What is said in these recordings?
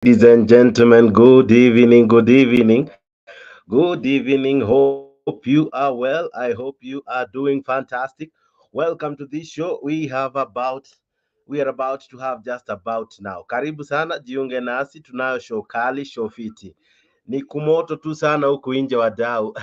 Ladies and gentlemen, good evening, good evening, good evening. Hope you are well. I hope you are doing fantastic. Welcome to this show. We are about to have just about now. Karibu sana, jiunge nasi, tunayo show kali, show fiti. Ni kumoto tu sana huku nje wadau.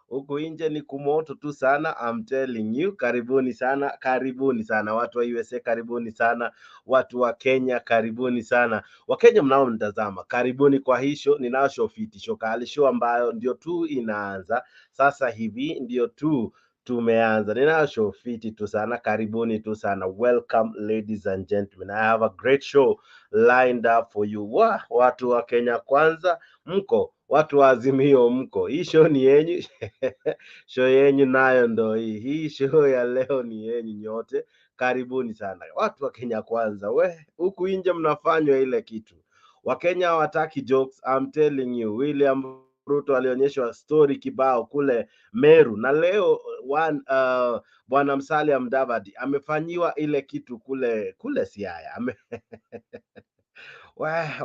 Huku nje ni kumoto tu sana. I'm telling you, karibuni sana watu wa USA, karibuni sana watu wa Kenya, karibuni sana Wakenya mnaonitazama, karibuni kwa hii show. Ninao show fiti, show kali, show ambayo ndio tu inaanza sasa hivi, ndio tu tumeanza. Ninao show fiti tu sana, karibuni tu sana. Welcome ladies and gentlemen, I have a great show lined up for you. Watu wa Kenya Kwanza mko, watu wa Azimio mko, hii show ni yenyu. Show yenyu nayo ndo hii show ya leo ni yenyu nyote. Karibuni sana watu wa Kenya Kwanza. Huku nje mnafanywa ile kitu. Wakenya hawataki jokes. I'm telling you, William Ruto alionyeshwa story kibao kule Meru, na leo bwana Musalia Mudavadi amefanyiwa ile kitu kule Siaya.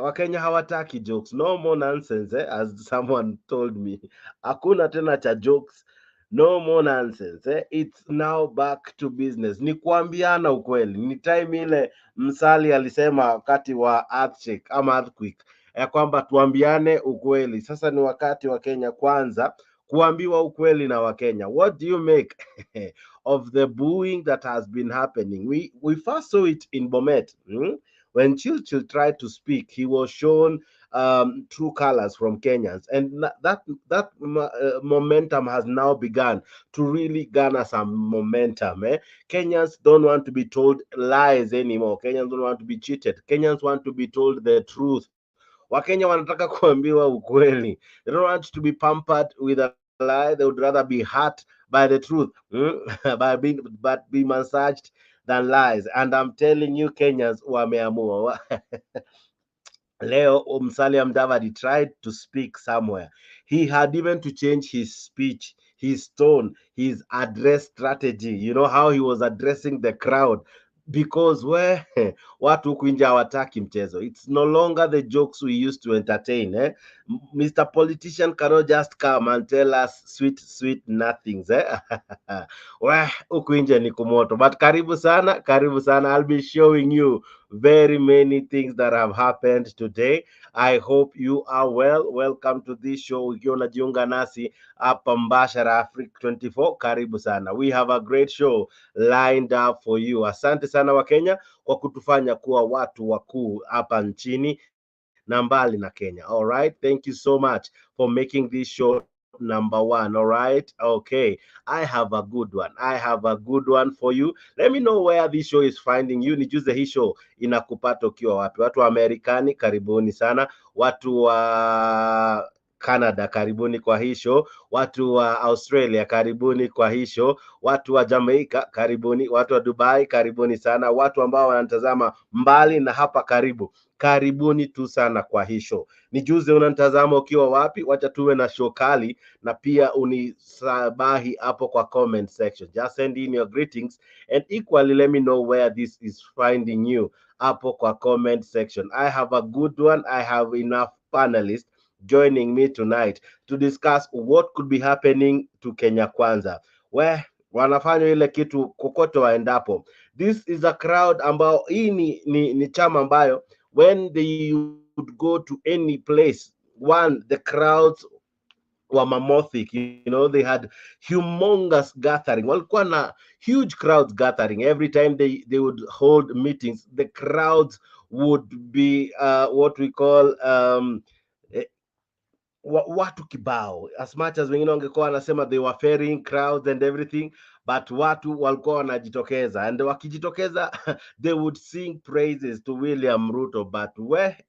Wakenya hawataki jokes. No more nonsense, as someone told me. Hakuna tena cha jokes. No more nonsense. It's now back to business. Ni kuambiana ukweli. Ni time ile Musalia alisema wakati wa earthquake ama earthquake ya kwamba tuambiane ukweli. Sasa ni wakati wa Kenya Kwanza kuambiwa ukweli na Wakenya. What do you make of the booing that has been happening? We first saw it in Bomet. When Churchill tried to speak, he was shown true colors from Kenyans, and that momentum has now begun to really garner some momentum. Kenyans don't want to be told lies anymore. Kenyans don't want to be cheated. Kenyans want to be told the truth. Wakenya wanataka kuambiwa ukweli. They don't want to be pampered with a lie. They would rather be hurt by the truth, but be massaged than lies. And I'm telling you, Kenyans wameamua. Leo Musalia Mudavadi tried to speak somewhere. He had even to change his speech, his tone, his address strategy. You know how he was addressing the crowd, because watu huku nje hawataki mchezo. It's no longer the jokes we used to entertain. Mr. Politician cannot just come and tell us sweet nothings. Huku nje ni kumoto. But karibu sana, karibu sana. I'll be showing you very many things that have happened today. I hope you are well. Welcome to this show. Ukiwa unajiunga nasi hapa mbashara Africa 24, karibu sana. We have a great show lined up for you. Asante sana Wakenya kwa kutufanya kuwa watu wakuu hapa nchini na mbali na Kenya. All right, thank you so much for making this show number one. All right, okay, I have a good one. For you. Let me know where this show is finding you. Nijuze hii show inakupata ukiwa wapi. Watu wa Amerikani, karibuni sana. Watu wa Canada, karibuni kwa hii show. Watu wa Australia, karibuni kwa hii show. Watu wa Jamaica, karibuni. Watu wa Dubai, karibuni sana. Watu ambao wanatazama mbali na hapa karibu, karibuni tu sana kwa hii show. Nijuze unanitazama ukiwa wapi. Wacha tuwe na show kali, na pia unisabahi hapo kwa comment section. Just send in your greetings, and equally let me know where this is finding you hapo kwa comment section. I have a good one. I have enough panelists joining me tonight to discuss what could be happening to Kenya Kwanza. Wanafanya ile kitu kokote waendapo. This is a crowd ambao hii ni chama ambayo when they would go to any place, the crowds were mammoths. They had humongous gathering. Walikuwa na huge crowds gathering every time they would hold meetings. The crowds would be what we call watu kibao, as much as wengine wangekuwa wanasema they were ferrying crowds and everything, but watu walikuwa wanajitokeza, and wakijitokeza they would sing praises to William Ruto. But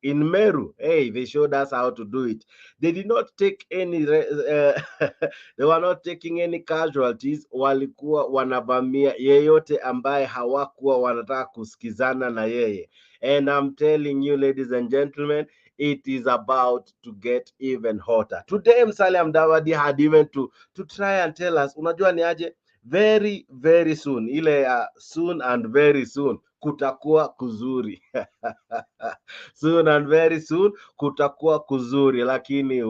in Meru, they showed us how to do it. They did not take any they were not taking any casualties. Walikuwa wanavamia yeyote ambaye hawakuwa wanataka kusikizana na yeye. And I'm telling you, ladies and gentlemen, it is about to get even hotter. Today, Musalia Mudavadi had even to try and tell us, unajua ni aje, very, very soon, ile soon and very soon, kutakuwa kuzuri. Soon and very soon kutakuwa kuzuri, lakini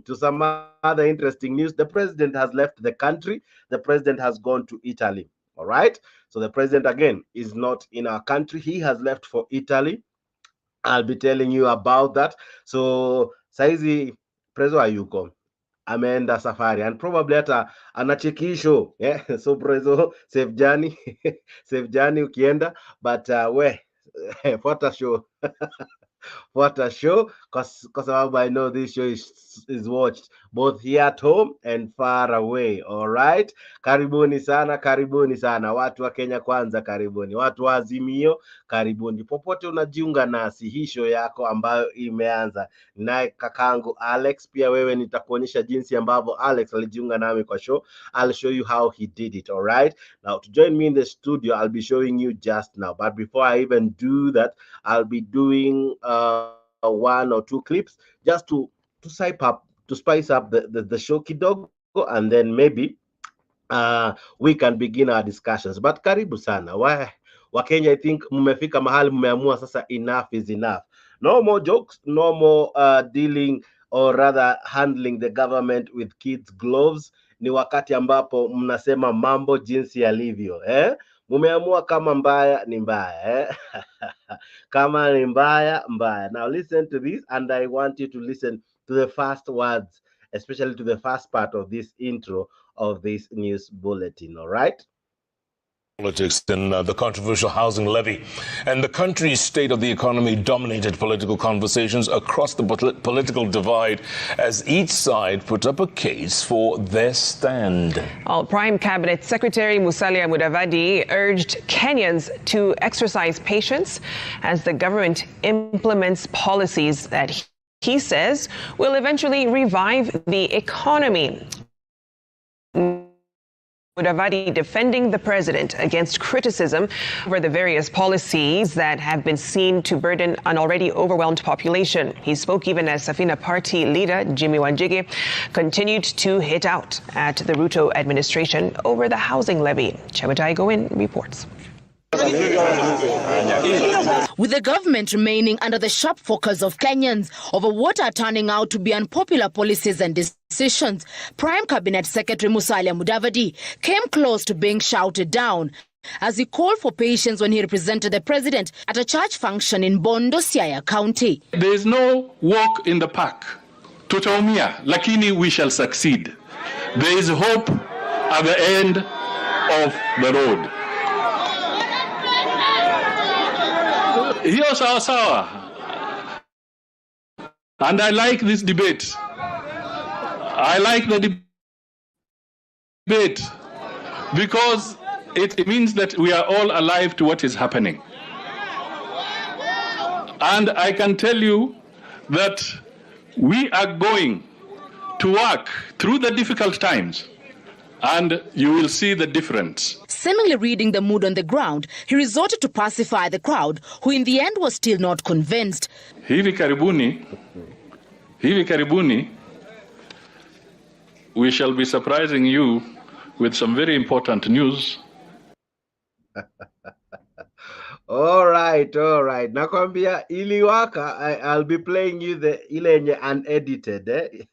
to some other interesting news, the president has left the country. The president has gone to Italy. All right, so the president again is not in our country. He has left for Italy. I'll be telling you about that. So saizi prezo hayuko, ameenda safari and probably hata anachekisho, yeah. So prezo save journey save journey ukienda, but what a show. What a show, because I know this show is watched both here at home and far away. All right, karibuni sana watu wa Kenya Kwanza, karibuni watu wa Azimio, karibuni popote unajiunga nasi. Hii show yako ambayo imeanza naye kakangu Alex. Pia wewe nitakuonyesha jinsi ambavyo Alex alijiunga nami kwa show. I'll show you how he did it. All right, now to join me in the studio, I'll be showing you just now, but before I even do that, I'll be doing one or two clips just to spice up the show kidogo, and then maybe we can begin our discussions. But karibu sana Wakenya, I think mmefika mahali mmeamua sasa enough is enough. No more jokes, no more dealing or rather handling the government with kids gloves. Ni wakati ambapo mnasema mambo jinsi yalivyo, mumeamua kama mbaya ni mbaya, kama ni mbaya mbaya. Now listen to this, and I want you to listen to the first words, especially to the first part of this intro of this news bulletin. All right, politics in the controversial housing levy and the country's state of the economy dominated political conversations across the political divide as each side put up a case for their stand. Prime Cabinet Secretary Musalia Mudavadi urged Kenyans to exercise patience as the government implements policies that he says will eventually revive the economy. Mudavadi defending the president against criticism over the various policies that have been seen to burden an already overwhelmed population. He spoke even as Safina Party leader Jimmy Wanjigi continued to hit out at the Ruto administration over the housing levy. Chematai Goin reports. With the government remaining under the sharp focus of Kenyans over what are turning out to be unpopular policies and decisions, Prime Cabinet Secretary Musalia Mudavadi came close to being shouted down as he called for patience when he represented the president at a church function in Bondo, Siaya County. There is no walk in the park. Tutaumia, lakini we shall succeed. There is hope at the end of the road. Hiyo sawa sawa. And I like this debate. I like the debate because it means that we are all alive to what is happening. And I can tell you that we are going to work through the difficult times, and you will see the difference. Seemingly reading the mood on the ground, he resorted to pacify the crowd, who in the end was still not convinced. Hivi karibuni, we shall be surprising you with some very important news. All right. Nakwambia iliwaka. I'll be playing you ile yenye unedited.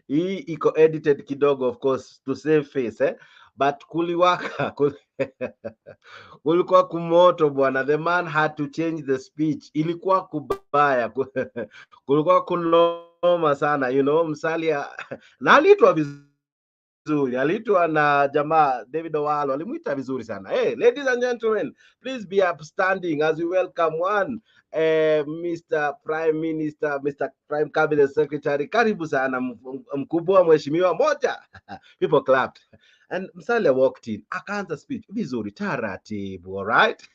Hii iko edited kidogo, of course, to save face, but kuliwaka. Kulikuwa kumoto bwana. The man had to change the speech. Ilikuwa kubaya. Kulikuwa kunoma sana, Musalia na aliitwa vizuri, aliitwa na jamaa David Owalo, alimuita vizuri sana. Hey, ladies and gentlemen, please be upstanding as we welcome one Mr. Prime Minister, Mr. Prime Cabinet Secretary. Karibu sana mkubwa, mheshimiwa moja. People clapped. And Musalia walked in, akaanza speech vizuri taratibu, all right?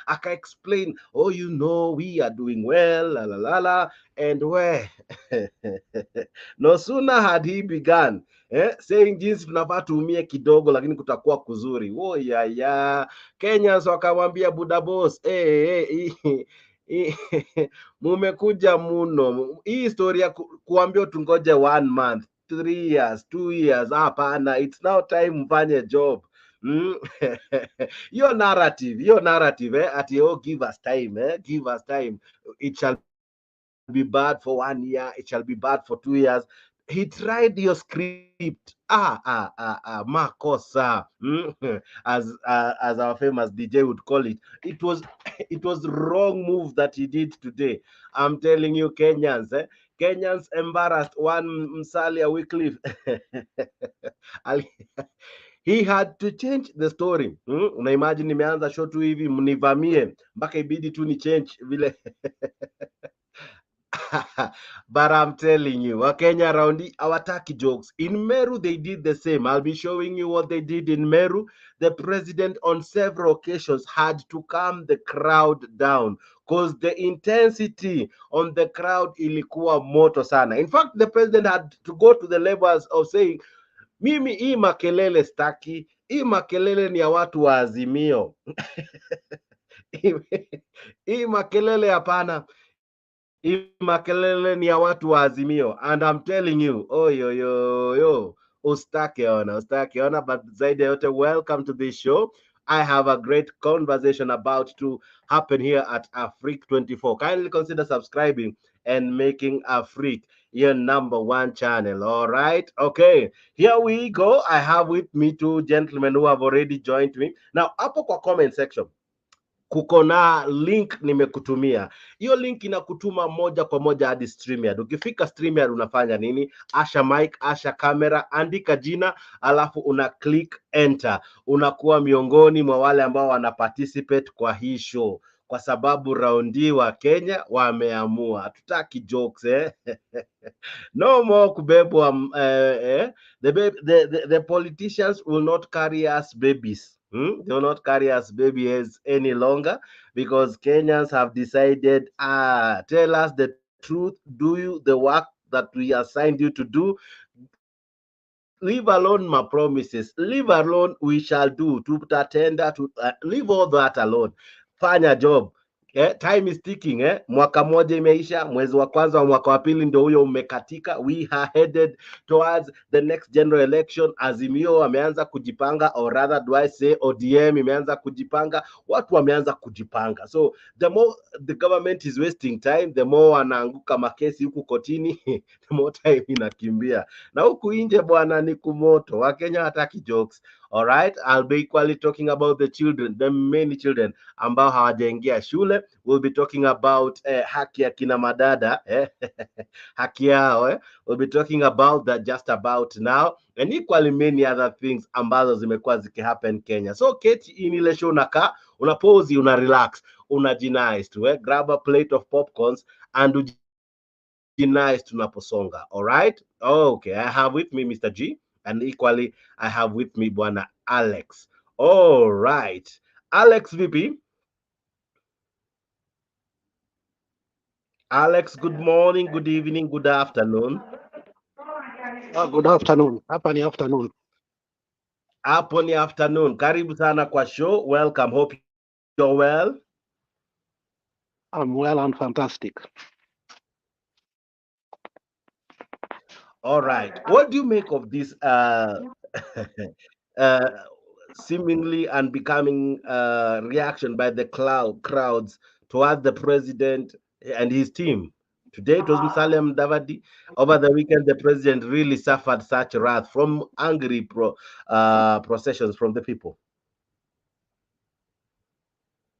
Aka explain, we are doing well, la la la, and where no sooner had he begun saying jinsi tunafaa tuumie kidogo lakini kutakuwa kuzuri. Kenyans wakamwambia buda boss, mumekuja muno. Hii historia kuambia tungoje 1 month, 3 years, 2 years, hapana. It's now time mfanye job. Your narrative, at give us time, give us time. It shall be bad for 1 year, it shall be bad for 2 years. He tried your script. Makosa. As our famous DJ would call it. It was it was wrong move that he did today. I'm telling you, Kenyans, Kenyans embarrassed one Musalia Wycliffe. He had to change the story. Una imagine nimeanza show tu hivi mnivamie mpaka ibidi tu ni change vile. But I'm telling you, Wakenya around hawataki jokes. In Meru, they did the same. I'll be showing you what they did in Meru. The president on several occasions had to calm the crowd down because the intensity on the crowd ilikuwa moto sana. In fact, the president had to go to the levels of saying, mimi hii makelele staki, hii makelele ni ya watu wa Azimio. Hii makelele hapana. Hii makelele ni ya watu wa Azimio. And I'm telling you, ustake ona, but zaidi yote, welcome to this show. I have a great conversation about to happen here at Afrique 24. Kindly consider subscribing and making Afrique your #1 channel. All right. Okay. Here we go. I have with me two gentlemen who have already joined me. Now, hapo kwa comment section kuko na link nimekutumia. Hiyo link inakutuma moja kwa moja hadi StreamYard. Ukifika StreamYard unafanya nini? Asha mic, asha camera, andika jina, alafu una click enter. Unakuwa miongoni mwa wale ambao wana participate kwa hii show. Kwa sababu raundi wa Kenya wameamua. Hatutaki jokes No more kubebwa the politicians will not carry us babies. They will not carry us babies any longer because Kenyans have decided, tell us the truth, do you the work that we assigned you to do, leave alone my promises, leave alone we shall do, to tender, to leave all that alone, fanya job. Time is ticking. Mwaka moja imeisha, mwezi wa kwanza wa mwaka wa pili ndio huyo umekatika. We are headed towards the next general election. Azimio wameanza kujipanga, or rather do I say ODM imeanza kujipanga, watu wameanza kujipanga. So the more the government is wasting time, the more wanaanguka makesi huku kotini, the more time inakimbia. Na huku nje bwana ni kumoto. Wakenya hataki jokes. All right, I'll be equally talking about the children, the many children ambao hawajaingia shule. We'll be talking about haki ya kina madada, haki yao. We'll be talking about that just about now, and equally many other things ambazo zimekuwa zikihappen Kenya. So keti in ile show unaka, una pause, una relax, una nice tu, grab a plate of popcorns and nice tunaposonga. All right, okay, I have with me Mr. G, and equally I have with me Bwana Alex. All right, Alex VP. Alex, good morning, good evening, good afternoon. Good afternoon. Hapa ni afternoon. Hapo ni afternoon. Karibu sana kwa show. Welcome. Hope you're well. I'm well and fantastic. All right. What do you make of this seemingly unbecoming reaction by the crowds towards the president and his team? Today it was Musalia Mudavadi. Over the weekend, the president really suffered such wrath from angry processions from the people.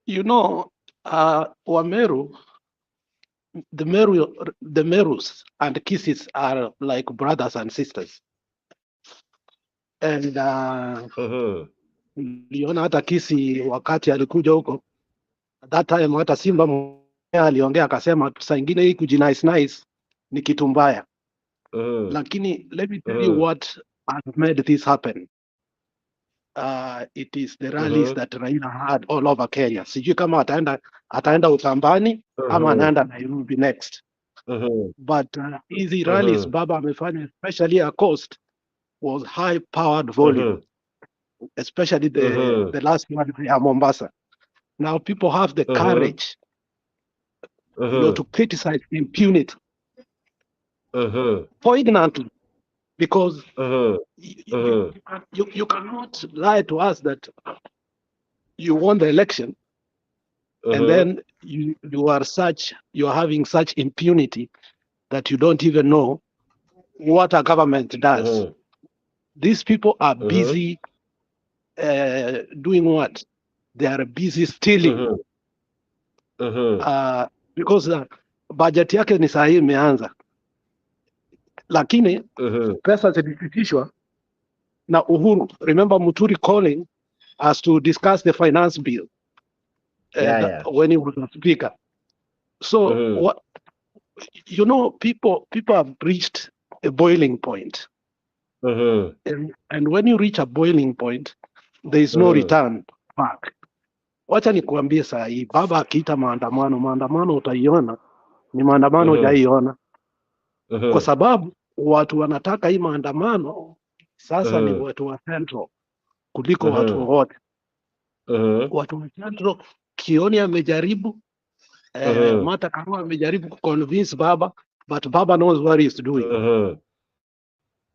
You know, Wameru, the Merus and Kisses are like brothers and sisters. And niliona hata Kisi wakati alikuja huko, that time hata Simba aliongea akasema saa ingine hii nice ni kitu mbaya. Lakini let me tell you what has made this happen. It is the rallies that Raila had all over Kenya. Sijui kama ataenda Ukambani ama anaenda Nairobi next. But hizi rallies baba amefanya, especially a coast, was high powered volume, especially the last one at Mombasa. Now people have the courage to criticize impunity poignantly. because you cannot lie to us that you won the election and then you are having such impunity that you don't even know what a government does. These people are busy doing what? They are busy stealing. Because budget yake ni saa hii imeanza, lakini pesa zilipitishwa na Uhuru. Remember Muturi calling us to discuss the finance bill when he was a speaker. So what, you know, people have reached a boiling point. And when you reach a boiling point, there is no return back. Wacha nikuambie saa hii, baba akiita maandamano utaiona ni maandamano hujaiona. Kwa sababu watu wanataka hii maandamano sasa ni watu wa Central kuliko watu wote. Watu wa Central, Kioni amejaribu, Martha Karua amejaribu kuconvince baba, but baba knows what he is doing.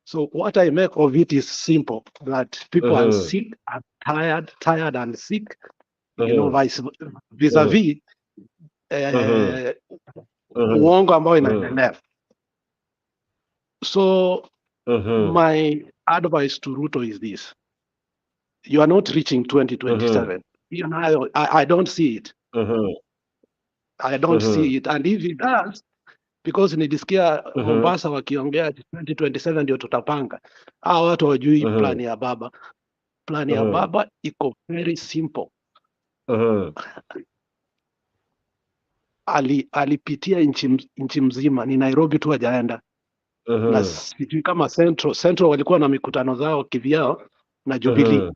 So what I make of it is simple, that people are sick, are tired and sick, you know, vis-a-vis uongo ambao inaendelea. So my advice to Ruto is this: you are not reaching 2027. You know, I don't see it. I don't see it, and if it does, because nilisikia Mombasa wakiongea 2027 ndio tutapanga. Hao watu hawajui plan ya baba. Plan ya baba iko very simple. Alipitia nchi mzima, ni Nairobi tu hajaenda. Na sijui kama Central walikuwa na mikutano zao kivyao na Jubilee.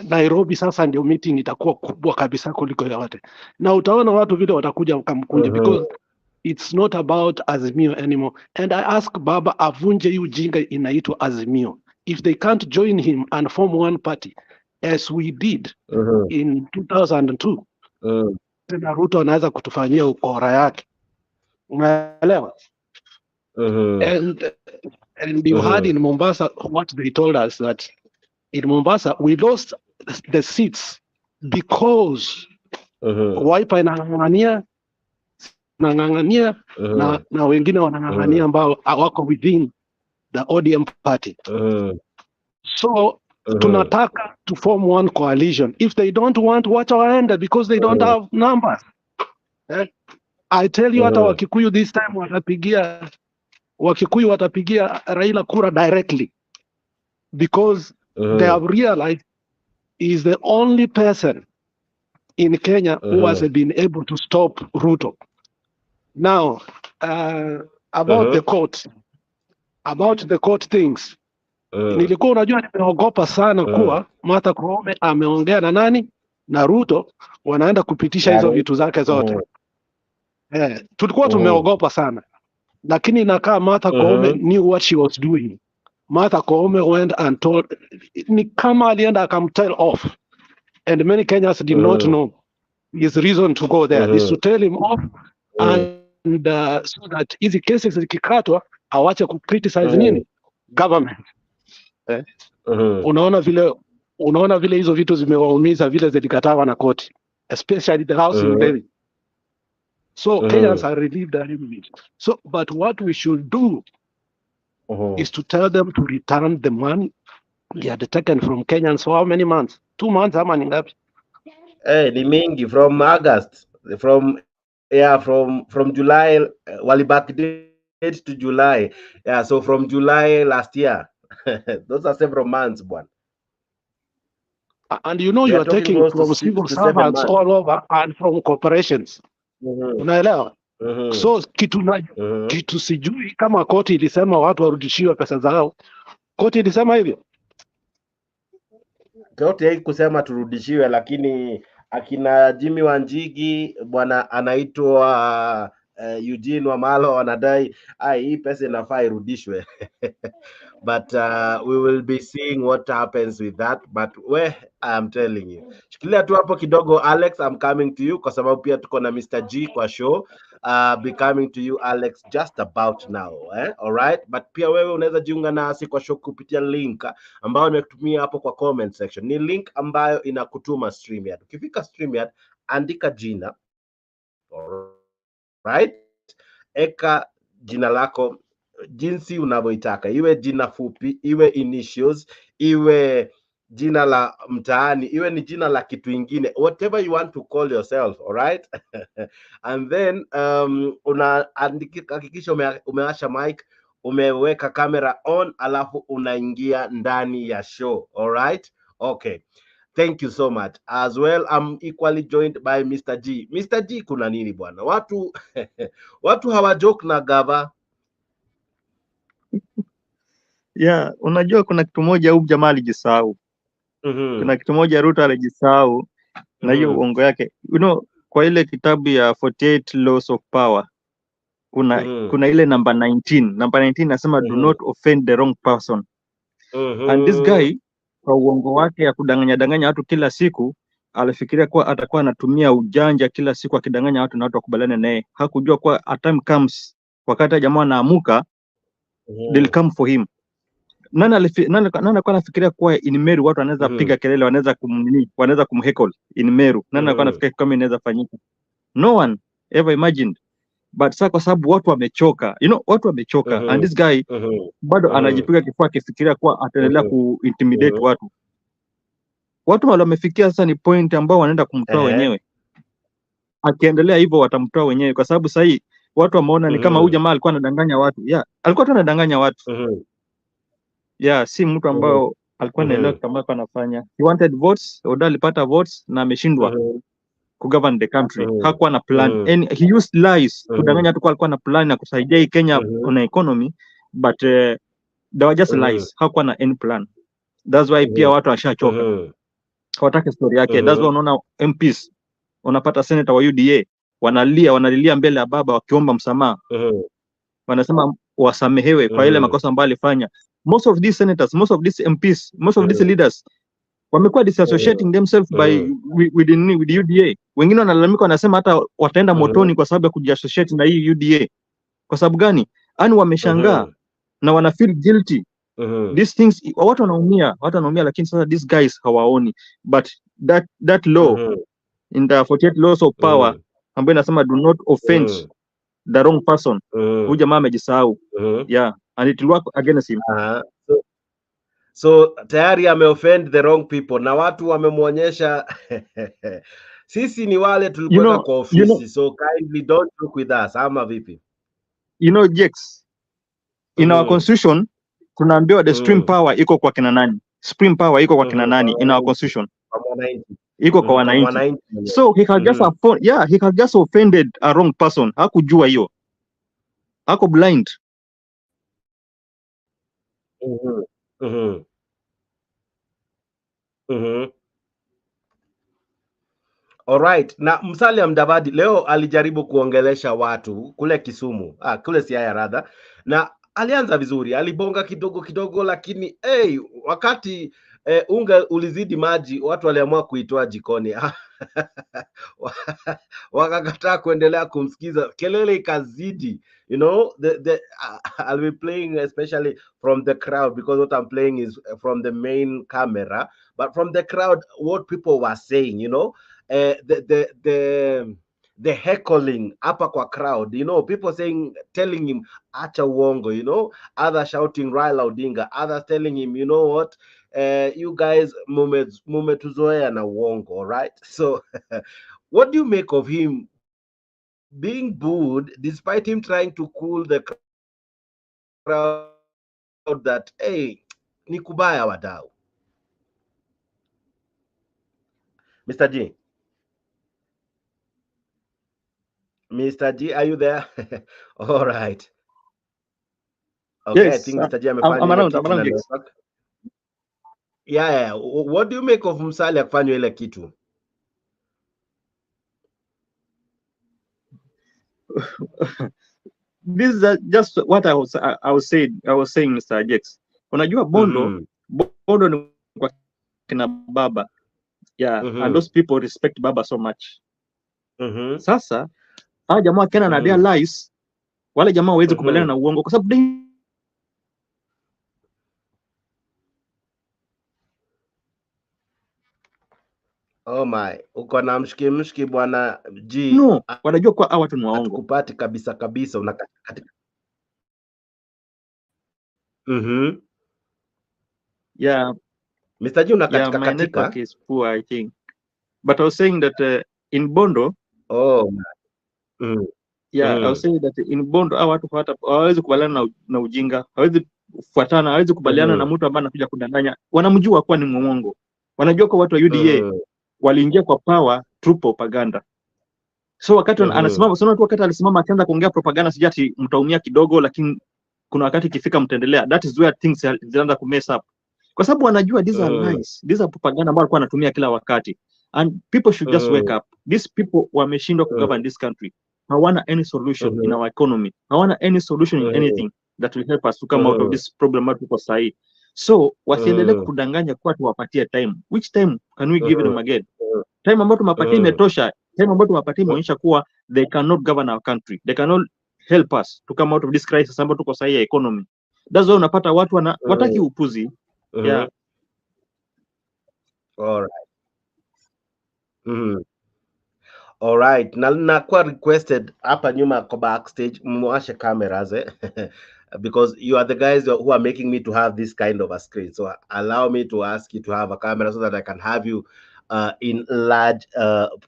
Nairobi sasa ndio meeting itakuwa kubwa kabisa kuliko yote. Na utaona watu vile watakuja wakamkundi, because it's not about Azimio anymore. And I ask Baba avunje hii ujinga inaitwa Azimio. If they can't join him and form one party as we did in 2002, tena Ruto anaweza kutufanyia ukora yake. Unaelewa? And you had in Mombasa what they told us, that in Mombasa we lost the seats because Wiper inang'ang'ania na wengine wanang'ang'ania ambao wako within the ODM party. So tunataka to form one coalition. If they don't want, wacha waende, because they don't have numbers. I tell you, hata Wakikuyu this time watapigia Raila kura directly, because they have realized he is the only person in Kenya who has been able to stop Ruto. Now, about the court things, nilikuwa unajua nimeogopa sana kuwa Martha Koome ameongea na nani na Ruto wanaenda kupitisha hizo vitu zake zote. Tulikuwa tumeogopa sana, lakini inakaa Martha Koome knew what she was doing. Martha Koome went and told, ni kama alienda akamtell off, and many Kenyans did not know his reason to go there is to tell him off, and so that hizi cases zikikatwa awache ku criticize nini government. Unaona vile hizo vitu zimewaumiza vile zilikatawa na koti, especially the housing levy. So Kenyans are relieved a little bit. So, but what we should do is to tell them to return the money they had taken from Kenyans for how many months? 2 months, ama ni ngapi? Ni mingi, from August, from July, wali backdate to July. Yeah, so from July last year. Those are several months, bwana. And you know, you are taking from civil servants all over and from corporations. Unaelewa? So kitu sijui kama koti ilisema watu warudishiwe pesa zao. Koti ilisema hivyo? Koti haikusema turudishiwe, lakini akina Jimmy Wanjigi bwana anaitwa Eugene Wamalo wanadai hii pesa inafaa irudishwe. But we will be seeing what happens with that. But I'm telling you, shikilia tu hapo kidogo Alex, I'm coming to you kwa sababu pia tuko na Mr. G kwa show. Be coming to you Alex just about now, all right? But pia wewe unaweza jiunga nasi kwa show kupitia link ambayo nimekutumia hapo kwa comment section. Ni link ambayo inakutuma StreamYard. Ukifika StreamYard, andika jina, all right? Eka jina lako jinsi unavyoitaka, iwe jina fupi, iwe initials, iwe jina la mtaani, iwe ni jina la kitu ingine, whatever you want to call yourself, all right? And then hakikisha umewasha mic, umeweka camera on, alafu unaingia ndani ya show, all right? Okay. Thank you so much. As well, I'm equally joined by Mr. G. Mr. G, kuna nini bwana? Watu hawajoke na gava. Yeah, unajua kuna kitu moja huyu jamaa alijisahau. Kuna kitu moja Ruto alijisahau na hiyo uongo yake. Kwa ile kitabu ya 48 Laws of Power kuna ile number 19. Number 19 nasema do not offend the wrong person. And this guy kwa uongo wake ya kudanganya watu kila siku alifikiria kuwa atakuwa anatumia ujanja kila siku akidanganya watu na watu wakubaliane naye. Hakujua kuwa a time comes wakati jamaa anaamuka they'll come for him. Nani alikuwa anafikiria kuwa in Meru watu wanaweza piga kelele, wanaweza kumheckle in Meru? Nani alikuwa anafikiria kama inaweza fanyika? No one ever imagined. But sasa kwa sababu watu wamechoka, watu wamechoka, and this guy bado anajipiga kifua akifikiria kuwa ataendelea kuintimidate watu. Watu wale wamefikia sasa ni point ambao wanaenda kumtoa wenyewe. Akiendelea hivyo watamtoa wenyewe kwa sababu sasa hii watu wameona ni kama huyu jamaa alikuwa anadanganya watu. Alikuwa tu anadanganya watu. Si mtu ambao alikuwa anaelewa kama alikuwa anafanya. He wanted votes, Oda alipata votes na ameshindwa kugovern the country. Hakuwa na plan. And he used lies kudanganya watu kwa alikuwa na plan na kusaidia hii Kenya kuna economy, but they were just lies. Hakuwa na any plan. That's why pia watu washachoka. Hawataka story yake. That's why unaona MPs, unapata senator wa UDA wanalilia mbele ya baba wakiomba msamaha. Wanasema wasamehewe kwa ile makosa ambayo alifanya. Most of these senators, most of these MPs, most of these leaders wamekuwa disassociating themselves with the UDA. Wengine wanalalamika wanasema hata wataenda motoni kwa sababu ya kujiassociate na hii UDA. Kwa sababu gani? Ani wameshangaa na wana feel guilty. These things watu wanaumia lakini sasa these guys hawaoni. But that law in the 48 laws of power ambayo inasema do not offend the wrong person. Huyu jamaa amejisahau. And it will work against him. So tayari ameoffend the wrong people na watu wamemuonyesha sisi ni wale tulikuwa kwa ofisi, so kindly don't joke with us, ama vipi? Jex, in our constitution tunaambiwa the supreme power iko kwa kina nani? Supreme power iko kwa kina nani in our constitution? Iko kwa wananchi. So he has just offended a wrong person. Hakujua hiyo. Hako blind. Alright, na Musalia Mudavadi leo alijaribu kuongelesha watu kule Kisumu, kule Siaya rather, na alianza vizuri, alibonga kidogo lakini wakati unga ulizidi maji, watu waliamua kuitoa jikoni. Wakakataa kuendelea kumsikiza, kelele ikazidi. I'll be playing especially from the crowd because what I'm playing is from the main camera, but from the crowd what people were saying, the heckling hapa kwa crowd, people telling him acha uongo, others shouting Raila Odinga, others telling him, you know what, you guys mumetuzoea na uongo, all right? So what do you make of him being booed despite him trying to cool the crowd that ni kubaya wadau? Mr. G, are you there? All right. Okay, yes, I think Mr. G I'm around. Yeah. What do you make of Musalia kufanywa ile kitu? this is just what I was saying, Mr. Jex. Unajua Bondo ni kwa kina baba. Yeah, and those people respect baba so much. Sasa hawa jamaa Kenya na realize wale jamaa waweze kubaliana na uongo kwa sababu oh my, uko na mshiki bwana G. No, wanajua kwa hawa watu ni waongo. Hatukupati kabisa unakatika. Yeah. Mr. G unakatika my network is poor, I think. But I was saying that in Bondo. Oh. I was saying that in Bondo hawa watu hawawezi kubaliana na ujinga, hawawezi kufuatana, hawawezi kubaliana na mtu ambaye anakuja kudanganya. Wanamjua kwa ni mwongo. Wanajua kwa watu wa UDA waliingia kwa power through propaganda. So wakati anasimama, sio wakati alisimama akaanza kuongea propaganda, sijati mtaumia kidogo, lakini kuna wakati ikifika mtaendelea. That is where things zinaanza ku mess up. Kwa sababu wanajua these are lies, these are propaganda ambayo alikuwa anatumia kila wakati. And people should just wake up. These people wameshindwa ku govern this country. Hawana any solution in our economy. Hawana any solution in anything that will help us to come out of this problem that tuko sahi. So wasiendelee kudanganya kwa tuwapatie time. Which time can we give them again? Time ambayo tumapatia imetosha. Time ambayo tumapatia imeonyesha kuwa they cannot govern our country. They cannot help us to come out of this crisis ambayo tuko sahi ya economy. That's why unapata watu wataki upuzi. Yeah. All right. All right. Na kwa requested hapa nyuma kwa backstage mwashe cameras because you are the guys who are making me to have this kind of a screen. So allow me to ask you to have a camera so that I can have you in large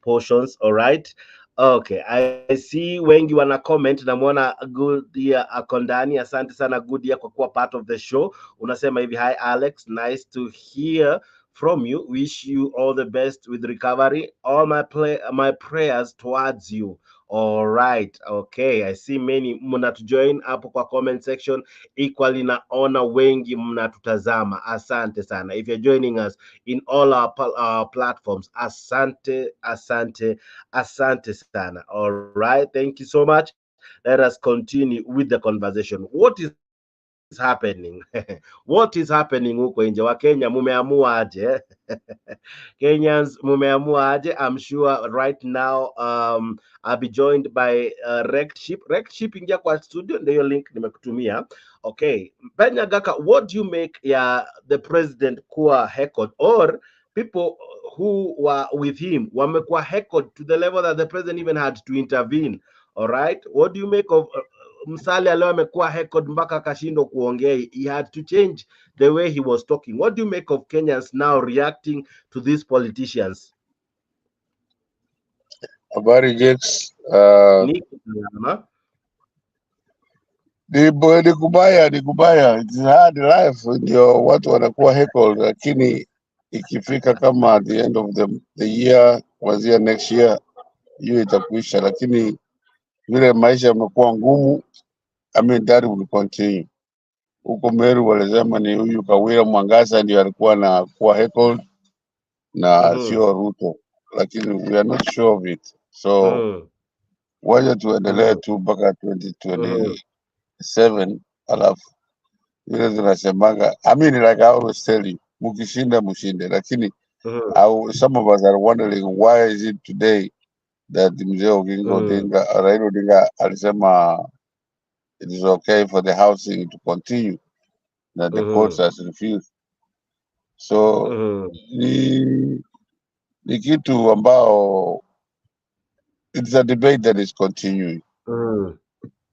portions. All right. Okay, I see wengi wana comment. Namwona good year Akondani, asante sana good year kwa kuwa part of the show. Unasema hivi, hi Alex, nice to hear from you. Wish you all the best with recovery. All my prayers towards you. All right. Okay, I see many mnatujoin hapo kwa comment section. Equally naona wengi mnatutazama. Asante sana. If you're joining us in all our platforms, asante sana. All right. Thank you so much. Let us continue with the conversation. What is happening? What is happening huko nje? Wa Kenya mumeamua aje? Kenyans mumeamua aje? I'm sure right now I'll be joined by Rectship ingia kwa studio, ndio link nimekutumia. Okay, Penya Gaka, what do you make the president kuwa heckled, or people who were with him wamekuwa heckled to the level that the president even had to intervene? All right, what do you make of Musalia leo amekuwa heckled mpaka akashindwa kuongea? He had to change the way he was talking. What do you make of Kenyans now reacting to these politicians? Habari Jex, ni kubaya. It's hard life, ndio watu wanakuwa heckled, lakini ikifika kama at the end of the year, kuanzia next year, hiyo itakuisha, lakini vile maisha yamekuwa ngumu, I mean that will continue. Huko Meru walisema ni huyu Kawira Mwangaza ndio alikuwa na kuwa heckled na sio Ruto, lakini we are not sure of it. So waje tuendelee tu mpaka 2027, alafu vile tunasemaga, I mean like I always tell you, mukishinda mushinde, lakini some of us are wondering why is it today that Mzee Oginga Odinga, Raila Odinga alisema it is okay for the housing to continue, that the courts has refused. So ni kitu ambao it's a debate that is continuing.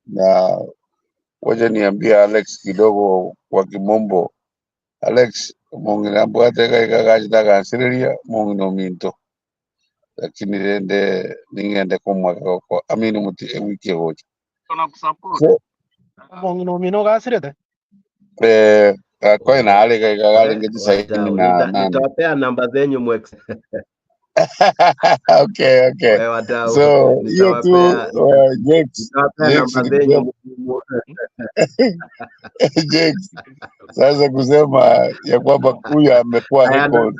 Na waje niambia Alex kidogo kwa kimombo. Alex, mungi nambu ateka ikagajita kansiria mungi no minto. Lakini ningende kumwaka kwa amini muti wiki hoja. Tunakusupport. Mungi no mino kasirete. Kwa ina alika ikagajita ngeti saini na nitawapea namba zenyu mwex. Okay. So hiyo tu Jakes sasa kusema ya kwamba huyu amekuwa heckled,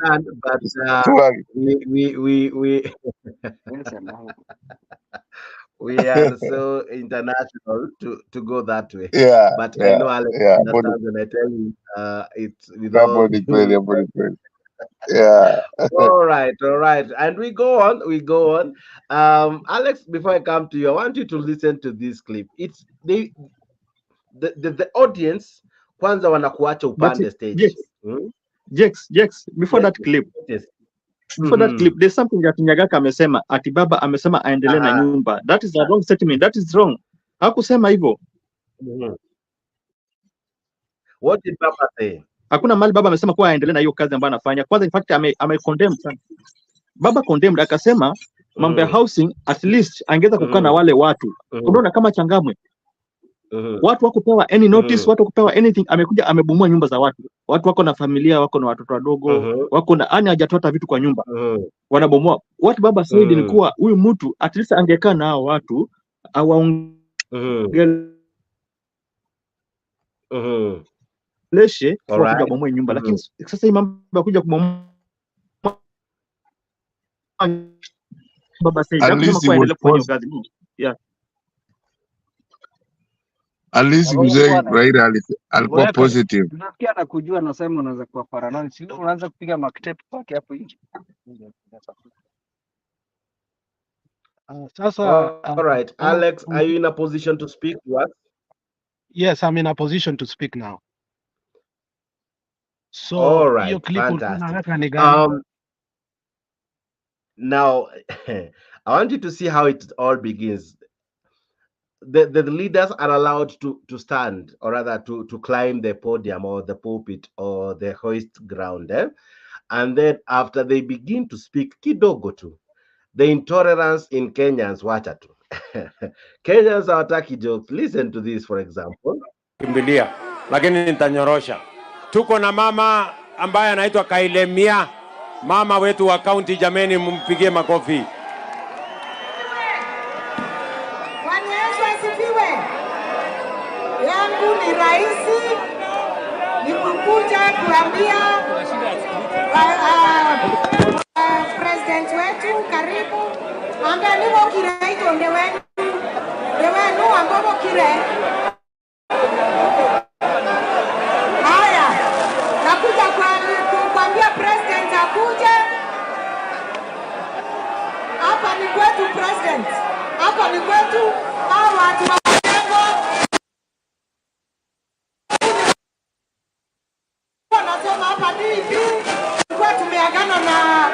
We are so international to go that way. Yeah, But I yeah, know Alex yeah. understands when I tell you it's with all Somebody clearly, due. somebody clearly. Yeah. All right, all right. And we go on, we go on. Alex, before I come to you, I want you to listen to this clip. It's the audience kwanza wanakuacha But upande stage. Jex, Hmm? before Yes, that clip, yes. before that Mm-hmm. clip, there's something that Nyagaka amesema, ati baba amesema aendelee na nyumba. That is a wrong statement. That is wrong. Hakusema hivyo. Mm-hmm. What did Papa say? Hakuna mali baba amesema kuwa aendelee na hiyo kazi ambayo anafanya. Kwanza in fact ame condemn sana. Baba condemned akasema mambo ya housing at least angeza kukaa na wale watu. Unaona kama Changamwe. Watu wakupewa any notice, watu wakupewa anything, amekuja amebomoa nyumba za watu. Watu wako na familia, wako na watoto wadogo, wako na hajatoa vitu kwa nyumba. Wanabomoa. What baba said ni kuwa huyu mtu at least angekaa na hao watu awaongeleshe kwa kuja bomoa nyumba. Lakini sasa hii mambo ya kuja kubomoa baba said hakusema kwa endelea kufanya kazi. Yeah. At least mzee Raila alikuwa positive. Unasikia na kujua nasema unaweza kuwa paranoid. Sio unaanza kupiga maktepu kwake hapo nje. Sasa all right, Alex, are you in a position to speak to us? Yes, I'm in a position to speak now. So all right, fantastic. Now I want you to see how it all begins. The leaders are allowed to stand, or rather to climb the podium or the pulpit or the hoist ground, and then after they begin to speak kidogo tu, the intolerance in Kenyans, wacha tu. Kenyans hawataki jokes. Listen to this, for example. Kimbilia, lakini nitanyorosha. Tuko na mama ambaye anaitwa Kailemia, mama wetu wa county, jameni, mumpigie makofi. Yangu ni rahisi, ni kukuja kuambia president wetu karibu anga nivo kire ito ndewenu ambovo kire. Haya, nakuja kuambia president akuje. Hapa ni kwetu president, hapa ni kwetu. Hawa watu wa wanasema hapa hivi kwa tumeagana na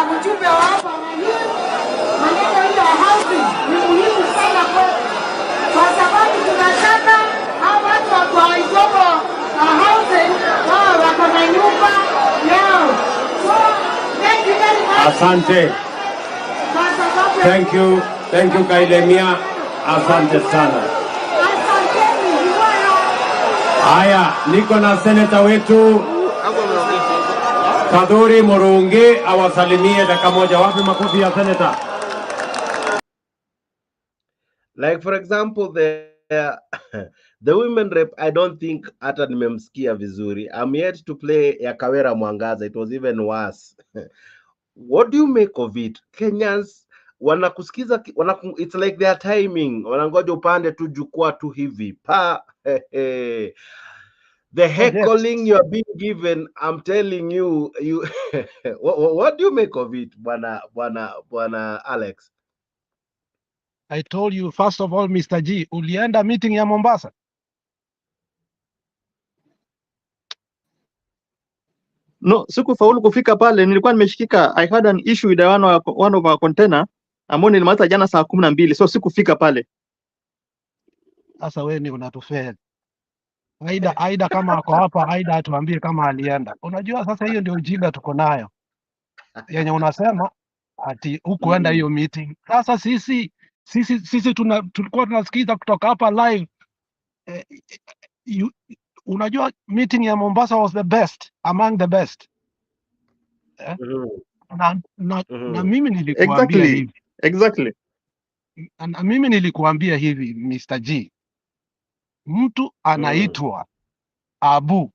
mjumbe wa hapa hii maneno ile ya housing ni muhimu sana kwa sababu tunataka hawa watu wa kwa Igogo housing wao wako na nyumba yao. So thank you very much. Asante. Thank you Kailemia. Asante sana. Haya, niko na seneta wetu Kadhuri Murungi awasalimie dakika moja. Wapi makofi ya seneta? Like for example the women rep, I don't think hata nimemsikia vizuri. I'm yet to play ya Kawera Mwangaza. It was even worse. What do you make of it? Kenyans wanakusikiza, it's like their timing, wanangoja upande tu jukwaa tu hivi pa the heckling you are being given. I'm telling you what do you make of it, bwana Alex? I told you first of all, Mr. G, ulienda meeting ya Mombasa? No, sikufaulu kufika pale, nilikuwa nimeshikika. I had an issue with one of our container ambao nilimaliza jana saa 12, so sikufika pale. Sasa wewe ni unatufeli. Aida kama ako hapa, Aida atuambie kama alienda. Unajua sasa hiyo ndio ujinga tuko nayo. Yenye unasema ati hukuenda hiyo meeting. Sasa sisi tulikuwa tunasikiza kutoka hapa live. Unajua meeting ya Mombasa was the best, among the best. Na mimi nilikuambia hivi. Exactly. Na mimi nilikuambia hivi, Mr. G. Mtu anaitwa Abu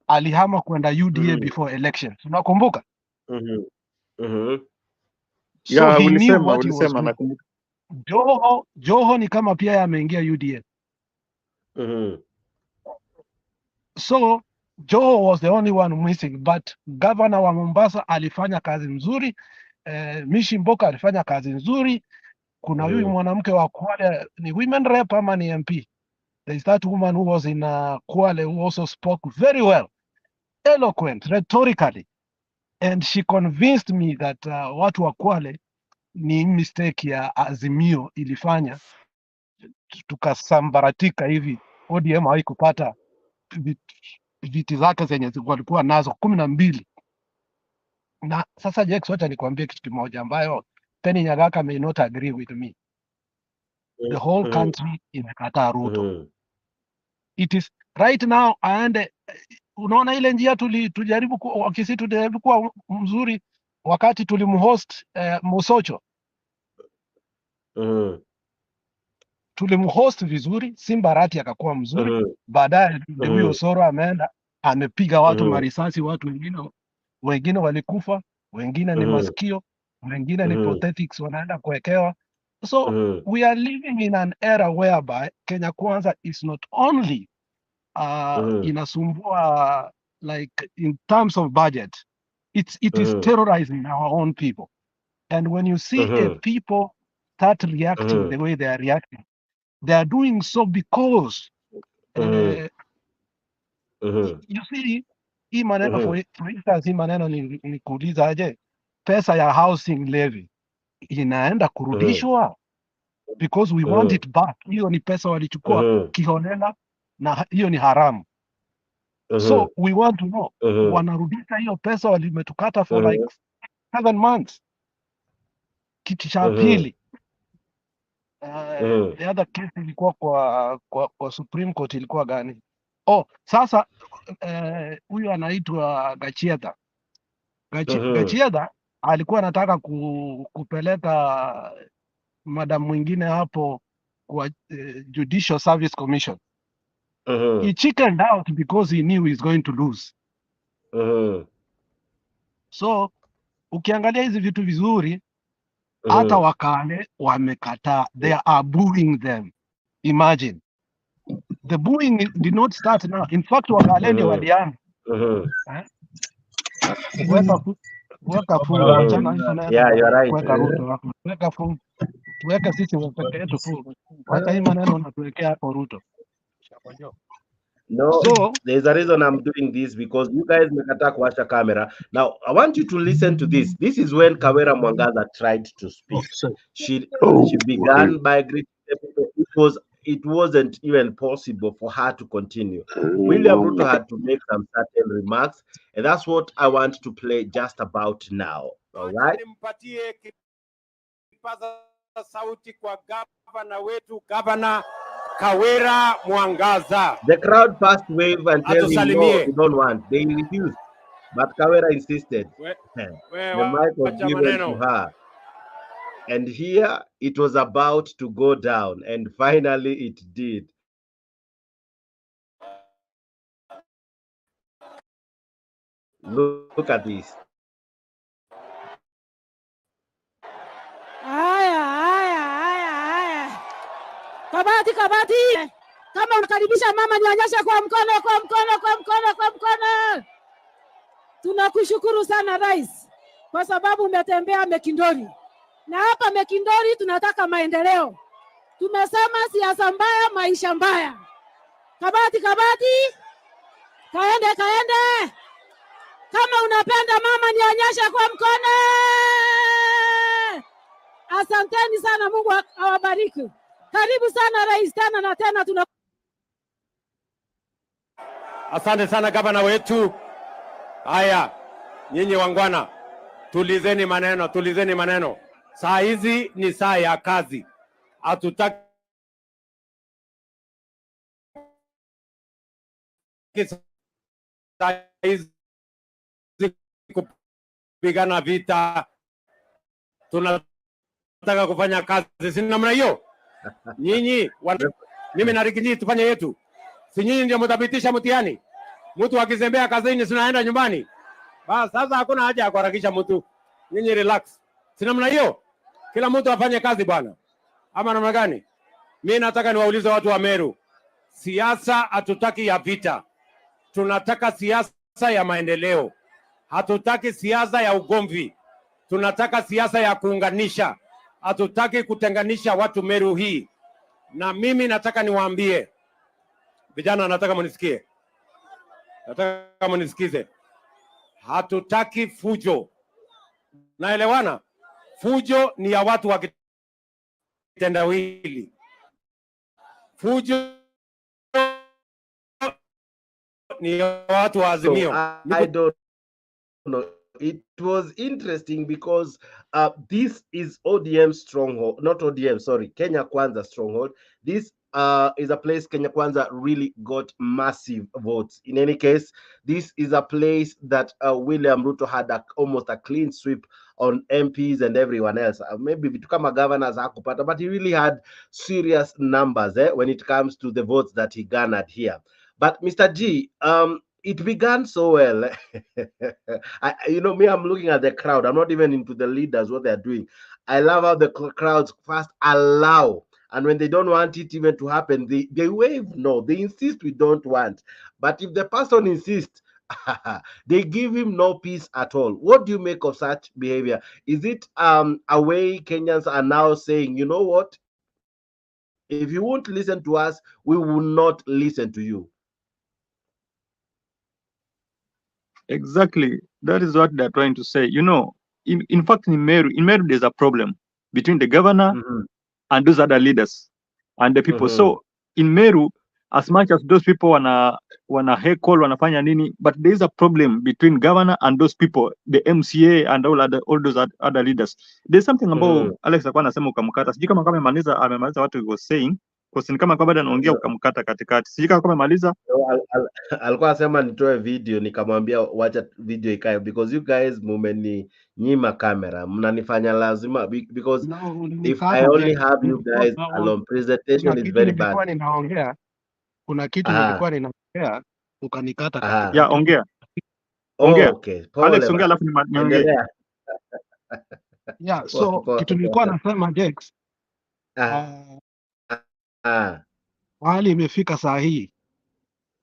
alihama kwenda UDA before elections. Unakumbuka? Yeah, ulisema nakumbuka. Joho ni kama pia ameingia UDA. So Joho was the only one missing, but governor wa Mombasa alifanya kazi nzuri. Mishi Mboka alifanya kazi nzuri. Kuna huyu mwanamke wa Kwale, ni women rep ama ni MP? There is that woman who was in Kwale who also spoke very well, eloquent, rhetorically, and she convinced me that watu wa Kwale ni mistake ya Azimio ilifanya tukasambaratika hivi. ODM haikupata viti zake zenye walikuwa nazo 12. Na sasa Jex, wacha nikwambie kitu kimoja ambayo Penny Nyagaka may not agree with me. The whole country imekataa Ruto. It is right now, aende, unaona ile njia tulijaribu wakisi tulijaribu kuwa mzuri wakati tulimhost Musocho. Tulimhost vizuri, Simbarati akakuwa mzuri. Baadaye huyo Soro ameenda amepiga watu marisasi, watu wengine walikufa, wengine ni masikio, wengine ni prosthetics wanaenda kuwekewa. So we are living in an era whereby Kenya Kwanza is not only inasumbua like in terms of budget, it is terrorizing our own people. And when you see a people start reacting the way they are reacting, they are doing so because you see, hii maneno for instance, hii maneno ni kuuliza aje, pesa ya housing levy inaenda kurudishwa because we want it back. Hiyo ni pesa walichukua kiholela na hiyo ni haramu. So we want to know, wanarudisha hiyo pesa walimetukata for like 7 months. Kitu cha pili, the other case ilikuwa kwa Supreme Court ilikuwa gani? Sasa huyu anaitwa Gachiedha. Gachiedha alikuwa anataka kupeleka madam mwingine hapo kwa Judicial Service Commission. He chickened out because he knew he's going to lose. So ukiangalia hizi vitu vizuri, hata Wakale wamekataa. They are booing them. Imagine. The booing did not start now. In fact, Wakale ndio walianza. Weka fungu, achana hizo na. Yeah, you're right. Weka Ruto hapo. Weka fungu. Tuweke sisi wapeke yetu fungu. Hata hii maneno unatuwekea hapo Ruto. No, so there's a reason I'm doing this, because you guys make attack watch a camera. Now I want you to listen to this. This is when Kawera Mwangaza tried to speak. She began by greeting people. It wasn't even possible for her to continue. William Ruto had to make some certain remarks, and that's what I want to play just about now. All right. Kawera Mwangaza. The crowd passed wave and tell him no, we don't want. They refused, but Kawera insisted. The mic was given to her, and here it was about to go down, and finally it did. Look at this. Kabati, kama unakaribisha mama nionyeshe kwa mkono. Tunakushukuru sana Rais kwa sababu umetembea Mekindori, na hapa Mekindori tunataka maendeleo. Tumesema siasa mbaya, maisha mbaya. Kabati, kaende. Kama unapenda mama nionyeshe kwa mkono. Asanteni sana, Mungu awabariki. Karibu sana Rais, tena na tena tuna. Asante sana gavana wetu. Haya, nyinyi wangwana, tulizeni maneno. Saa hizi ni saa ya kazi. Hatutaki saa hizi kupigana vita. Tunataka kufanya kazi, si namna hiyo? Nyinyi mimi na Rikiji tufanye yetu. Si nyinyi ndio mthabitisha mtihani? Mtu akizembea kazini sinaenda nyumbani. Basi sasa hakuna haja ya kuharakisha mtu. Nyinyi relax. Si namna hiyo? Kila mtu afanye kazi bwana. ama namna gani? Mimi nataka niwaulize watu wa Meru, siasa hatutaki ya vita, tunataka siasa ya maendeleo. Hatutaki siasa ya ugomvi, tunataka siasa ya kuunganisha. Hatutaki kutenganisha watu Meru hii. Na mimi nataka niwaambie vijana, nataka mnisikie, nataka mnisikize, hatutaki fujo. Naelewana? Fujo ni ya watu wa kitendawili. Fujo ni ya watu wa Azimio. So, I don't know. It was interesting because this is ODM stronghold, not ODM, sorry, Kenya Kwanza stronghold. This is a place Kenya Kwanza really got massive votes. In any case, this is a place that William Ruto had almost a clean sweep on MPs and everyone else. Maybe to become a governor, but he really had serious numbers when it comes to the votes that he garnered here. But Mr. G, it began so well. You know, me, I'm looking at the crowd. I'm not even into the leaders, what they're doing. I love how the crowds first allow, and when they don't want it even to happen, they wave no. They insist we don't want. But if the person insists, they give him no peace at all. What do you make of such behavior? Is it a way Kenyans are now saying, you know what? If you won't listen to us, we will not listen to you. Exactly. That is what they're trying to say. You know, in fact, in Meru, there's a problem between the governor and those other leaders and the people. So in Meru, as much as those people wana heckle, wanafanya nini, but there is a problem between governor and those people, the MCA and all those other leaders. There's something about Alex alikuwa anasema ukamkata. Sijui kama amemaliza what he was saying. Because ni kama bado anaongea ukamkata katikati. Sijui kama amemaliza. Alikuwa anasema nitoe video, nikamwambia wacha video ikae because you guys nyima kamera, mnanifanya lazima because if I only have you guys alone, presentation is very bad. Kuna kitu nilikuwa ninaongea ukanikata katikati. Yeah, ongea. Okay. Alex ongea alafu niongee. Yeah, so kitu nilikuwa nasema Dex. Hali imefika saa hii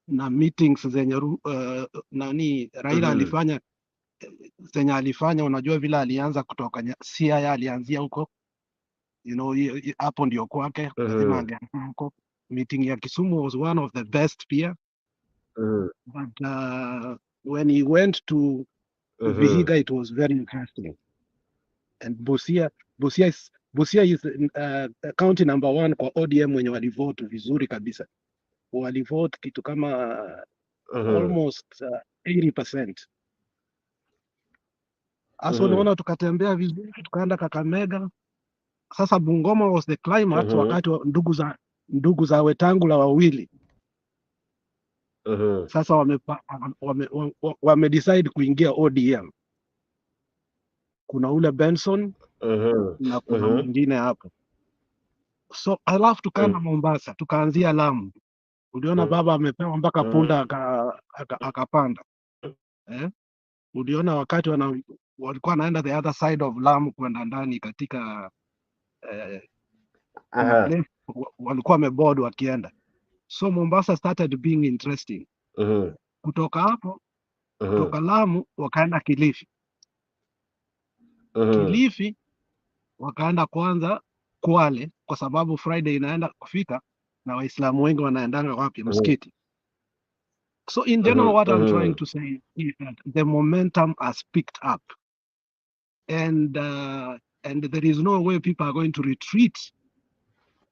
na meetings zenye Raila alifanya zenye alifanya, unajua vile alianza kutoka Siaya, alianzia huko, you know, hapo ndio kwake, lazima angeanzia huko. Meeting ya Kisumu was one of the best pia, but when he went to Vihiga it was very interesting. And Busia is county number 1 kwa ODM wenye walivote vizuri kabisa. Walivote kitu kama almost 80%. Aso naona tukatembea vizuri, tukaenda Kakamega. Sasa Bungoma was the climax wakati wa ndugu za Wetangula wawili. Sasa wame decide kuingia ODM. Kuna ule Benson na kuna mwingine hapo. So alafu tukaenda Mombasa, tukaanzia Lamu. Uliona baba amepewa mpaka punda akapanda. Uliona wakati walikuwa wanaenda the other side of Lamu kwenda ndani katika walikuwa wameboard wakienda. So Mombasa started being interesting. Kutoka hapo, kutoka Lamu wakaenda Kilifi. Kilifi wakaenda kwanza Kwale kwa sababu Friday inaenda kufika na Waislamu wengi wanaendanga wapi? Msikiti. So in general what I'm trying to say is that the momentum has picked up and there is no way people are going to retreat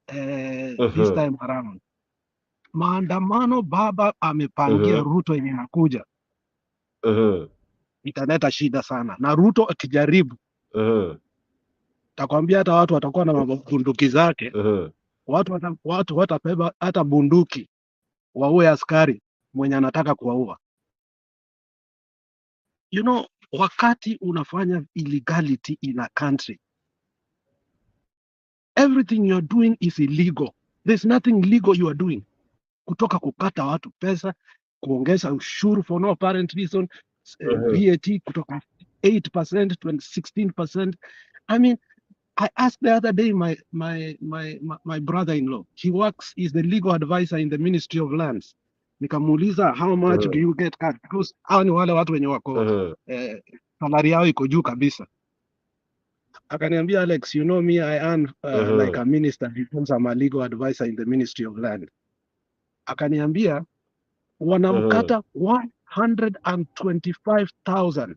this time around. Maandamano baba amepangia Ruto yenye nakuja. Italeta shida sana. Na Ruto akijaribu takwambia hata watu watakuwa na bunduki zake. Watu watabeba hata bunduki waue askari mwenye anataka kuwaua. You know, wakati unafanya illegality in a country, everything you're doing is illegal. There's nothing legal you are doing. Kutoka kukata watu pesa, kuongeza ushuru for no apparent reason, VAT kutoka 8% to 16%. I mean, I asked the other day my brother-in-law. He's the legal advisor in the Ministry of Lands. Nikamuuliza, how much do you get cut? Because hao ni wale watu wenye wako salary yao iko juu kabisa. Akaniambia, Alex, you know me, I earn like a minister because I'm a legal advisor in the Ministry of Land. Akaniambia wanamkata 125,000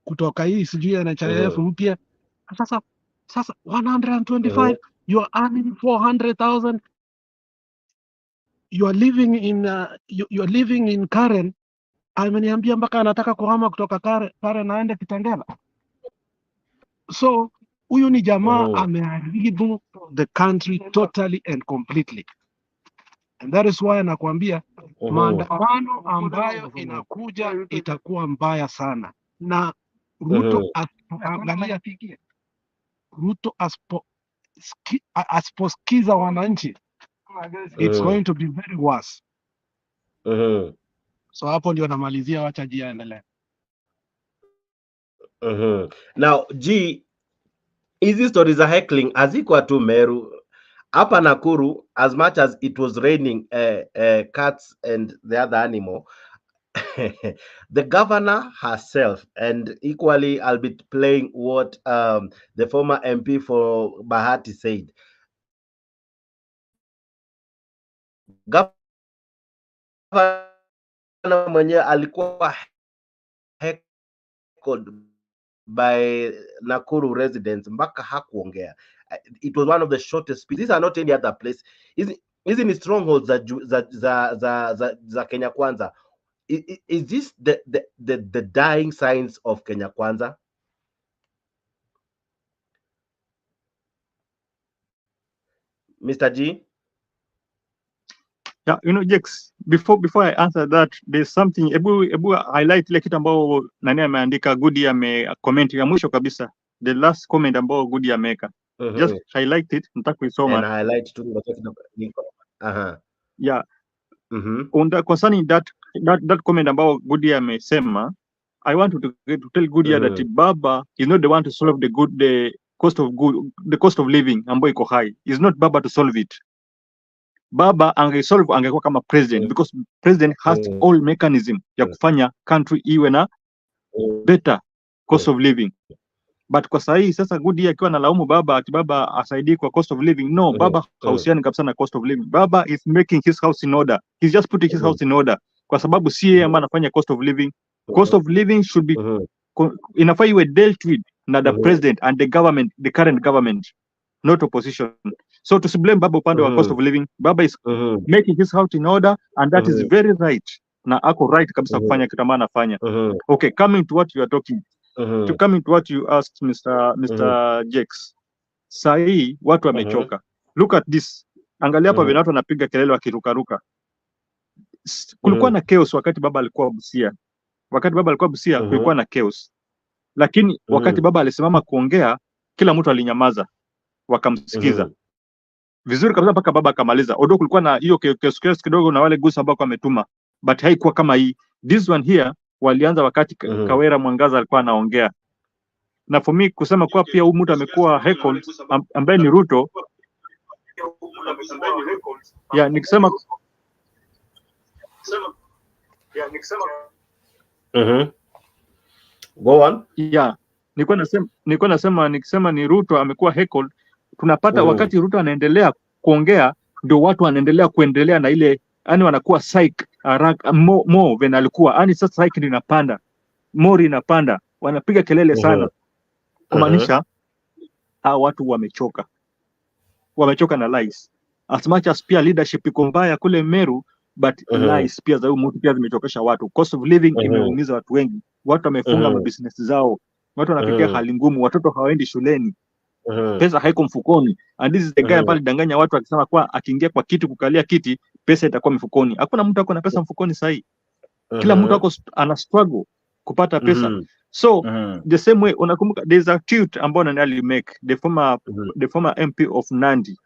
kutoka hii sijui NHIF mpya. Sasa 125, you are earning 400,000. You are living in Karen. Ameniambia mpaka anataka kuhama kutoka Karen aende Kitengela. So huyu ni jamaa ameharibu the country totally and completely. And that is why nakwambia maandamano ambayo inakuja itakuwa mbaya sana. Na Ruto asiposikiza wananchi, it's going to be very worse. So hapo ndio namalizia, wacha G aendelee. Now G, hizi stories za heckling hazikuwa tu Meru. Hapa Nakuru, as much as it was raining cats and the other animal, the governor herself, and equally I'll be playing what the former MP for Bahati said. Governor mwenye alikuwa heckled by Nakuru residents mpaka hakuongea. It was one of the shortest speeches. These are not any other place. Hizi ni strongholds za Kenya Kwanza. Is this the dying signs of Kenya Kwanza? Mr. G? Yeah, you know, Jex, before I answer that, there's something ebu highlight ile kitu ambao nani ameandika Goody comment ya mwisho kabisa, the last comment ambao Goody ameweka. Just highlight it, nataka kuisoma. And highlight tu yeah. Concerning that comment ambao Goody amesema, I want to tell Goody that Baba is not the one to solve the cost of living ambayo iko high. Is not Baba to solve it. Baba angesolve angekuwa kama president, because president has all mechanism ya kufanya country iwe na better cost of living. But kwa sahi sasa Goody akiwa analaumu Baba ati Baba asaidie kwa cost of living, no, Baba hausiani kabisa na cost of living. Baba is making his house in order. He's just putting his house in order, kwa sababu si yeye ambaye anafanya cost of living. Cost of living should be inafaa iwe dealt with na the president and the government, the current government, not opposition. So to blame Baba upande wa cost of living, Baba is making his house in order, and that is very right. Na ako right kabisa kufanya kitu ambacho anafanya. Okay, coming to what you are talking, to coming to what you asked Mr. Jex. Sahi watu wamechoka. Look at this. Angalia hapa vile watu wanapiga kelele wakirukaruka. Kulikuwa na chaos wakati Baba alikuwa Busia. Wakati Baba alikuwa Busia kulikuwa na chaos. Lakini wakati Baba alisimama kuongea, kila mtu alinyamaza, wakamsikiza. Vizuri kabisa mpaka Baba akamaliza. Odo kulikuwa na hiyo chaos kidogo na wale gusa ambao wametuma, but haikuwa kama hii. This one here walianza wakati Kawera Mwangaza alikuwa anaongea. Na for me kusema kwa pia huyu mtu amekuwa heckled ambaye ni Ruto. Yeah, nikisema Go on. Yeah, nikisema ni Ruto amekuwa heckled. Tunapata wakati Ruto anaendelea kuongea ndio watu wanaendelea kuendelea na ile, yani wanakuwa psych more when alikuwa, yani sasa psych inapanda, mori inapanda, wanapiga kelele sana. Kumaanisha watu wamechoka na lies. As much as pia leadership iko mbaya kule Meru, but lies pia za huyu mtu pia zimechokesha watu. Cost of living imeumiza watu wengi. Watu wamefunga mabusiness zao. Watu wanapitia hali ngumu, watoto hawaendi shuleni. Pesa haiko mfukoni. And this is the guy ambaye danganya watu akisema kwa akiingia kwa kiti kukalia kiti pesa itakuwa mfukoni. Hakuna mtu ako na pesa mfukoni sahi. Kila mtu ako ana struggle kupata pesa. So the same way unakumbuka there's a tweet ambao nani alimake the former MP of Nandi.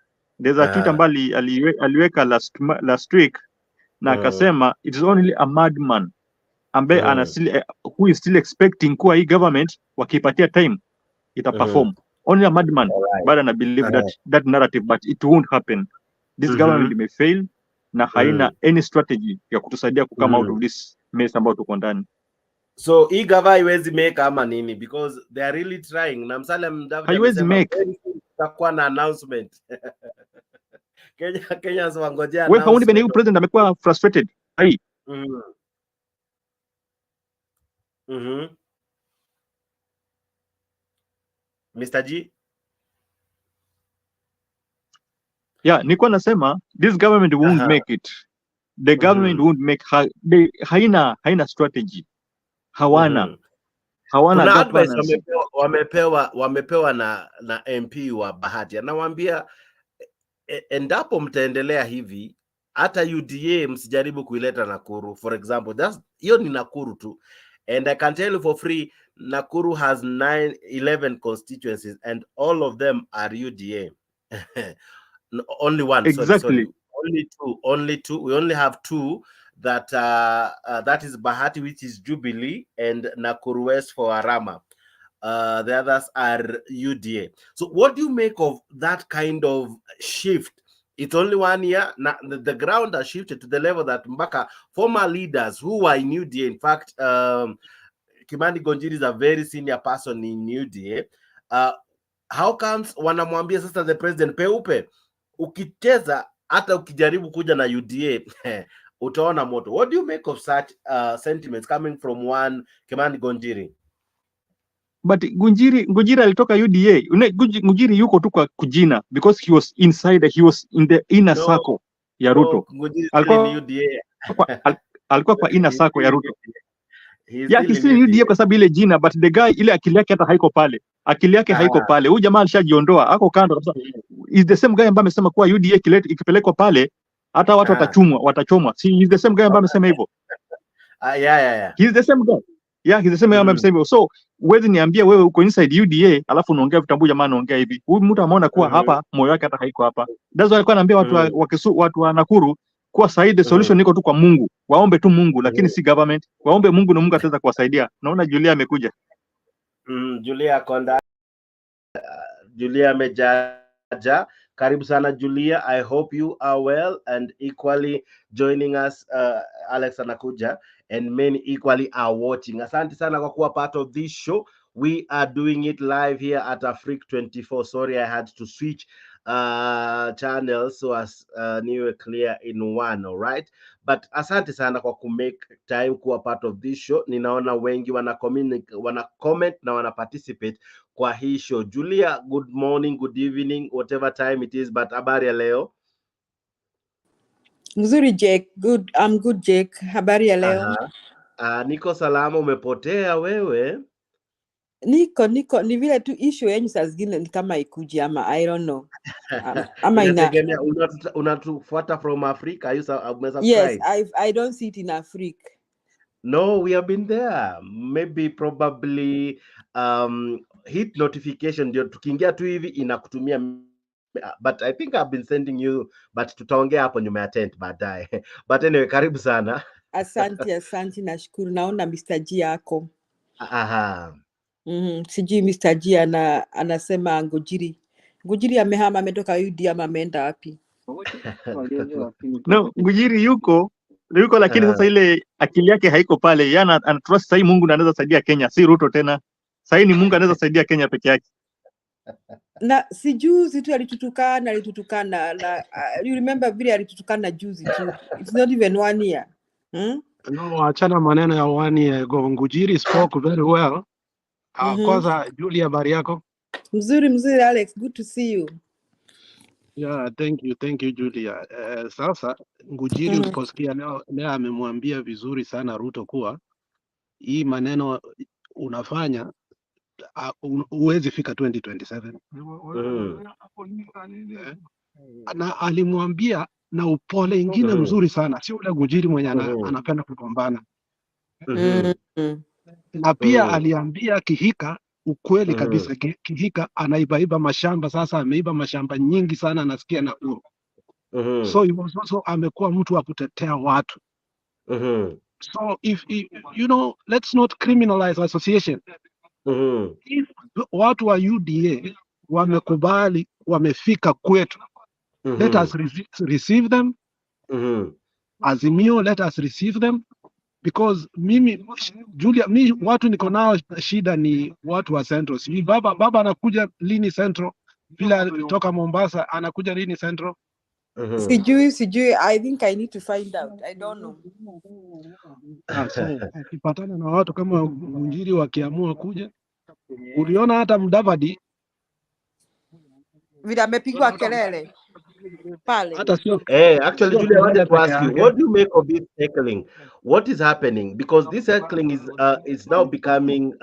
There's a tweet ambao aliweka last week na akasema it is only a madman ambaye who is still expecting kuwa hii government wakipatia time ita perform. Only a madman Alright. but I believe that narrative, but it won't happen. This government may fail na haina any strategy ya kutusaidia come out of this mess ambao tuko ndani. So hii gava haiwezi make ama nini, because they are really trying. Na Musalia Mudavadi haiwezi make. Tutakuwa na announcement. Kenyans wangojea wewe hauni bene president amekuwa frustrated. Hai. Mr. G. Yeah, nilikuwa nasema this government won't make it. The government won't make haina strategy. Hawana Kuna advice wamepewa na MP wa Bahati. Anawaambia endapo mtaendelea hivi, hata UDA msijaribu kuileta Nakuru. For example, hiyo ni Nakuru tu. And I can tell you for free, Nakuru has 11 constituencies and all of them are UDA. Only one. Exactly. Sorry. Only two. We only have two that that is Bahati, which is Jubilee, and Nakuru West for Arama. The others are UDA. So what do you make of that kind of shift? It's only 1 year. Now, the ground has shifted to the level that Mbaka, former leaders who were in UDA, in fact, Kimani Gonjiri is a very senior person in UDA. How comes wanamwambia sasa the president peupe, ukicheza hata ukijaribu kuja na UDA utaona moto? What do you make of such sentiments coming from one Kimani Gonjiri? But Gunjiri alitoka UDA. Gunjiri yuko tu kwa kujina because he was inside, he was in the inner circle ya Ruto. Alikuwa kwa inner circle ya Ruto. He's still in UDA kwa sababu ile jina, but the guy ile akili yake hata haiko pale. Akili yake haiko pale. Huyu jamaa alishajiondoa, ako kando kabisa. Is the same guy ambaye amesema kuwa UDA ikipelekwa pale hata watu watachomwa. See, he's the same guy ambaye amesema hivyo. Yeah. He's the same guy. Yeah, he's the same guy ambaye amesema hivyo. So, wewe niambia wewe uko inside UDA alafu unaongea vitambu jamaa anaongea hivi. Huyu mtu ameona kuwa hapa moyo wake hata haiko hapa. That's why alikuwa anaambia watu wa Nakuru kuwa saidi the solution iko tu kwa Mungu. Waombe tu Mungu lakini si government. Waombe Mungu na Mungu ataweza kuwasaidia. Naona Julia amekuja. Julia Konda. Julia amejaja. Karibu sana Julia. I hope you are well and equally joining us. Alex anakuja and many equally are watching. Asante sana kwa kuwa part of this show. We are doing it live here at Afrique 24. Sorry, I had to switch channels so as niwe clear in one, all right? But asante sana kwa make time kuwa part of this show. Ninaona wengi wana comment na wana participate kwa hii show. Julia, good morning, good evening, whatever time it is, but habari ya leo? Mzuri Jake, good. I'm good Jake. Habari ya leo? Niko salama, umepotea wewe? Niko ni vile tu issue yenyu saa zingine ni kama ikuji ama I don't know. Ama unatufuata from Africa? Are you surprised? Yes, I don't see it in Africa. No, we have been there. Maybe probably hit notification ndio tukiingia tu hivi inakutumia, but I think I've been sending you, but tutaongea hapo nyuma ya tent baadaye. But anyway, karibu sana. Asante nashukuru. Naona Mr. G yako. Sijui Mr. G anasema Ngujiri amehama, ametoka UD ama ameenda wapi? No, Ngujiri yuko lakini sasa ile akili yake haiko pale. Yana anatrust sai Mungu na anaweza saidia Kenya, si Ruto tena. Sai ni Mungu anaweza saidia Kenya peke yake. Na si juzi tu alitutukana na you remember vile alitutukana juzi tu. It's not even 1 year. No, achana maneno ya 1 year ago. Ngujiri spoke very well. Kwanza Julia, habari yako? Mzuri Alex, good to see you. Yeah, thank you Julia. Sasa Ngujiri uliposikia leo amemwambia vizuri sana Ruto kuwa hii maneno unafanya huwezi fika 2027. Na alimwambia na upole ingine mzuri sana, sio ule Ngujiri mwenye anapenda kugombana. Na pia aliambia Kihika ukweli kabisa. Kihika anaibaiba mashamba, sasa ameiba mashamba nyingi sana nasikia Nakuru. So he was also amekuwa mtu wa kutetea watu. So if you know, let's not criminalize association. If watu wa UDA wamekubali, wamefika kwetu. Let us receive them. Azimio, let us receive them, because mimi Julia, watu niko nao shida ni watu wa Central. Si baba anakuja lini Central? Bila alitoka Mombasa anakuja lini Central? Sijui. I think I need to find out. I don't know. So ukipatana na watu kama Munjiri wakiamua kuja, uliona hata Mudavadi vile amepigwa kelele pale. Actually, Julia, I wanted to ask you, what do you make of this heckling? What is happening? Because this heckling is now becoming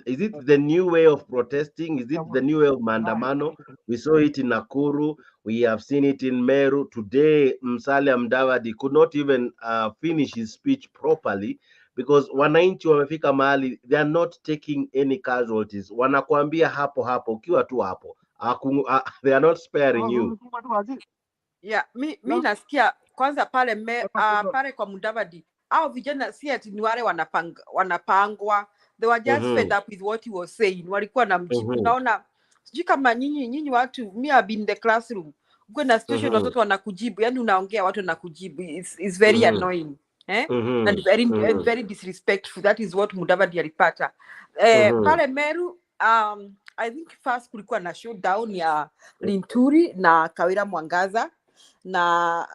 is it the new way of protesting? Is it the new way of maandamano? We saw it in Nakuru. We have seen it in Meru. Today, Musalia Mudavadi could not even finish his speech properly because wananchi wamefika mahali, they are not taking any casualties. Wanakuambia hapo hapo, ukiwa tu hapo. They are not sparing you. Yeah, mi nasikia kwanza pale pale kwa Mudavadi au vijana si ati ni wale wanapangwa. They were just fed up with what he was saying. Walikuwa na mjibu. Naona sijui kama nyinyi watu, me have been in the classroom. Uko na situation watoto wanakujibu, yani unaongea watu wanakujibu. It's very annoying. And very disrespectful. That is what Mudavadi alipata. Pale Meru I think first kulikuwa na showdown ya Linturi na Kawira Mwangaza na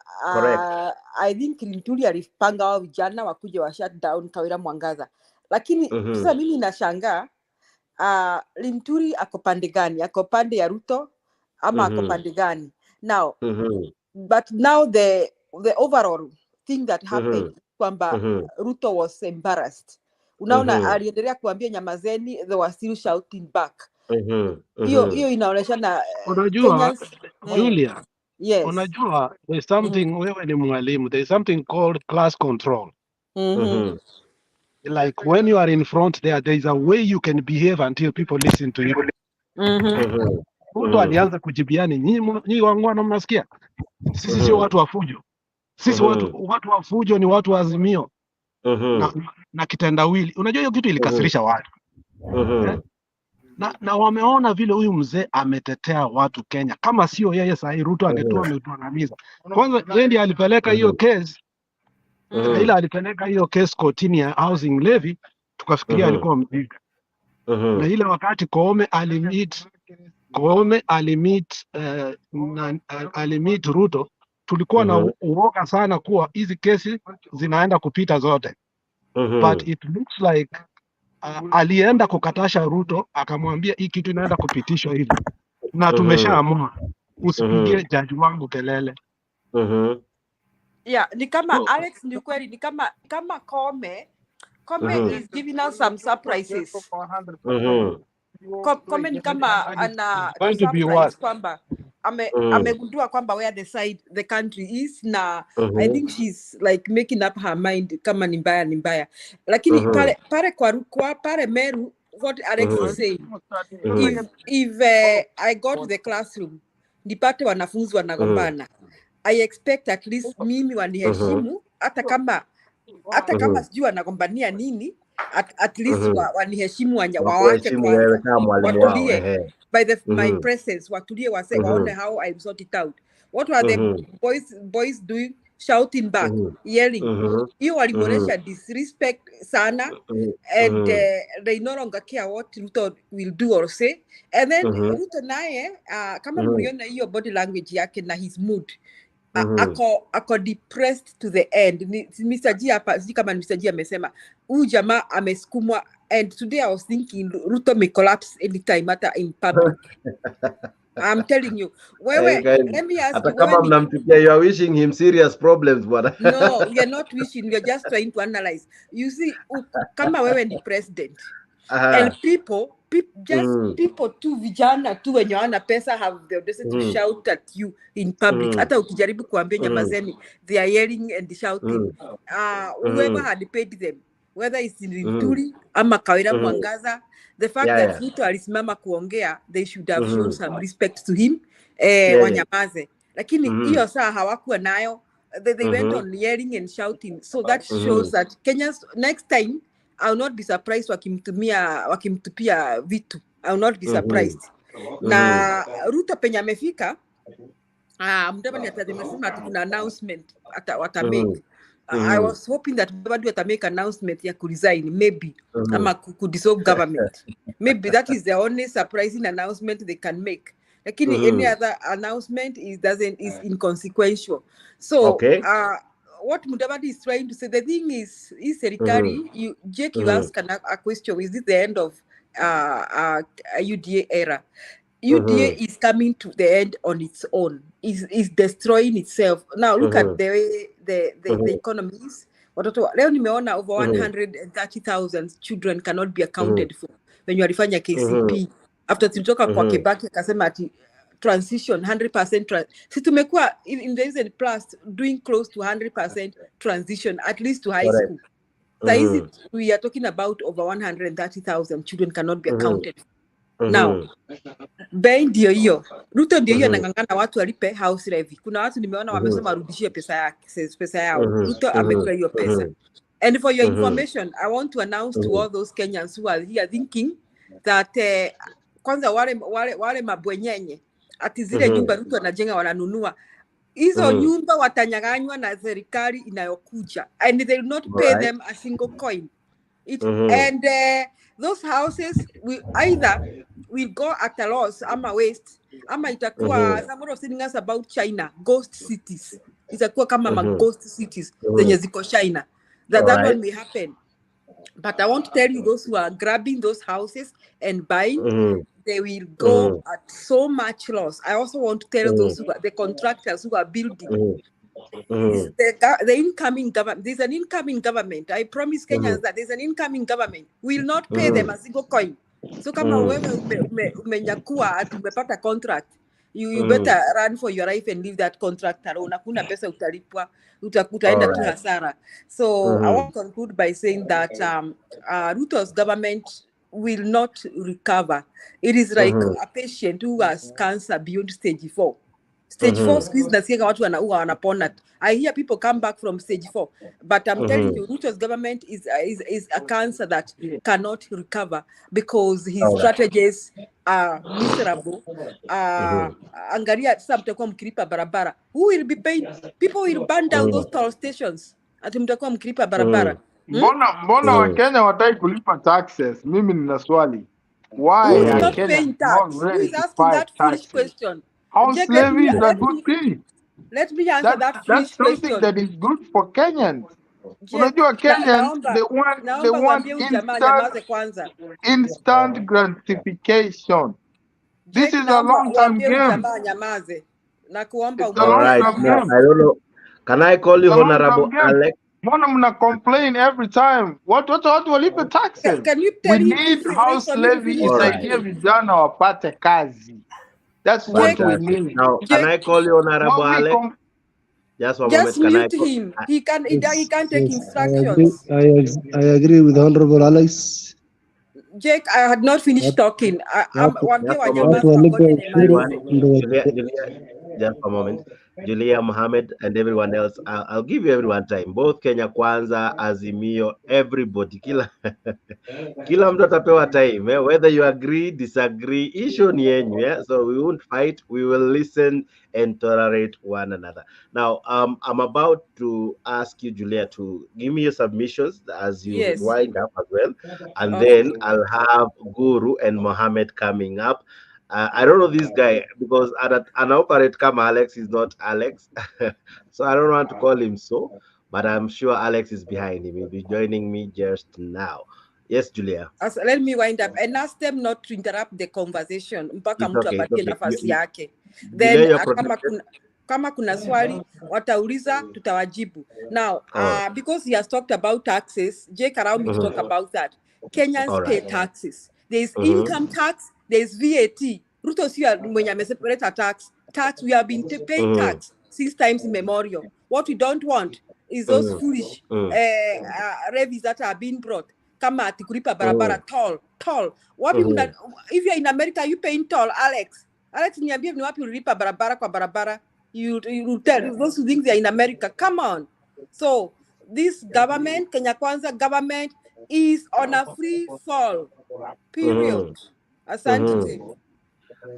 I think Linturi alipanga wao vijana wakuja wa shut down Kawira Mwangaza, lakini sasa mimi nashangaa Linturi ako pande gani? Ako pande ya Ruto ama ako pande gani? Now but now the overall thing that happened kwamba Ruto was embarrassed. Unaona aliendelea kuambia nyamazeni, they were still shouting back. Hiyo inaonyesha na unajua Julia, yes. Unajua there's something, wewe ni mwalimu, there's something called class control. Like when you are in front there is a way you can behave until people listen to you. Mtu alianza kujibiani, nyinyi wangwana mnasikia? Sisi sio watu wa fujo. Sisi watu wa fujo ni watu wa Azimio. Na kitendawili. Unajua hiyo kitu ilikasirisha watu. Na wameona vile huyu mzee ametetea watu Kenya. Kama sio yeye sahi Ruto angetoa ametuangamiza. Kwanza yeye ndiye alipeleka hiyo case. Ila alipeleka hiyo case kotini ya housing levy, tukafikiria alikuwa mjinga. Na ile wakati Koome alimit Ruto, tulikuwa na uoga sana kuwa hizi kesi zinaenda kupita zote. But it looks like alienda kukatasha Ruto, akamwambia hii kitu inaenda kupitishwa hivi. Na tumeshaamua usipigie jaji wangu kelele. Yeah, ni kama Alex, ni kweli ni kama Koome is giving us some surprises. Koome ni kama ana surprise kwamba amegundua kwamba where the country is na I think she's like making up her mind kama ni mbaya. Lakini pale kwa pale Meru, what Alex is saying, if I go to the classroom nipate wanafunzi wanagombana, I expect at least mimi waniheshimu hata kama sijui wanagombania nini, at least waniheshimu waache kwanza watulie by my presence, watulie waone how I sort it out. What were the boys doing? Shouting back, yelling. Hiyo walimuonesha disrespect sana, and they no longer care what Ruto will do or say. And then Ruto naye kama mliona hiyo body language yake na his mood, ako depressed to the end. Mr. G hapa, sijui kama Mr. G amesema huyu jamaa amesukumwa, and today I was thinking Ruto may collapse anytime hata in public. I'm telling you. Let me ask you. Kama mnamtukia, you are wishing him serious problems, bwana. No, we are not wishing. We are just trying to analyze. You see, kama wewe ni president, and people tu vijana tu wenye wana pesa have the audacity to shout at you in public. Hata ukijaribu kuambia nyamazeni, they are yelling and shouting. Whoever had paid them, whether it's in Linturi ama Kawira Mwangaza, the fact that Ruto alisimama kuongea, they should have shown some respect to him, wanyamaze. Lakini hiyo saa hawakuwa nayo. They went on yelling and shouting. So that shows that Kenyans, next time, I will not be surprised wakimtupia vitu. I will not be surprised. Na Ruto penye amefika, Mudavadi atasema ati kuna announcement wata make. I was hoping that Mudavadi wata make announcement ya kuresign, maybe, ama dissolve government. Maybe that is the only surprising announcement they can make. Lakini any other announcement is inconsequential. So, what Mudavadi is trying to say, the thing is serikali, Jake, you ask a question, is this the end of UDA era? UDA is coming to the end on its own. Is destroying itself. Now look at the way the economy is. Watoto leo nimeona over 130,000 children cannot be accounted for when you alifanya KCP. After tulitoka kwa Kibaki akasema ati transition 100% si tumekuwa in the recent past doing close to 100% transition at least to high school. So we are talking about over 130,000 children cannot be accounted for. Now, bei ndio hiyo. Ruto ndio hiyo anangangana watu walipe house levy. Kuna watu nimeona wamesema warudishie pesa yao. Ruto amekula hiyo pesa. And for your information, I want to announce to all those Kenyans who are here thinking that kwanza wale mabwenyenye ati zile nyumba Ruto anajenga wananunua. Hizo nyumba watanyang'anywa na serikali inayokuja. And they will not pay them a single coin. And those houses will go at a loss, ama waste, ama itakuwa someone was telling us about China, ghost cities. Itakuwa kama ghost cities zenye ziko China. That one may happen. But I want to tell you, those who are grabbing those houses and buying, they will go at so much loss. I also want to tell those who are the contractors who are building. The incoming government, there's an incoming government. I promise Kenyans that there's an incoming government. We will not pay them a single coin. So kama wewe umenyakua ati umepata contract, you better run for your life and leave that contract alone. Hakuna pesa utalipwa, utaenda tu hasara. So I want to conclude by saying that Ruto's government will not recover. It is like a patient who has cancer beyond stage 4. Stage 4 squeeze nasikia watu wanapona. I hear people come back from stage 4, but I'm telling you, Ruto's government is a cancer that cannot recover because his strategies are miserable. Angalia sasa mtakuwa mkilipa barabara. Who will be paying? People will burn down those toll stations. Ati mtakuwa mkilipa barabara. Mbona Wakenya wataki kulipa taxes? Mimi nina swali. Why Who is are not Kenyans paying tax? Who is asking that foolish question? House levy is a good thing. Let me answer that foolish That's something question. that is good for Kenyans. Unajua Kenyans, they want instant gratification. This is a long-term game. All right, now, I don't know. Can I call you Honorable Alex? Mbona mna complain every time? Watu walipe taxes. We need house levy isaidie vijana wapate kazi. That's what we need. Now, can I call you Honorable Alex? Just one moment. Can mute him. He can't take instructions. I agree with Honorable Alex. Jake, I had not finished talking. Just a moment. Julia, Mohammed, and everyone else. I'll give you everyone time. Both Kenya Kwanza, Azimio, everybody. Kila mtu atapewa time. Whether you agree, disagree, issue ni yenyu. Yeah? So we won't fight. We will listen and tolerate one another. Now, I'm about to ask you, Julia, to give me your submissions as you wind up as well. And then I'll have Guru and Mohammed coming up. I don't know this guy because an operate come Alex is not Alex. So I don't want to call him so, but I'm sure Alex is behind him. He'll be joining me just now. Yes, Julia. Let me wind up and ask them not to interrupt the conversation. Mpaka mtu apatie nafasi yake. Then kama kuna swali watauliza tutawajibu. Now, because he has talked about taxes, Jake allowed me to talk about that. Kenyans pay taxes. There is income tax, there is VAT. Ruto siya mwenye ameseparate tax. We have been paying tax 6 times immemorial. What we don't want is those foolish levies that are being brought. Kama ati kulipa barabara, toll. What if you're in America, you paying toll, Alex? Alex, niambie ni wapi ulipa barabara kwa barabara? You tell those who think they're in America. Come on. So this government, Kenya Kwanza government, is on a free fall. Period. Asante.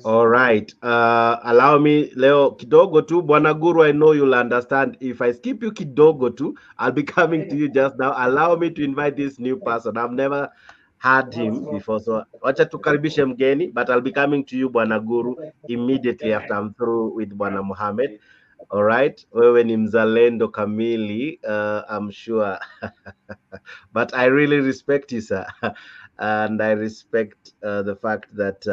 All right. Allow me leo kidogo tu Bwana Guru, I know you'll understand. If I skip you kidogo tu, I'll be coming to you just now. Allow me to invite this new person. I've never had him before. So wacha tukaribishe mgeni, but I'll be coming to you Bwana Guru immediately after I'm through with Bwana Mohammed. All right. Wewe ni mzalendo kamili, I'm sure. But I really respect you, sir. And I respect the fact that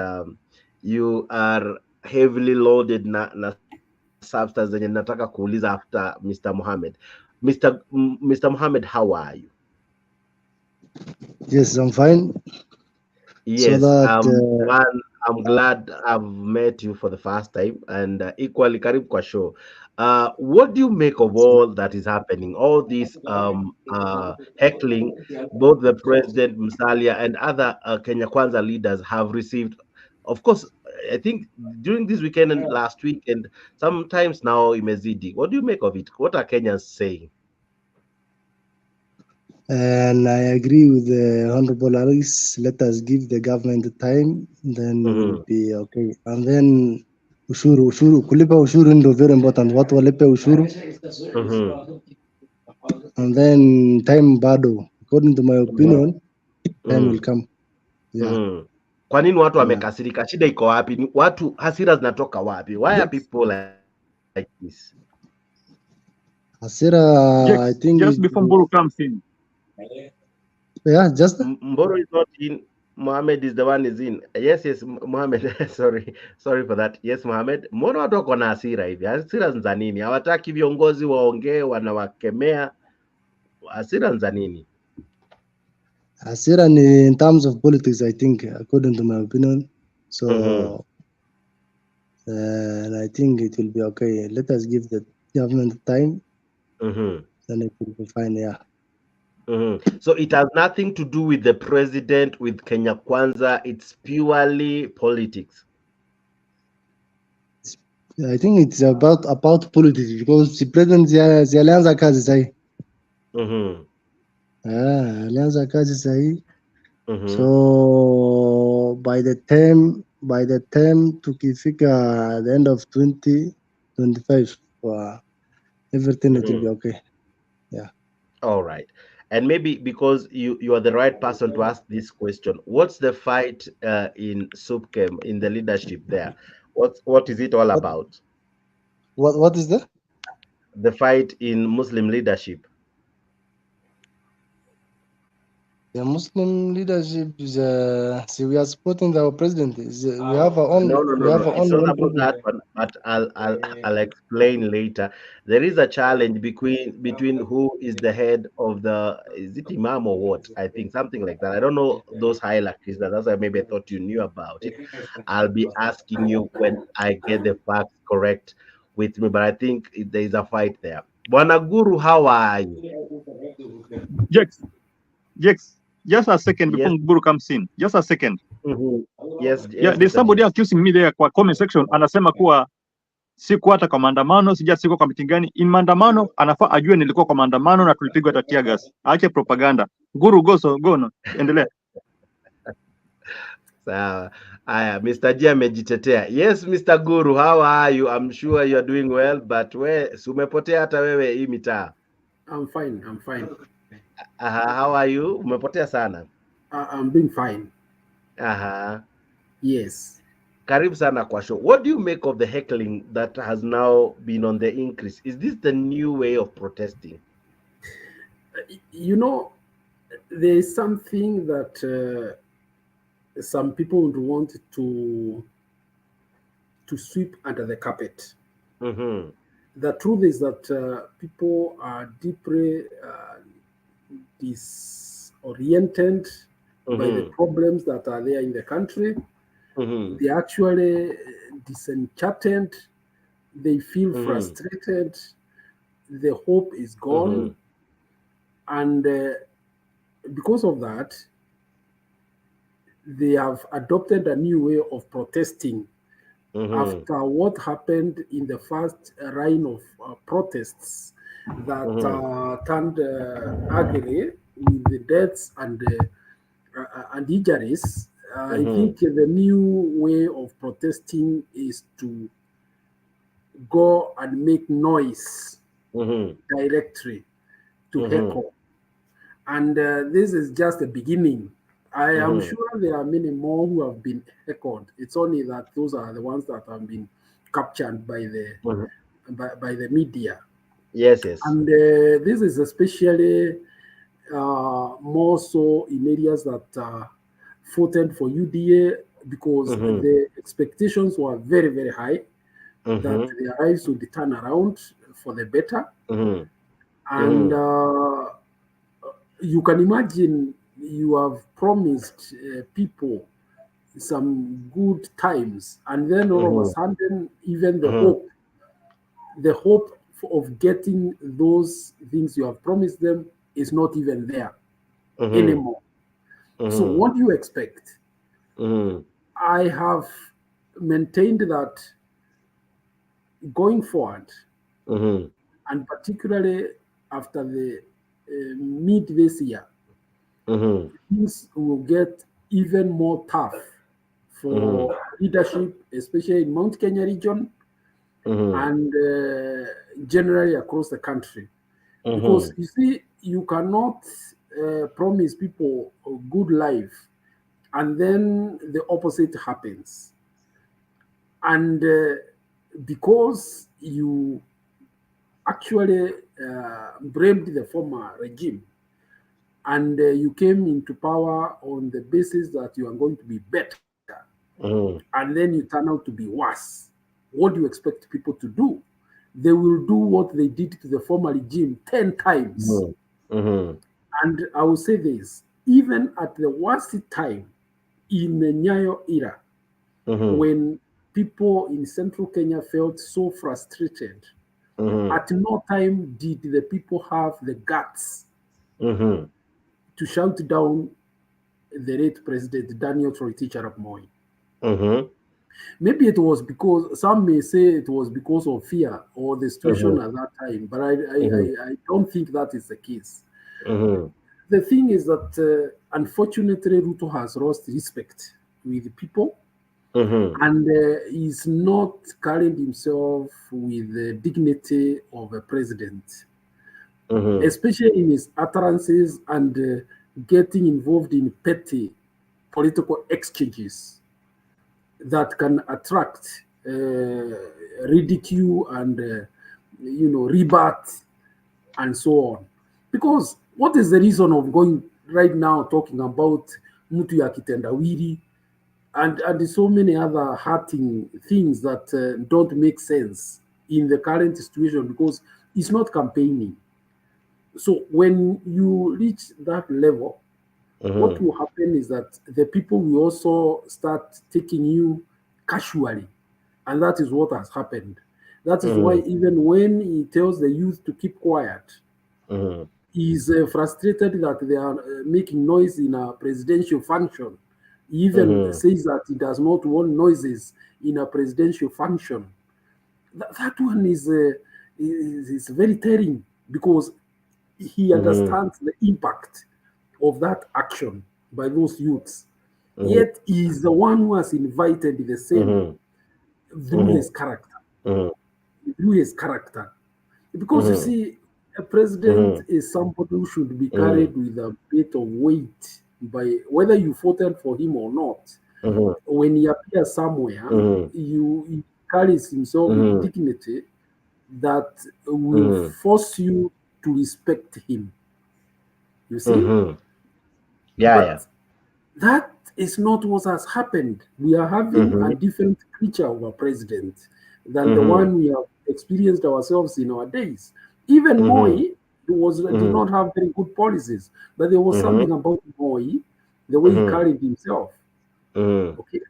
you are heavily loaded na substance zenye nataka kuuliza after Mr. Mohammed. Mr. Mohammed, how are you? Yes, I'm fine. Yes, So that I'm glad I've met you for the first time, and equally karibu kwa show. What do you make of all that is happening? All this heckling, both the President Musalia and other Kenya Kwanza leaders have received. Of course, I think during this weekend and last week, and sometimes now imezidi. What do you make of it? What are Kenyans saying? and I agree with the Honorable Alice. Let us give the government time, then we'll be okay. And then ushuru, kulipa ushuru ndio very important. Watu walipe ushuru. And then time bado, according to my opinion, time will come. Yeah. Kwa nini watu wamekasirika? Shida iko wapi? Watu hasira zinatoka wapi? Why are people like this? Hasira, I think just before Mburu comes in. Yeah, just Mboro is not in. Mohammed is the one is in. Yes, Mohammed. sorry for that. Yes, Mohammed. Mbona watu wako na hasira hivi? Hasira za nini? Hawataki viongozi waongee, wanawakemea. Hasira za nini? Hasira in terms of politics, I think, according to my opinion. So, and I think it will be okay. Let us give the government time, then it will be fine. Yeah. So it has nothing to do with the president, with Kenya Kwanza. It's purely politics. I think it's about politics because the president alianza kazi sahi. Alianza kazi sahi. So by the time tukifika the end of 2025, everything it will be okay. Yeah. All right. And maybe because you are the right person to ask this question, what's the fight in SUPKEM, in the leadership there? What is it all about? What is that? The fight in Muslim leadership. The Muslim leadership is see, we are supporting our president. We have our own. No. It's not about problem. that one, but I'll explain later. There is a challenge between who is the head of is it Imam or what? I think something like that. I don't know those hierarchies. That's why maybe I thought you knew about it. I'll be asking you when I get the facts correct with me, but I think there is a fight there. Bwana Guru, how are you? Jex, just a second before Guru comes in. Just a second. Yes. Yeah, there's somebody accusing me there kwa comment section. Anasema kuwa siku hata kwa maandamano, siko kwa meeting gani. In maandamano anafaa ajue nilikuwa kwa maandamano na tulipigwa hata tear gas. Aache propaganda. Guru go no. Endelea. Sawa. Aya, Mr. G amejitetea. Yes, Mr. Guru, how are you? I'm sure you're doing well, but umepotea hata wewe hii mitaa. I'm fine. How are you? Umepotea sana. I'm doing fine. Yes. Karibu sana kwa show. What do you make of the heckling that has now been on the increase? Is this the new way of protesting? You know, there is something that some people would want to sweep under the carpet. The truth is that people are deeply disoriented by the problems that are there in the country. They're actually disenchanted. They feel frustrated. The hope is gone. And because of that, they have adopted a new way of protesting after what happened in the first line of protests that turned ugly with the deaths and injuries I think the new way of protesting is to go and make noise directly to heckle. And this is just the beginning. I am sure there are many more who have been heckled. It's only that those are the ones that have been captured by the by the media. Yes, yes. And this is especially more so in areas that voted for UDA because the expectations were very, very high that their lives would turn around for the better. And you can imagine you have promised people some good times, and then all of a sudden, even the hope of getting those things you have promised them is not even there anymore. So what do you expect? I have maintained that going forward, and particularly after the mid this year, things will get even more tough for leadership, especially in Mount Kenya region and generally across the country. Because you see, you cannot promise people a good life and then the opposite happens. And because you actually blamed the former regime and you came into power on the basis that you are going to be better, and then you turn out to be worse, what do you expect people to do? They will do what they did to the former regime 10 times. And I will say this, even at the worst time in the Nyayo era, when people in central Kenya felt so frustrated, at no time did the people have the guts to shout down the late President Daniel Toroitich arap Moi. Maybe it was because, some may say it was because of fear or the situation at that time, but I don't think that is the case. The thing is that unfortunately Ruto has lost respect with people and is not carrying himself with the dignity of a president, especially in his utterances and getting involved in petty political exchanges that can attract ridicule and rebut and so on. Because what is the reason of going right now talking about mutu ya kitendawili and so many other hurting things that don't make sense in the current situation, because it's not campaigning. So when you reach that level, what will happen is that the people will also start taking you casually. And that is what has happened. That is why even when he tells the youth to keep quiet, he's frustrated that they are making noise in a presidential function. He even says that he does not want noises in a presidential function. That one is very telling, because he understands the impact of that action by those youths. Yet he is the one who has invited the same through his character. Through his character. Because you see, a president is somebody who should be carried with a bit of weight by whether you voted for him or not. When he appears somewhere, he carries himself with dignity that will force you to respect him. You see? But that is not what has happened. We are having a different creature of a president than the one we have experienced ourselves in our days. Even Moi did not have very good policies, but there was something about Moi, the way he carried himself. Okay,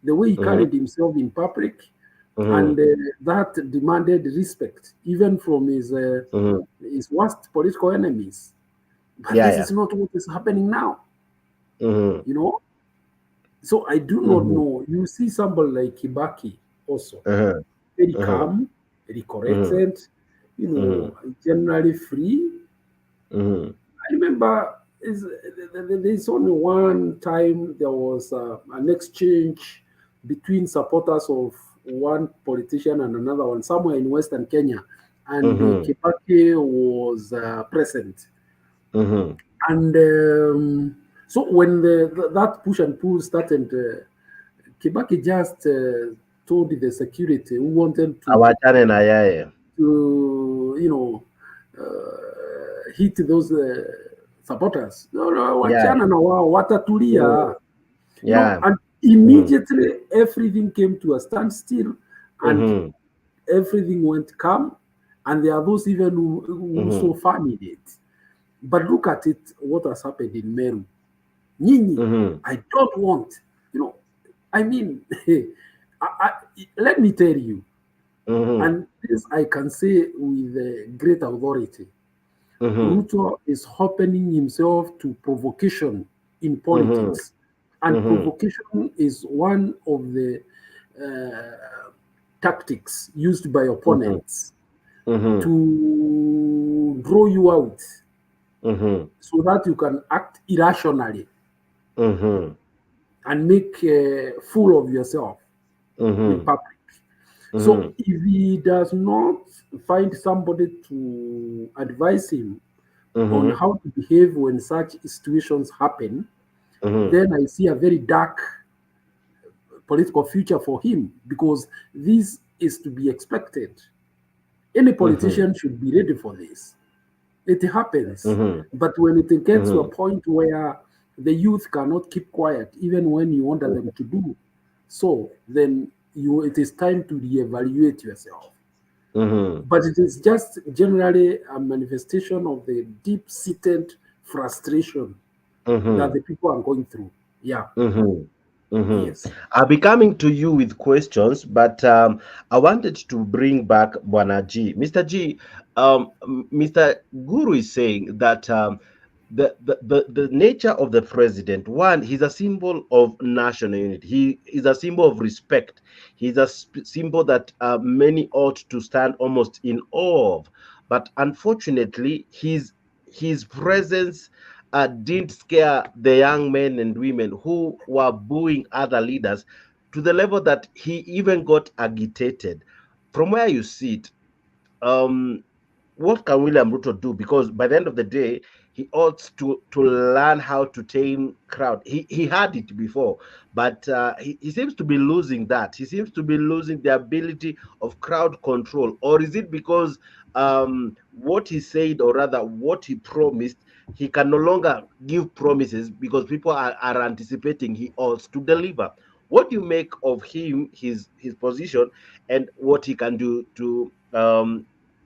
the way he carried himself in public, and that demanded respect, even from his worst political enemies. But this is not what is happening now. You know, so I do not know. You see somebody like Kibaki also, very calm, very corrected, generally free. I remember there's only one time there was an exchange between supporters of one politician and another one somewhere in Western Kenya, and Kibaki was present. And so when that push and pull started, Kibaki just told the security who wanted to hit those supporters. Wachana na wao watatulia. And immediately everything came to a standstill, and everything went calm, and there are those even who so funny it. But look at it, what has happened in Meru. Nyinyi, I don't want, I mean, let me tell you, and this I can say with great authority, Ruto is opening himself to provocation in politics. And provocation is one of the tactics used by opponents to draw you out so that you can act irrationally and make a fool of yourself in public. So if he does not find somebody to advise him on how to behave when such situations happen, then I see a very dark political future for him, because this is to be expected. Any politician should be ready for this. It happens. But when it gets to a point where the youth cannot keep quiet, even when you want them to do so, then it is time to reevaluate yourself. But it is just generally a manifestation of the deep-seated frustration that the people are going through. Yeah. Yes. I'll be coming to you with questions, but I wanted to bring back Bwana G. Mr. G, Mr. Guru is saying that the nature of the president, one, he's a symbol of national unity. He is a symbol of respect. He's a symbol that many ought to stand almost in awe of. But unfortunately, his presence didn't scare the young men and women who were booing other leaders to the level that he even got agitated. From where you sit, what can William Ruto do? Because by the end of the day, he ought to learn how to tame crowd. He had it before, but he seems to be losing that. He seems to be losing the ability of crowd control. Or is it because what he said, or rather what he promised, he can no longer give promises because people are anticipating he ought to deliver? What do you make of him, his position, and what he can do to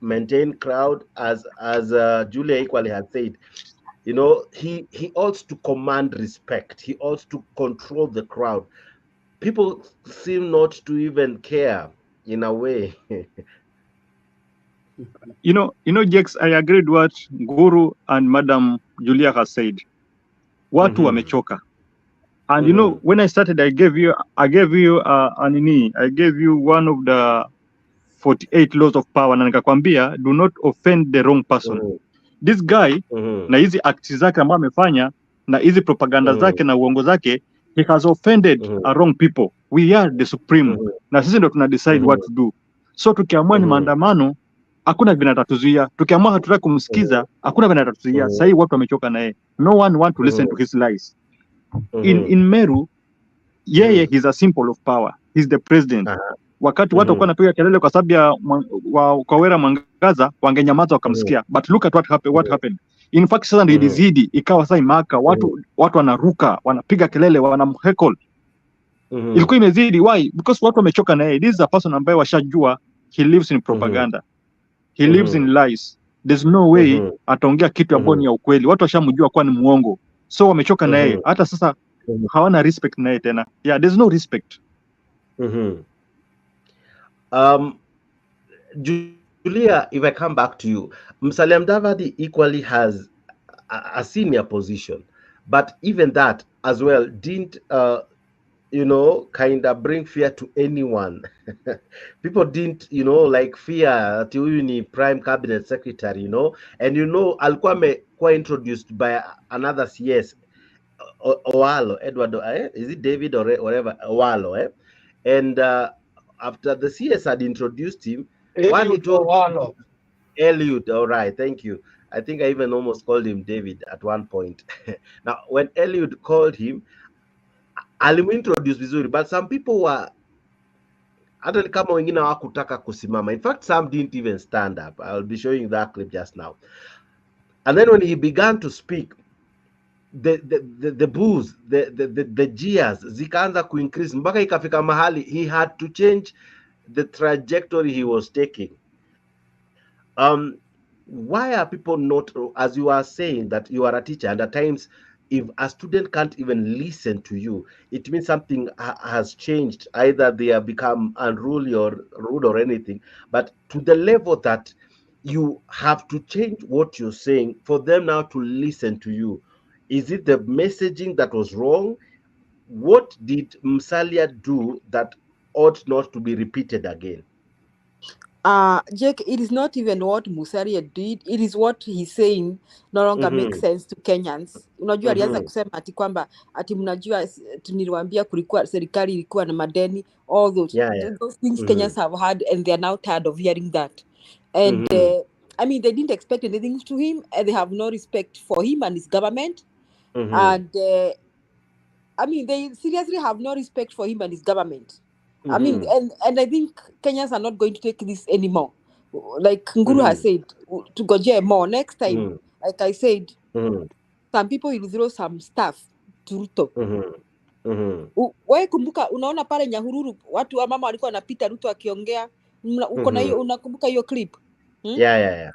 maintain crowd, as Julia equally had said? He ought to command respect. He ought to control the crowd. People seem not to even care in a way. Jex, I agreed what Guru and Madam Julia has said. Watu wamechoka. And when I started, I gave you one of the 48 laws of power, na nikakwambia do not offend the wrong person. This guy na hizi acts zake ambazo amefanya na hizi propaganda zake na uongo zake, he has offended a wrong people. We are the supreme, na sisi ndo tuna decide what to do. So tukiamua ni maandamano, hakuna vile atatuzuia. Tukiamua hatutaki kumsikiza, hakuna vile atatuzuia. Sasa watu wamechoka naye. No one want to listen to his lies. In Meru, he's a symbol of power. He's the president. Wakati watu walikuwa wanapiga kelele kwa sababu ya Kawera Mwangaza, wangenyamaza wakamsikia. But look at what happened. In fact, sasa ndio ilizidi, ikawa sasa imaka, watu wanaruka, wanapiga kelele, wanamheckle. Ilikuwa imezidi. Why? Because watu wamechoka naye. This is a person ambaye washajua he lives in propaganda. He lives in lies. There's no way ataongea kitu ambacho ni ya ukweli. Watu washamjua kwa ni muongo. So wamechoka naye. Hata sasa hawana respect naye tena. Yeah, there's no respect. Julia, if I come back to you, Musalia Mudavadi equally has a senior position, but even that as well didn't kind of bring fear to anyone. People didn't, like fear that huyu ni prime cabinet secretary, and alikuwa amekuwa introduced by another CS, Owalo, Edward, is it David or whatever, Owalo, and after the CS had introduced him, one he told Eliud, all right, thank you. I think I even almost called him David at one point. Now, when Eliud called him, alimintroduce vizuri, but some people were, hata kama wengine hawakutaka kusimama. In fact, some didn't even stand up. I'll be showing you that clip just now. And then when he began to speak, the boos, the jeers zikaanza kuincrease mpaka ikafika mahali he had to change the trajectory he was taking. Why are people not, as you are saying that you are a teacher, and at times if a student can't even listen to you, it means something has changed. Either they have become unruly or rude or anything, but to the level that you have to change what you're saying for them now to listen to you. Is it the messaging that was wrong? What did Musalia do that ought not to be repeated again? Jake, it is not even what Musalia did, it is what he's saying no longer makes sense to Kenyans. Unajua alianza kusema ati kwamba ati mnajua niliwaambia kulikuwa serikali ilikuwa na madeni, all those those things Kenyans have had, and they are now tired of hearing that. And I mean, they didn't expect anything to him, and they have no respect for him and his government. And I mean, they seriously have no respect for him and his government. I mean, and I think Kenyans are not going to take this anymore. Like Nguru has said, to go more next time. Like I said, some people will throw some stuff to Ruto. Wewe kumbuka, unaona pale Nyahururu watu wa mama walikuwa wanapita Ruto akiongea, uko na hiyo, unakumbuka hiyo clip? Yeah.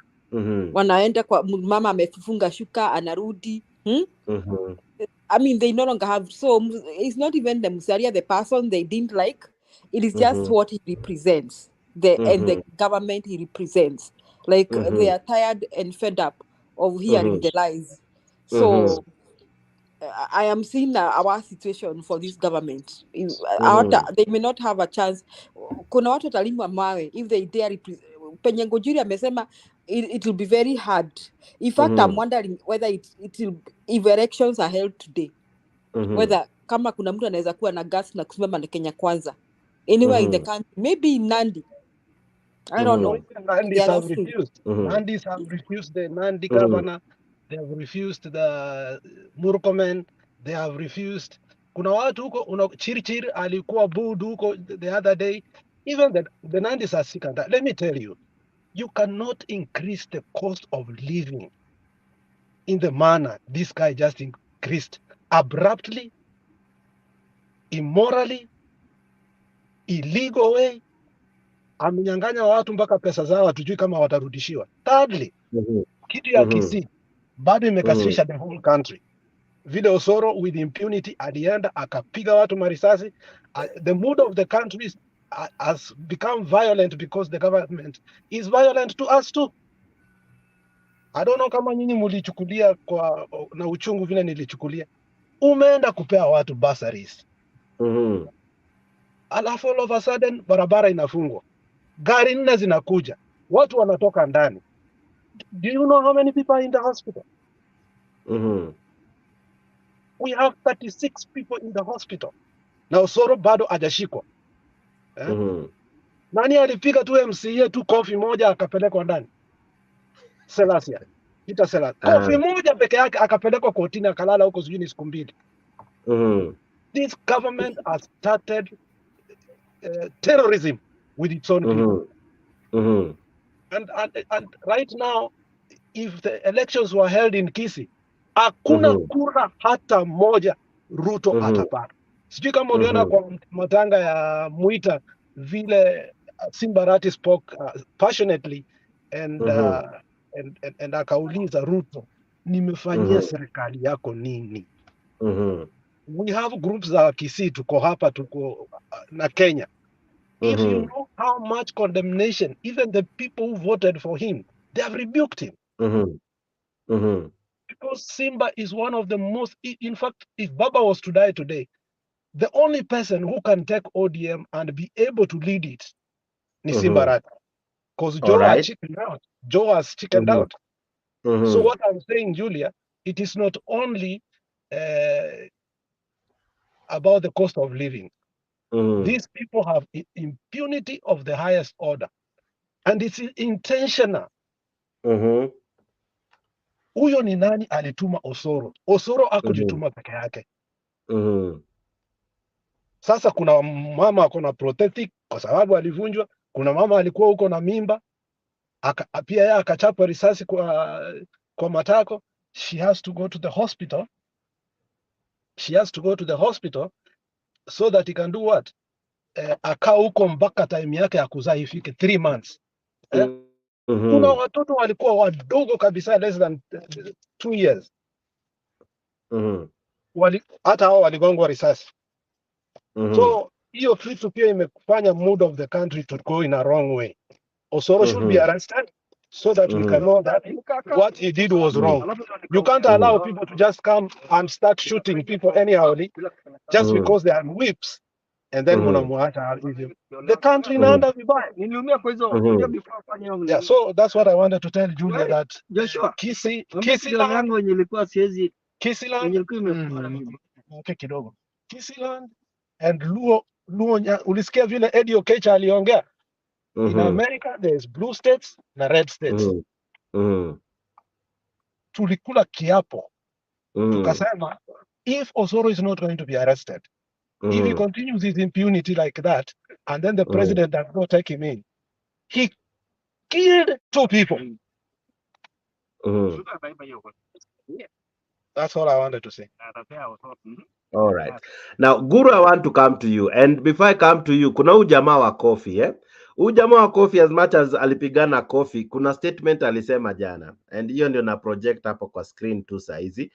Wanaenda kwa mama amefunga shuka anarudi. I mean, they no longer have, so it's not even the Musalia, the person they didn't like. It is just what he represents, and the government he represents. Like they are tired and fed up of hearing the lies. So I am seeing our situation for this government. They may not have a chance. Kuna watu watalimwa mawe if they dare. Penye Ngojiri amesema it will be very hard. In fact, I'm wondering whether it will, if elections are held today, whether kama kuna mtu anaweza kuwa na gas na kusimama na Kenya Kwanza anywhere in the country, maybe in Nandi. I don't know. Nandis have refused. Nandis have refused the Nandi governor. They have refused the Murkomen. They have refused. Kuna watu huko, Chirichiri alikuwa booed huko the other day. Even the Nandis are sick of that. Let me tell you, you cannot increase the cost of living in the manner this guy just increased, abruptly, immorally, illegal way. Amenyang'anya watu mpaka pesa zao, hatujui kama watarudishiwa. Thirdly, kitu ya Kisii bado imekasirisha the whole country. Vile Osoro with impunity alienda akapiga watu marisasi. The mood of the country has become violent because the government is violent to us too. I don't know kama nyinyi mulichukulia na uchungu vile nilichukulia. Umeenda kupea watu bursaries. Alafu all of a sudden barabara inafungwa. Gari 4 zinakuja. Watu wanatoka ndani. Do you know how many people are in the hospital? We have 36 people in the hospital. Na Osoro bado hajashikwa. Nani alipiga tu MCA tu kofi moja akapelekwa ndani? Selasia. Peter Selasia. Kofi moja peke yake akapelekwa kotini akalala huko sijui siku 2. This government has started terrorism with its own people. And right now, if the elections were held in Kisii, hakuna kura hata moja Ruto atapata. Sijui kama uliona kwa matanga ya Muita vile Simbarati spoke passionately and akauliza Ruto, nimefanyia serikali yako nini? We have groups za Kisii, tuko hapa, tuko na Kenya. If you know how much condemnation, even the people who voted for him, they have rebuked him. Because Simba is one of the most, in fact, if Baba was to die today, the only person who can take ODM and be able to lead it is Simbarat. Because Joe has chickened out. Joe has chickened out. So what I'm saying, Julia, it is not only about the cost of living. These people have impunity of the highest order. And it's intentional. Huyo ni nani alituma Osoro? Osoro hakujituma peke yake. Sasa kuna mama ako na prosthetic kwa sababu alivunjwa. Kuna mama alikuwa huko na mimba. Pia yeye akachapa risasi kwa matako. She has to go to the hospital. She has to go to the hospital so that he can do what? Akaa huko mpaka time yake ya kuzaa ifike 3 months. Kuna watoto walikuwa wadogo kabisa, less than 2 years. Hata hao waligongwa risasi. So hiyo kitu pia imefanya mood of the country to go in a wrong way. Osoro should be arrested so that we can know that what he did was wrong. You can't allow people to just come and start shooting people anyhowly just because they are whips. And then the country inaenda vibaya. Yeah, so that's what I wanted to tell Julia, that Kisiland and Luo ulisikia vile Eddie Okecha aliongea. In America there's blue states na red states. Tulikula kiapo. Tukasema if Osoro is not going to be arrested, if he continues his impunity like that, and then the president does not take him in, he killed 2 people. That's all I wanted to say. All right. Now, Guru, I want to come to you. And before I come to you, kuna ujamaa wa Coffee, eh? Ujamaa wa Coffee, as much as alipigana Coffee, kuna statement alisema jana. And hiyo ndio na project hapo kwa screen tu saizi.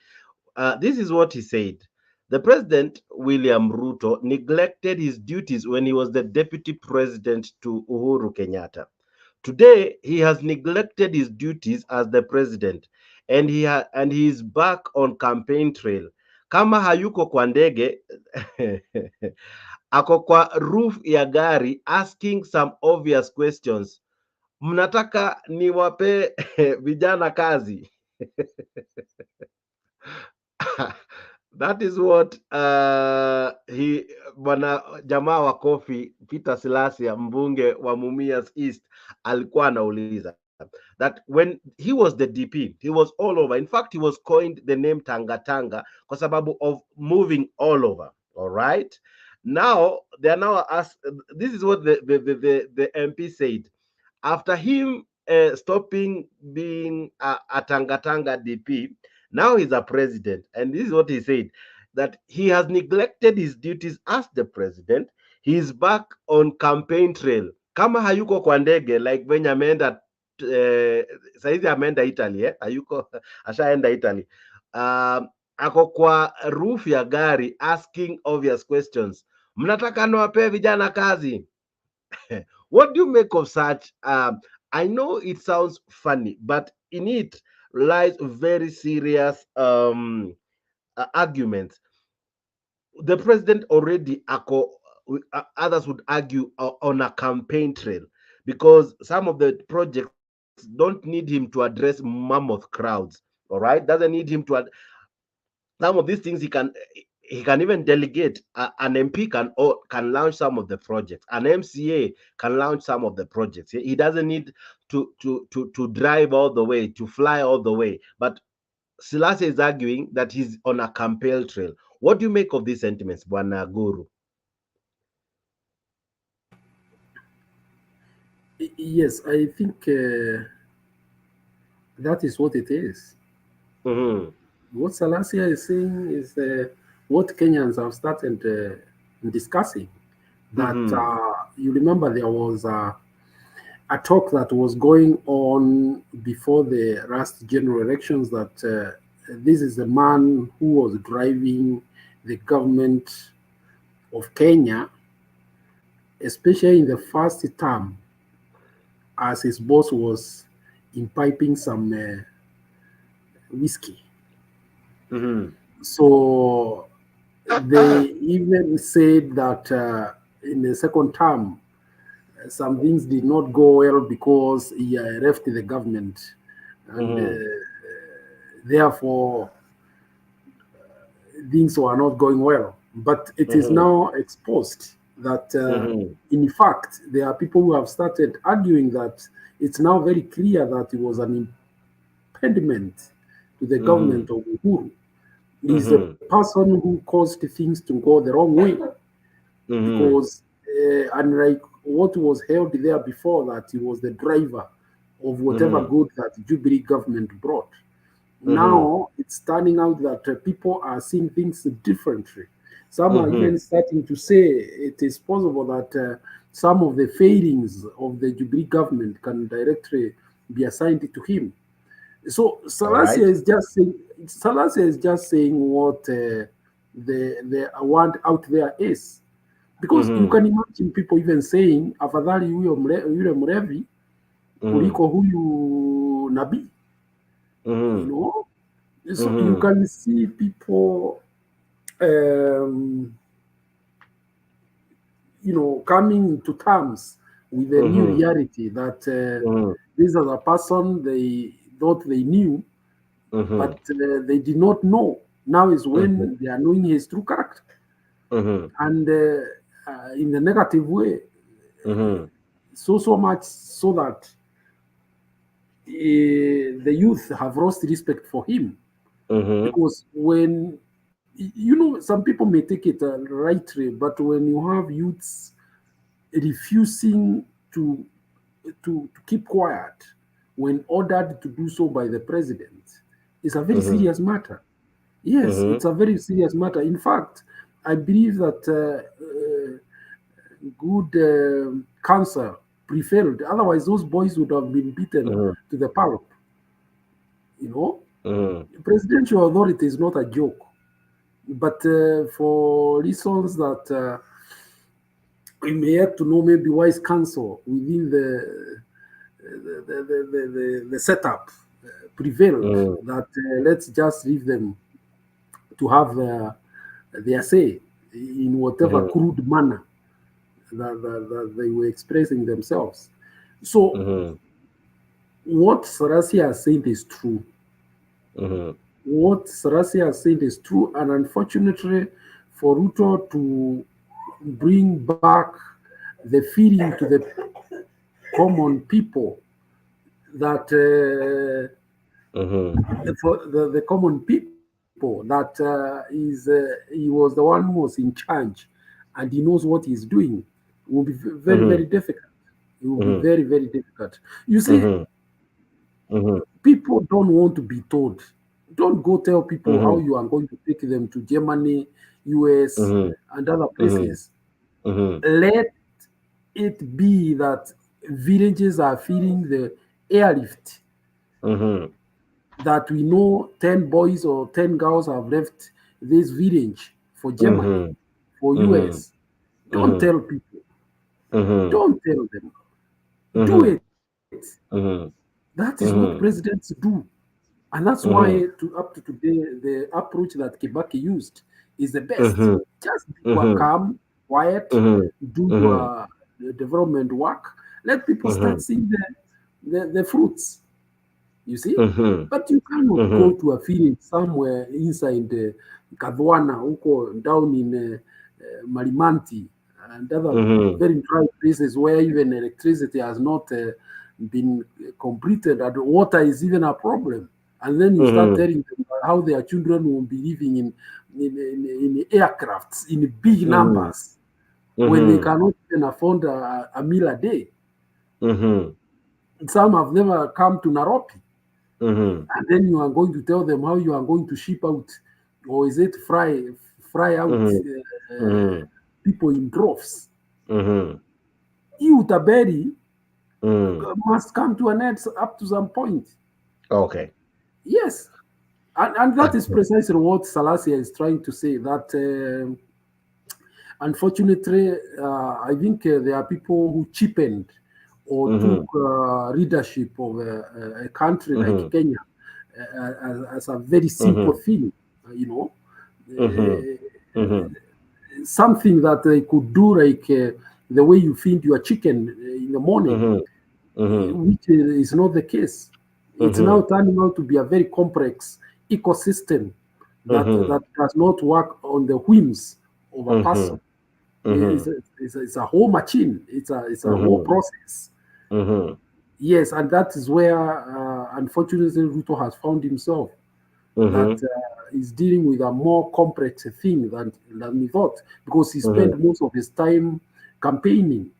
This is what he said. The President, William Ruto, neglected his duties when he was the deputy president to Uhuru Kenyatta. Today, he has neglected his duties as the president, and he is back on campaign trail. Kama hayuko kwa ndege, ako kwa roof ya gari asking some obvious questions. Mnataka niwape vijana kazi? That is what bwana jamaa wa Coffee Peter Silasia, mbunge wa Mumias East, alikuwa anauliza. That when he was the DP, he was all over. In fact, he was coined the name Tanga Tanga kwa sababu of moving all over. All right. Now they are now asked. This is what the MP said after him stopping being a Tanga Tanga DP. Now he's a president, and this is what he said, that he has neglected his duties as the president. He is back on campaign trail. Kama hayuko kwa ndege, like when ameenda saizi ameenda Italy, hayuko ashaenda Italy. Ako kwa roof ya gari asking obvious questions. Mnataka niwape vijana kazi? What do you make of such? I know it sounds funny, but in it lies very serious arguments. The president already, others would argue, on a campaign trail, because some of the projects don't need him to address mammoth crowds. All right, doesn't need him to. Some of these things he can even delegate. An MP can launch some of the projects. An MCA can launch some of the projects. He doesn't need to drive all the way, to fly all the way. But Silasia is arguing that he's on a campaign trail. What do you make of these sentiments, Bwana Guru? Yes, I think that is what it is. What Silasia is saying is what Kenyans have started discussing. That you remember there was a talk that was going on before the last general elections, that this is the man who was driving the government of Kenya, especially in the first term, as his boss was impiping some whiskey. So They even said that in the second term, some things did not go well because he left the government, and therefore things were not going well. But it is now exposed that, in fact, there are people who have started arguing that it's now very clear that it was an impediment to the government of Uhuru. He's the person who caused things to go the wrong way. Because, unlike what was held there before, that he was the driver of whatever good that Jubilee government brought. Now it's turning out that people are seeing things differently. Some are even starting to say it is possible that some of the failings of the Jubilee government can directly be assigned to him. So Salasia is just saying what the want out there is. Because you can imagine people even saying afadhali yule mrevi kuliko huyu nabii. You know? So you can see people you know, coming to terms with a new reality that this is a person they thought they knew, but they did not know. Now is when they are knowing his true character. And in the negative way, so much so that the youth have lost respect for him. Because when, you know, some people may take it rightly, but when you have youths refusing to keep quiet when ordered to do so by the president, it's a very serious matter. Yes, it's a very serious matter. In fact, I believe that good counsel prevailed. Otherwise, those boys would have been beaten to the pulp. You know, presidential authority is not a joke. But for reasons that we may have to know, maybe wise counsel within the setup prevailed that let's just leave them to have their say in whatever crude manner that they were expressing themselves. So what Sarasi has said is true. What Sarasi has said is true, and unfortunately for Ruto to bring back the feeling to the common people that for the common people that he was the one who was in charge and he knows what he's doing will be very, very difficult. It will be very, very difficult. You see, people don't want to be told. Don't go tell people how you are going to take them to Germany, US, and other places. Let it be that villages are feeling the airlift. That we know 10 boys or 10 girls have left this village for Germany, for US. Don't tell people. Don't tell them. Do it. That is what presidents do. And that's why, up to today, the approach that Kibaki used is the best. Just be calm, quiet, do the development work. Let people start seeing the fruits. You see? But you cannot go to a field somewhere inside Kadwana, down in Marimanti, and other very dry places where even electricity has not been completed, and water is even a problem. And then you start telling them how their children will be living in aircrafts in big numbers when they cannot even afford a meal a day. Some have never come to Nairobi. And then you are going to tell them how you are going to ship out, or is it fry out people in droves. Utaberi must come to an end up to some point. Okay. Yes. And that is precisely what Salasia is trying to say, that unfortunately, I think there are people who cheapened or took leadership of a country like Kenya as a very simple thing, you know. something that they could do, like the way you feed your chicken in the morning, which is not the case. It's now turning out to be a very complex ecosystem that does not work on the whims of a person. It's a whole machine. It's a whole process. Yes, and that is where, unfortunately, Ruto has found himself. That is dealing with a more complex thing than we thought, because he spent most of his time campaigning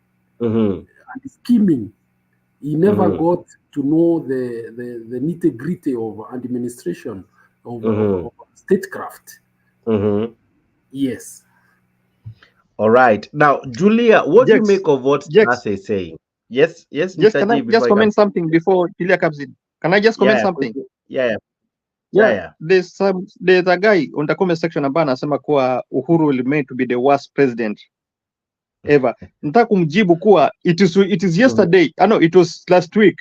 and scheming. He never got to know the nitty-gritty of administration of statecraft. Yes. All right. Now, Julia, what do you make of what Nase is saying? Yes, Just Mr. can I G, just comment something before Julia comes in? Can I just comment something? Yeah. There's a guy on the comment section ambaye anasema kuwa Uhuru will made to be the worst president ever. Nataka kumjibu kuwa it is yesterday. I know it was last week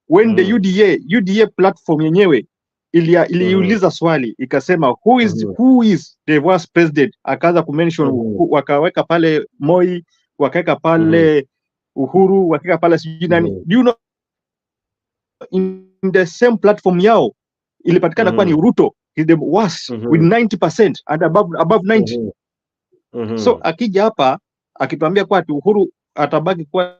when the UDA platform yenyewe iliuliza swali ikasema who is the worst president, akaanza kumention wakaweka pale Moi, wakaweka pale Uhuru, wakaweka pale sijui nani. Do you know in the same platform yao ilipatikana kwa ni Ruto is the worst with 90% and above 90. So akija hapa akituambia kwa Uhuru atabaki kwa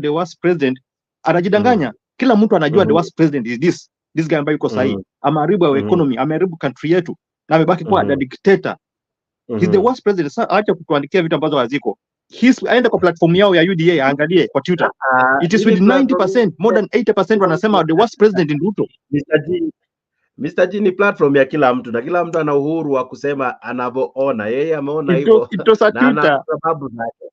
the worst president, anajidanganya. Kila mtu anajua the worst president is this guy ambaye yuko sahihi. Ameharibu our economy, ameharibu country yetu na amebaki kwa the dictator. He's the worst president. Sasa acha kutuandikia vitu ambazo haziko. Aende kwa platform yao ya UDA aangalie kwa Twitter. It is with 90%, more than 80% wanasema the worst president in Ruto. Mr. G ni platform ya kila mtu na kila mtu ana uhuru wa kusema anavyoona. Yeye ameona hivyo na ana sababu zake.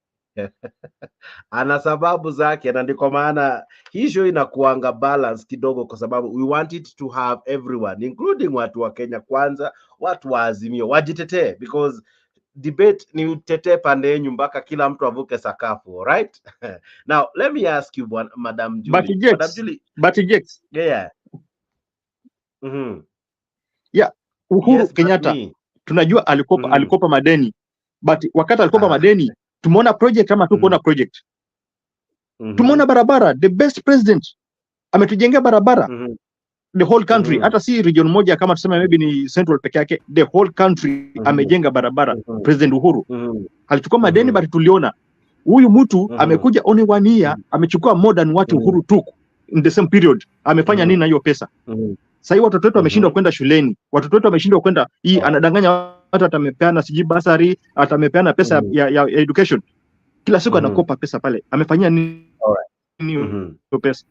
Ana sababu zake, na ndiko maana hii show inakuanga balance kidogo, kwa sababu we want it to have everyone including watu wa Kenya Kwanza, watu wa Azimio wajitetee, because debate ni utetee pande yenu mpaka kila mtu avuke sakafu. All right. Now let me ask you, Madam Julie. But yeah. Yeah, Uhuru Kenyatta tunajua alikopa madeni, but wakati alikopa madeni tumeona project kama tukuona project. Tumeona barabara, the best president ametujengea barabara the whole country, hata si region moja kama tuseme maybe ni central peke yake, the whole country amejenga barabara. President Uhuru alichukua madeni, but tuliona huyu mtu amekuja only 1 year amechukua more than what Uhuru took in the same period. Amefanya nini na hiyo pesa? Sasa hivi watoto wetu wameshindwa kwenda shuleni, watoto wetu wameshindwa kwenda, hii anadanganya watu atamepeana siji basari, atamepeana pesa ya education. Kila siku anakopa pesa pale. Amefanyia nini hiyo pesa?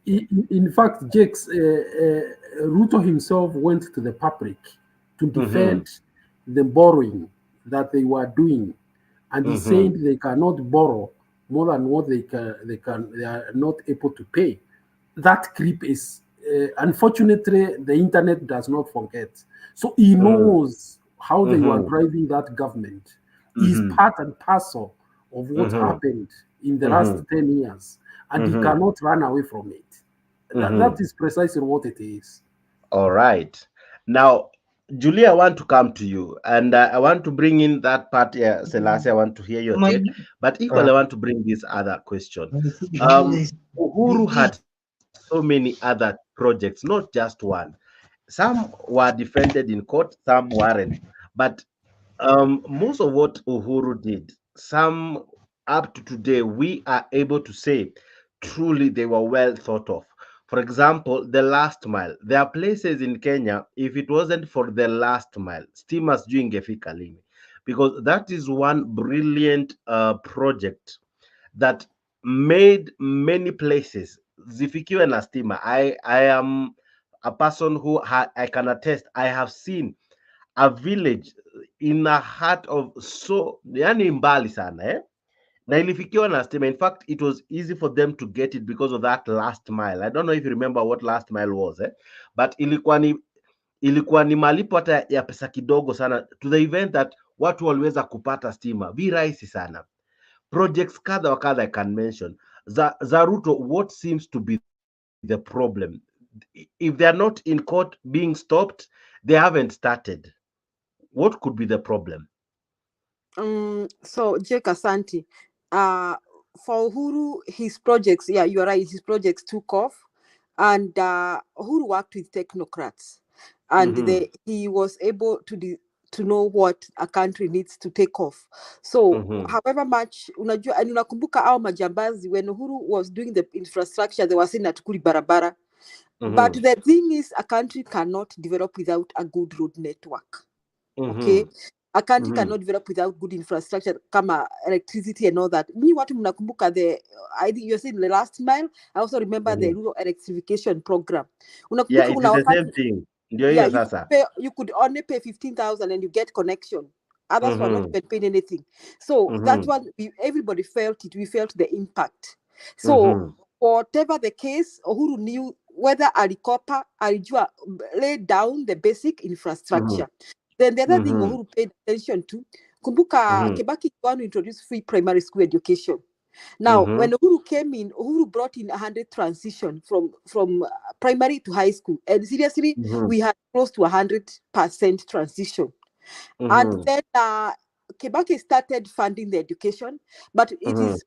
In fact, Jakes, Ruto himself went to the public to defend the borrowing that they were doing, and he said they cannot borrow more than what they are not able to pay. That creep is unfortunately, the internet does not forget. So he knows how they were driving that government. He's part and parcel of what happened in the last 10 years, and he cannot run away from it. That is precisely what it is. All right. Now, Julia, I want to come to you, and I want to bring in that part. Selassie, I want to hear your take, but equally, I want to bring this other question. Uhuru had so many other projects, not just one. Some were defended in court, some weren't. But most of what Uhuru did, some up to today, we are able to say truly they were well thought of. For example, the last mile. There are places in Kenya, if it wasn't for the last mile, steamers doing Gefika Limi, because that is one brilliant project that made many places zifikiwe na stima. I am a person who I can attest. I have seen a village in the heart of yani mbali sana na ilifikiwa na stima. In fact, it was easy for them to get it because of that last mile. I don't know if you remember what last mile was, but ilikuwa ni malipo hata ya pesa kidogo sana, to the event that watu waliweza kupata stima virahisi sana. Projects kadha wa kadha I can mention. Za Ruto, what seems to be the problem? If they are not in court being stopped, they haven't started. what could be the problem? So Jake Asante, for Uhuru, his projects, yeah, you're right, his projects took off, and Uhuru worked with technocrats, and he was able to know what a country needs to take off. So however much unajua, and unakumbuka au majambazi, when Uhuru was doing the infrastructure, they were saying atukuli barabara. But the thing is, a country cannot develop without a good road network. Okay, a country cannot develop without good infrastructure, kama electricity and all that. Me, what mnakumbuka I think you're saying the last mile. I also remember the rural electrification program. Yeah, it's the same thing. Yeah, you could only pay 15,000 and you get connection. Others were not even paying anything. So that one, everybody felt it. We felt the impact. So whatever the case, Uhuru knew whether alikopa, alijua, laid down the basic infrastructure. Then the other thing Uhuru paid attention to, kumbuka Kibaki want to introduce free primary school education. Now, when Uhuru came in, Uhuru brought in 100 transition from primary to high school. And seriously, we had close to 100% transition. And then Kibaki started funding the education, but it is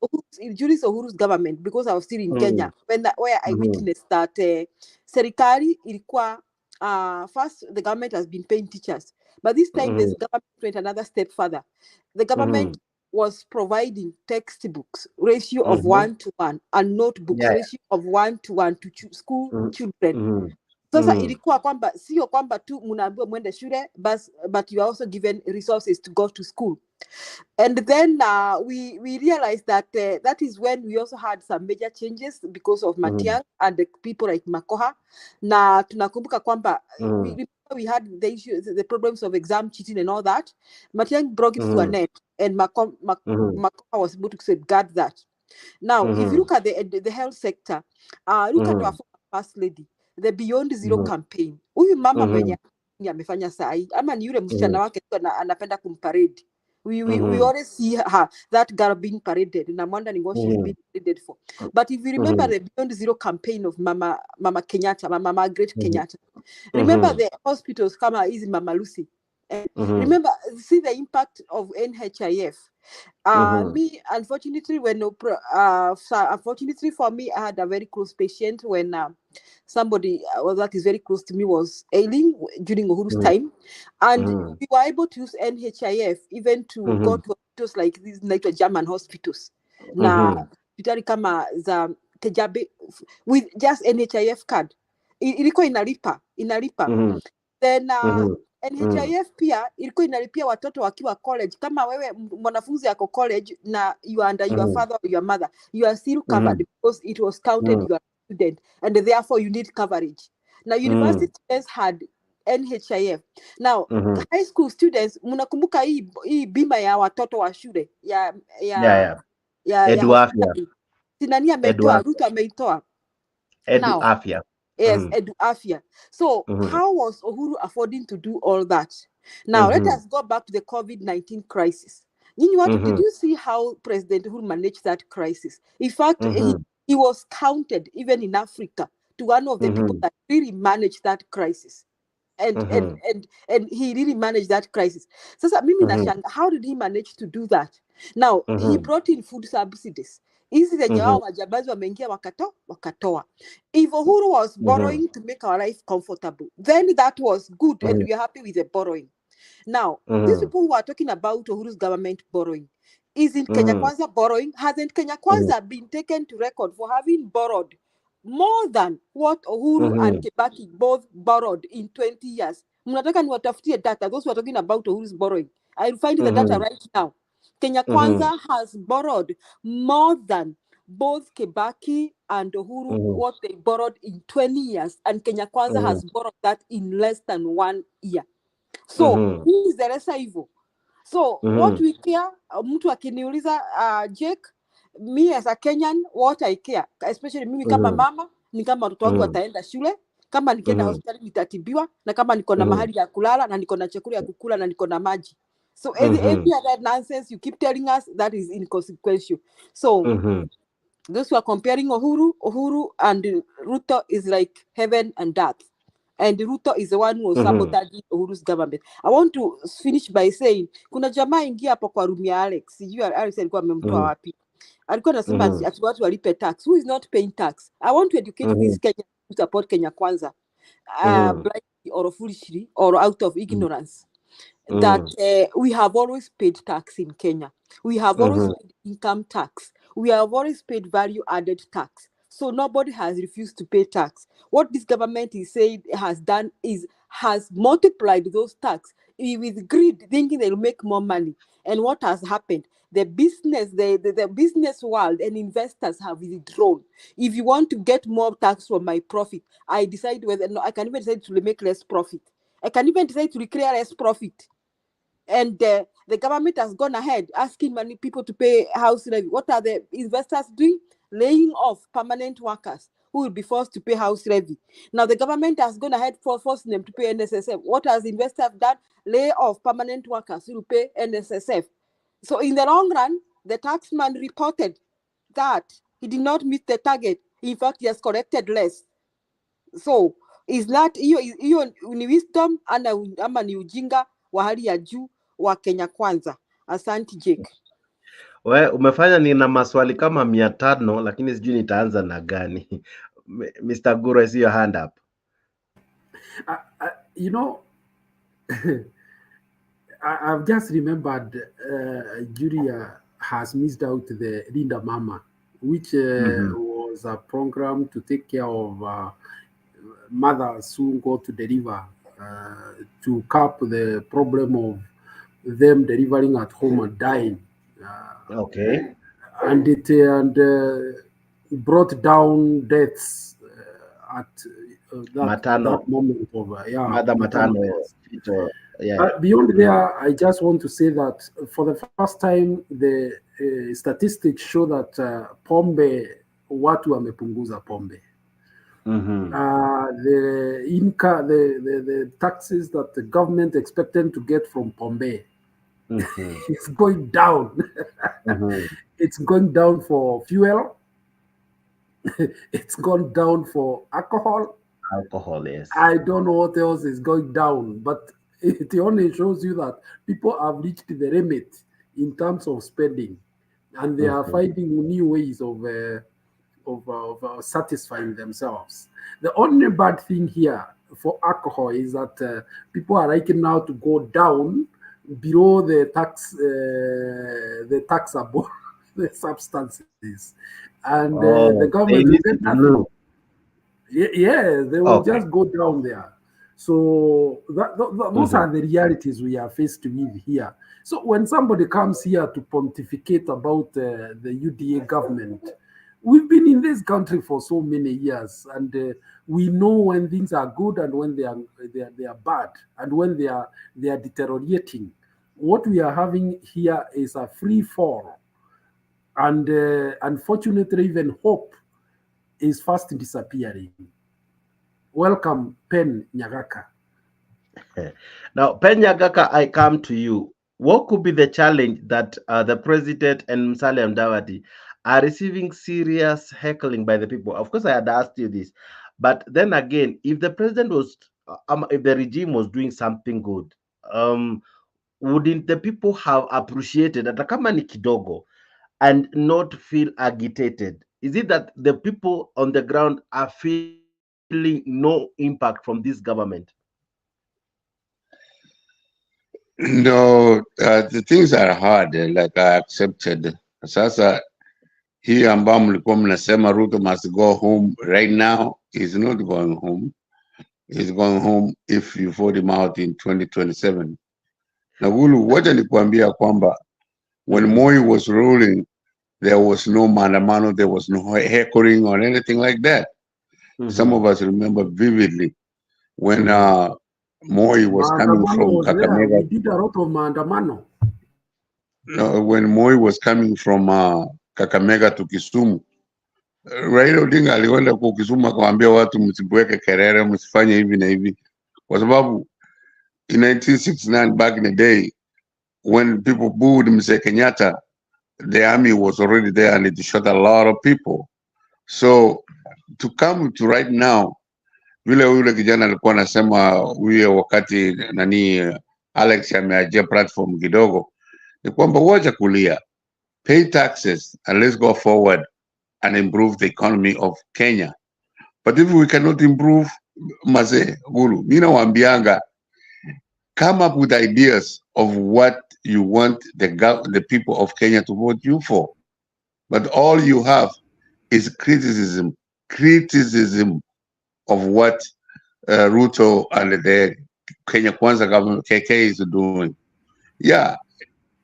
during Uhuru's government, because I was still in Kenya, where I witnessed that serikali ilikuwa, first the government has been paying teachers, but this time the government went another step further. The government was providing textbooks ratio of 1:1 and notebooks ratio of 1:1 to school children. Sasa ilikuwa kwamba sio kwamba tu mnaambiwa mwende shule, but you are also given resources to go to school. And then we realized that that is when we also had some major changes because of Matiang'i and the people like Makoha. Na tunakumbuka kwamba we had the issues, the problems of exam cheating and all that. Matiang'i brought it to an end, and Makoha was able to safeguard that. Now, if you look at the health sector, look at our first lady, the Beyond Zero campaign. Huyu mama mwenye amefanya sahi, ama ni yule msichana wake anapenda kumparade. We always see her, that girl being paraded, and I'm wondering what she's being paraded for. But if you remember the Beyond Zero campaign of Mama Kenyatta, Mama Margaret Kenyatta, remember the hospitals come out easy, Mama Lucy. Remember, see the impact of NHIF. Me, unfortunately, unfortunately for me, I had a very close patient when somebody that is very close to me was ailing during Uhuru's time, and we were able to use NHIF even to go to hospitals like these, like German hospitals. Na hospitali kama za Kejabe with just NHIF card. Ilikuwa inalipa. Then NHIF pia ilikuwa inalipia watoto wakiwa college. Kama wewe mwanafunzi yako college na you are under your father or your mother, you are still covered because it was counted you are a student, and therefore you need coverage. Now university students had NHIF. Now high school students, mnakumbuka hii bima ya watoto wa shule ya Eduafia. Sinani ameitoa, Ruto ameitoa. Eduafia. Yes, Eduafia. So how was Uhuru affording to do all that? Now let us go back to the COVID-19 crisis. You know what? Did you see how President Uhuru managed that crisis? In fact, he was counted even in Africa to one of the people that really managed that crisis. And he really managed that crisis. So mimi nashanga, how did he manage to do that? Now he brought in food subsidies. Hizi zenye wao majambazi wameingia wakatoa. If Uhuru was borrowing to make our life comfortable, then that was good, and we are happy with the borrowing. Now, these people who are talking about Uhuru's government borrowing, isn't Kenya Kwanza borrowing? Hasn't Kenya Kwanza been taken to record for having borrowed more than what Uhuru and Kibaki both borrowed in 20 years? Mnataka niwatafutie data, those who are talking about Uhuru's borrowing. I'll find the data right now. Kenya Kwanza has borrowed more than both Kibaki and Uhuru, what they borrowed in 20 years, and Kenya Kwanza has borrowed that in less than 1 year. So, who is the rest evil? So, what we care, mtu akiniuliza, Jake, me as a Kenyan, what I care, especially mimi kama mama, ni kama watoto wangu wataenda shule, kama nikienda hospitali nitatibiwa, na kama niko na mahali ya kulala, na niko na chakula ya kukula, na niko na maji. So every other nonsense you keep telling us, that is inconsequential. So those who are comparing Uhuru and Ruto is like heaven and earth. and Ruto is the one who was sabotaging Uhuru's government. I want to finish by saying, kuna jamaa ingia hapo kwa room ya Alex. Sijui Alex alikuwa amemtoa wapi. Alikuwa anasema ati watu walipe tax. Who is not paying tax? I want to educate these Kenyans who support Kenya Kwanza, blindly or foolishly or out of ignorance, that we have always paid tax in Kenya. We have always paid income tax. We have always paid value-added tax. So nobody has refused to pay tax. What this government is saying has done is has multiplied those tax with greed, thinking they'll make more money. And what has happened? The business, the business world and investors have withdrawn. If you want to get more tax from my profit, I decide whether no, I can even decide to make less profit. I can even decide to declare less profit. And the government has gone ahead asking many people to pay house levy. What are the investors doing? Laying off permanent workers who will be forced to pay house levy. Now the government has gone ahead for forcing them to pay NSSF. What has investors done? Lay off permanent workers who will pay NSSF. So in the long run, the taxman reported that he did not meet the target. In fact, he has collected less. So is that hiyo ni wisdom ama ni ujinga wa hali ya juu wa Kenya Kwanza? Asante Jake. We umefanya nina maswali kama 500 lakini sijui nitaanza na gani. Mr. Guru, I see your hand up. You know, I've just remembered Julia has missed out the Linda Mama, which was a program to take care of mothers who go to deliver, to cap the problem of them delivering at home and dying. And it brought down deaths at that moment of maternal. Beyond there, I just want to say that for the first time, the statistics show that pombe, watu wamepunguza pombe. The taxes that the government expected to get from pombe, it's going down. It's going down for fuel. It's gone down for alcohol. Yes. I don't know what else is going down, but it only shows you that people have reached the limit in terms of spending, and they are finding new ways of satisfying themselves. The only bad thing here for alcohol is that people are liking now to go down below the taxable the substances, and the government will get nothing. Yeah, they will just go down there. So those are the realities we are faced with here. So when somebody comes here to pontificate about the UDA government, we've been in this country for so many years, and we know when things are good and when they are bad, and when they are deteriorating. What we are having here is a free fall, and unfortunately, even hope is fast disappearing. Welcome, Pen Nyagaka. Now, Pen Nyagaka, I come to you. What could be the challenge that the president and Musalia Mudavadi are receiving serious heckling by the people? Of course, I had asked you this, but then again, if the president was, if the regime was doing something good, wouldn't the people have appreciated hata kama ni kidogo and not feel agitated? Is it that the people on the ground are feeling no impact from this government? No, the things are hard, like I accepted. Sasa hii ambao mlikuwa mnasema Ruto must go home right now, he's not going home. He's going home if you vote him out in 2027. Na Gulu, wacha nikuambia kwamba when Moi was ruling, there was no maandamano, there was no heckling or anything like that. Some of us remember vividly when Moi was coming from Kakamega. We did a lot of maandamano. No, when Moi was coming from Kakamega to Kisumu, Raila Odinga alikwenda kwa Kisumu akamwambia watu msibweke kelele, msifanye hivi na hivi, kwa sababu in 1969 back in the day when people booed Mzee Kenyatta, the army was already there and it shot a lot of people. So to come to right now vile yule kijana alikuwa anasema huyo wakati nani Alex ameajia platform kidogo, ni kwamba wacha kulia, pay taxes and let's go forward and improve the economy of Kenya. But if we cannot improve, Maze Guru, mimi nawaambianga, come up with ideas of what you want the people of Kenya to vote you for. But all you have is criticism of what Ruto and the Kenya Kwanza government, KK, is doing. Yeah,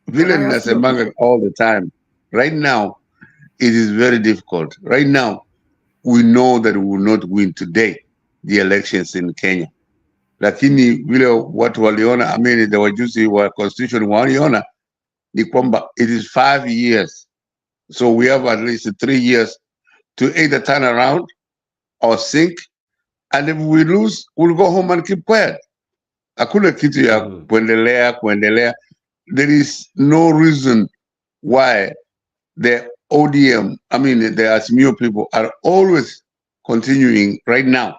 villain nasemanga all the time. Right now, it is very difficult. Right now, we know that we will not win today the elections in Kenya. Lakini vile watu waliona, I mean, the wajuzi wa constitution waliona ni kwamba it is 5 years. So we have at least 3 years to either turn around or sink. And if we lose, we'll go home and keep quiet. Hakuna kitu ya kuendelea. There is no reason why the ODM, I mean, the Azimio people are always continuing right now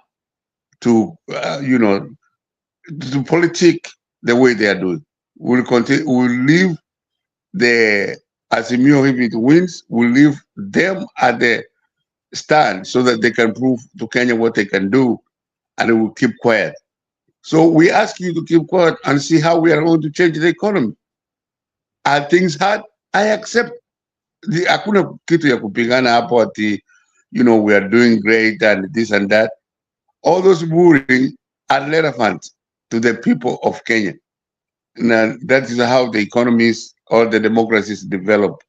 to, to politic the way they are doing. We'll continue. We'll leave the Azimio, if it wins, we'll leave them at the stand so that they can prove to Kenya what they can do, and they will keep quiet. So we ask you to keep quiet and see how we are going to change the economy. Are things hard? I accept. Hakuna kitu ya kupigana hapo ati, we are doing great and this and that. All those worrying are relevant to the people of Kenya. Now, that is how the economies or the democracies develop.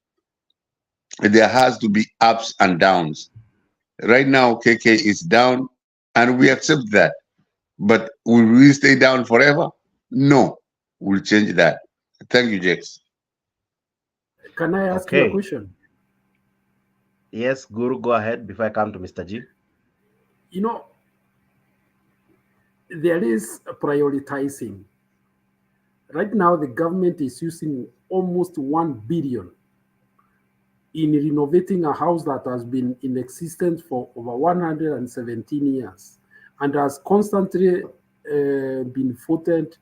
There has to be ups and downs. Right now, KK is down, and we accept that. But will we stay down forever? No, we'll change that. Thank you, Jax. Can I ask you a question? Yes, Guru, go ahead before I come to Mr. G. There is a prioritizing. Right now, the government is using almost 1 billion in renovating a house that has been in existence for over 117 years and has constantly been voted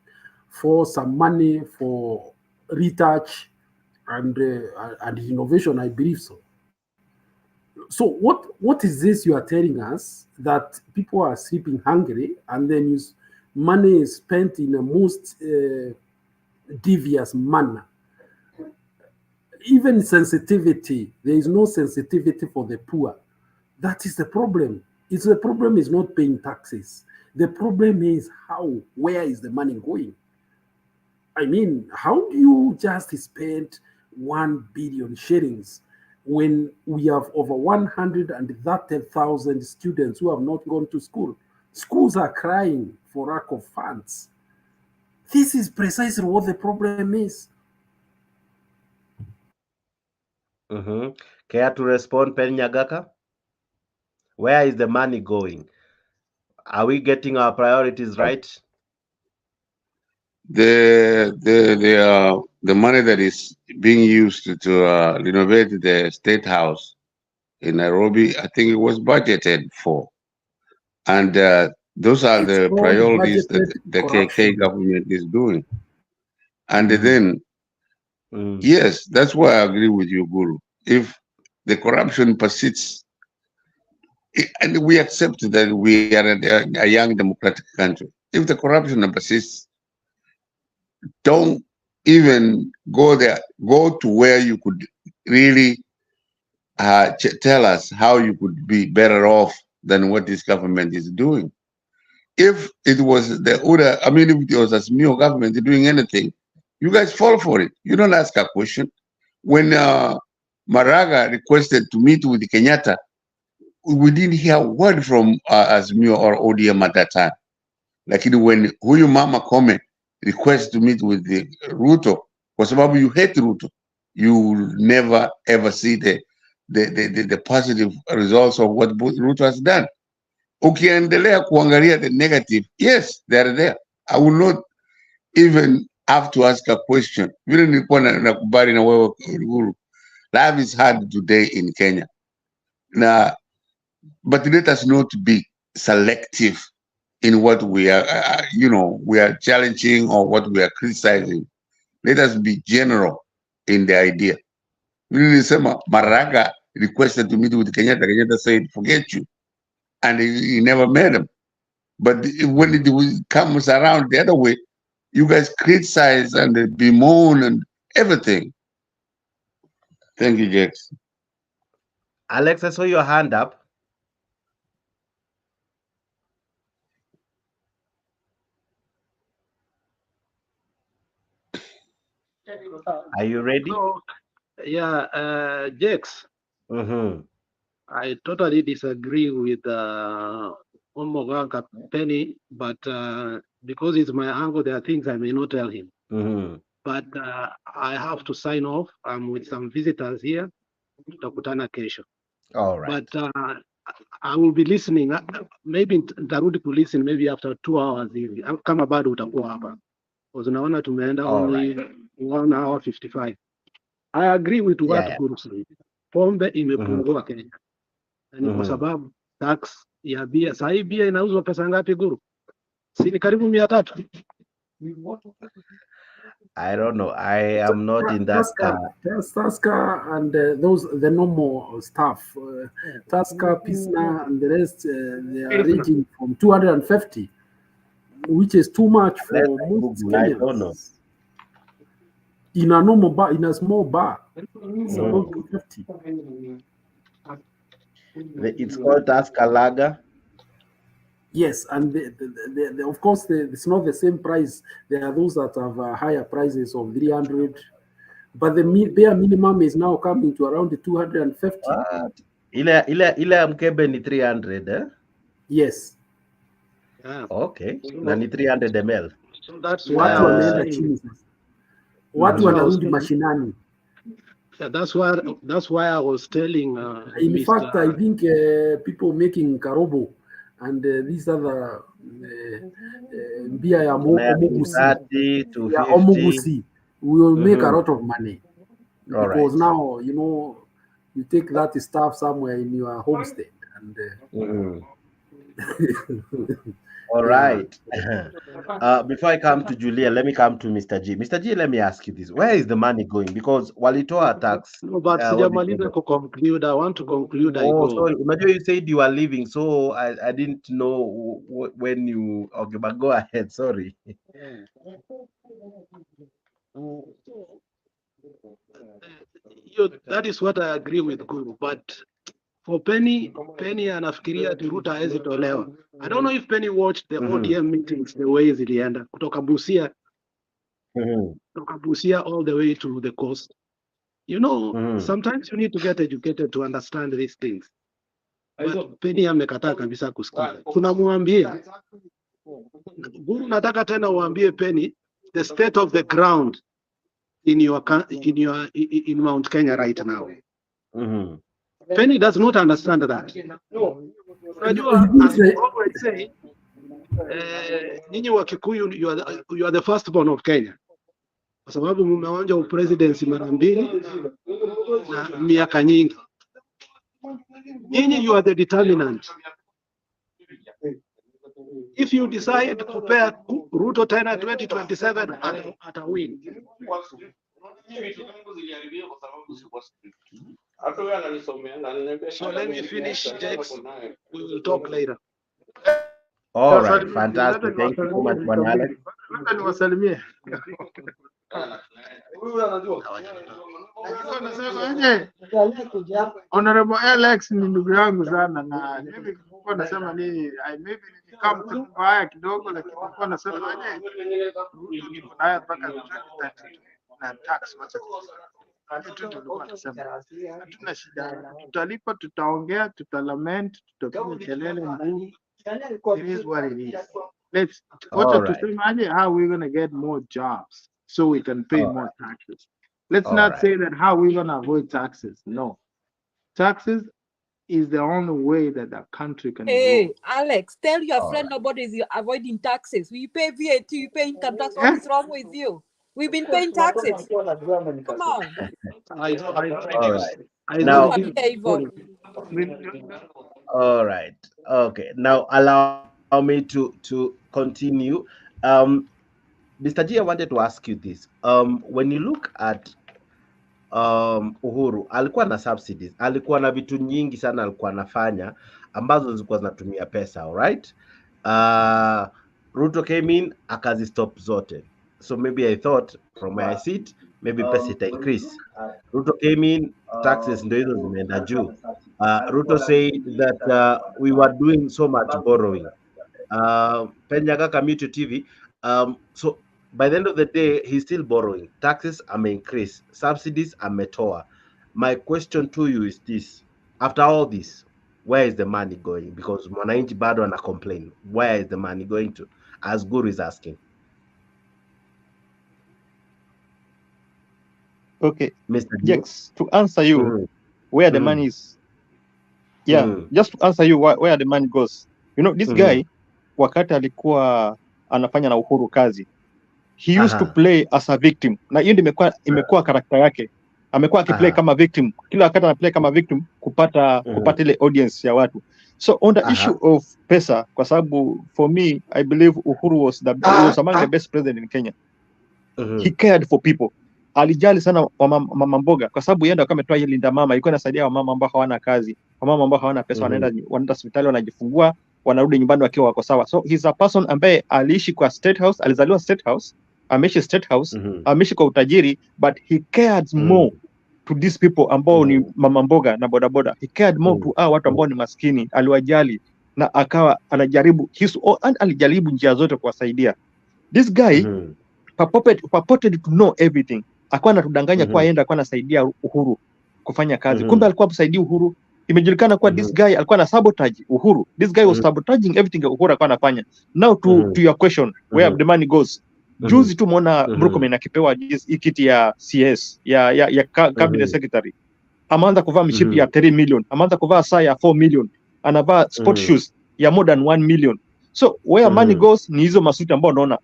for some money for retouch and renovation, I believe so. So what is this you are telling us, that people are sleeping hungry and then money is spent in a most devious manner? Even sensitivity, there is no sensitivity for the poor. That is the problem. The problem is not paying taxes. The problem is where is the money going? I mean, how do you just spend 1 billion shillings when we have over 130,000 students who have not gone to school? Schools are crying for lack of funds. This is precisely what the problem is. Care to respond, Pen Nyagaka? Where is the money going? Are we getting our priorities right? The money that is being used to renovate the State House in Nairobi, I think it was budgeted for. And those are the priorities that the KK government is doing. And then, yes, that's why I agree with you, Guru. If the corruption persists, and we accept that we are a young democratic country, if the corruption persists, don't even go there. Go to where you could really tell us how you could be better off than what this government is doing. If it was if it was a Azimio government doing anything, you guys fall for it. You don't ask a question. When Maraga requested to meet with Kenyatta, we didn't hear a word from Azimio or ODM at that time. Like when huyu mama Kome requests to meet with the Ruto, kwa sababu you hate Ruto, you will never ever see the positive results of what Ruto has done. Ukiendelea kuangalia the negative, yes, they are there. I will not even have to ask a question. Vile nilikuwa nakubali na wewe Guru. Life is hard today in Kenya. But let us not be selective in what we are, we are challenging or what we are criticizing. Let us be general in the idea. Maraga requested to meet with Kenyatta. Kenyatta said, forget you. And he never met him. But when it comes around the other way, you guys criticize and bemoan and everything. Thank you, Jax. Alex, I saw your hand up. Are you ready? So, yeah, Jax. I totally disagree with Omoganga Penny, but because it's my uncle, there are things I may not tell him. But I have to sign off. I'm with some visitors here. Tutakutana kesho. All right. But I will be listening. Maybe nitarudi to listen maybe after 2 hours hivi. Kama bado utakuwa hapa. Because naona tumeenda only 1 hour 55. I agree with what Guru said. Pombe imepungua Kenya. Ni kwa sababu tax ya bia. Sasa hii bia inauzwa pesa ngapi Guru? Si ni karibu 300. I don't know. I am not in that. Tusker and the normal stuff. Tusker, Pisna, and the rest, they are ranging from 250, which is too much for most Kenyans. I don't know. In a normal bar, in a small bar, it's about 250. It's called Tusker Lager. Yes, and of course, it's not the same price. There are those that have higher prices of 300, but the bare minimum is now coming to around 250. Ile mkebe ni 300, eh? Yes. Okay. Na ni 300 ml. So that's watu wameenda chini sasa. Watu wanarudi mashinani. Yeah, that's why I was telling. In fact, I think people making karobo and these other beer ya Omugusi will make a lot of money. Because now, you take that stuff somewhere in your homestead. And all right. Before I come to Julia, let me come to Mr. G. Mr. G, let me ask you this. Where is the money going? Because walitoa tax. No, but to conclude, I want to conclude. Sorry. You said you are leaving, so I didn't know when you... Okay, but go ahead. Sorry. That is what I agree with Guru, but for Penny anafikiria ati Ruto hawezi tolewa. I don't know if Penny watched the ODM meetings the way zilienda kutoka Busia, kutoka Busia all the way to the coast. Sometimes you need to get educated to understand these things. But Penny amekataa kabisa kusikia. Tunamwambia Guru, nataka tena uambie Penny the state of the ground in Mount Kenya right now. Penny does not understand that. I always say, nyinyi wa Kikuyu, you are the firstborn of Kenya. Kwa sababu mmeonja upresidency mara mbili na miaka nyingi. Nyinyi, you are the determinant. If you decide to prepare Ruto tena 2027 ata win. So let me finish, Jax. We will talk later. All right, fantastic. Thank you so much, Bwana Alex. Honorable Alex ni ndugu yangu sana, na mimi nilikuwa nasema nini, maybe kama mtu mbaya kidogo, lakini nilikuwa nasema niko naye mpaka na tax wacha hatuna shida, tutalipa, tutaongea, tutalament, tutapiga kelele ngumu. It is what it is. Let's tuseme how we're gonna get more jobs so we can pay more taxes. Let's not say that how we're gonna avoid taxes. No, taxes is the only way that the country can grow. Alex, tell your friend nobody is avoiding taxes. We pay VAT, we pay income tax. What is wrong with you? We've been paying taxes. Come on. All right. Okay. Now allow me to continue. Mr. G, I wanted to ask you this. When you look at Uhuru, alikuwa na subsidies, alikuwa na vitu nyingi sana alikuwa anafanya ambazo zilikuwa zinatumia pesa, alright? Ruto came in, akazi stop zote. So maybe I thought from where I sit, maybe pesa ita increase. Ruto came in, taxes ndo hizo zimeenda juu. Ruto said that we were doing so much borrowing. Penyaga Community TV. So by the end of the day, he's still borrowing. Taxes are increased, subsidies are metoa. My question to you is this: after all this, where is the money going? Because mwananchi bado ana complain. Where is the money going to? As Guru is asking. Okay, Mr. Jex, to answer you where the money is. Yeah, just to answer you where the money goes. You know, this guy, wakati alikuwa anafanya na Uhuru kazi, he used to play as a victim. Na hiyo imekuwa karakta yake. Amekuwa akiplay kama victim. Kila wakati anaplay kama victim kupata ile audience ya watu. So on the issue of pesa, kwa sababu for me, I believe Uhuru was among the best president in Kenya. He cared for people. Alijali sana mama mboga kwa sababu yeye ndo kama ametoa ile linda mama, ilikuwa inasaidia wamama ambao hawana kazi, wamama ambao hawana pesa, wanaenda hospitali, wanajifungua, wanarudi nyumbani wakiwa wako sawa. So he's a person ambaye aliishi kwa state house, alizaliwa state house, ameishi state house, ameishi kwa utajiri, but he cared more to these people ambao ni mama mboga na boda boda. He cared more to watu ambao ni maskini, aliwajali na akawa anajaribu alijaribu njia zote kuwasaidia. This guy purported to know everything. Akawa anatudanganya kwa yenda alikuwa anasaidia Uhuru kufanya kazi. Kumbe alikuwa anasaidia Uhuru. Imejulikana kwa this guy alikuwa na sabotage Uhuru. This guy was sabotaging everything Uhuru alikuwa anafanya. Now to your question, where the money goes. Juzi tu muona Murkomen akipewa kiti ya CS ya cabinet secretary. Ameanza kuvaa mshipi ya 3 million, ameanza kuvaa saa ya 4 million, anavaa sport shoes ya more than 1 million. So where money goes ni hizo masuti ambao unaona.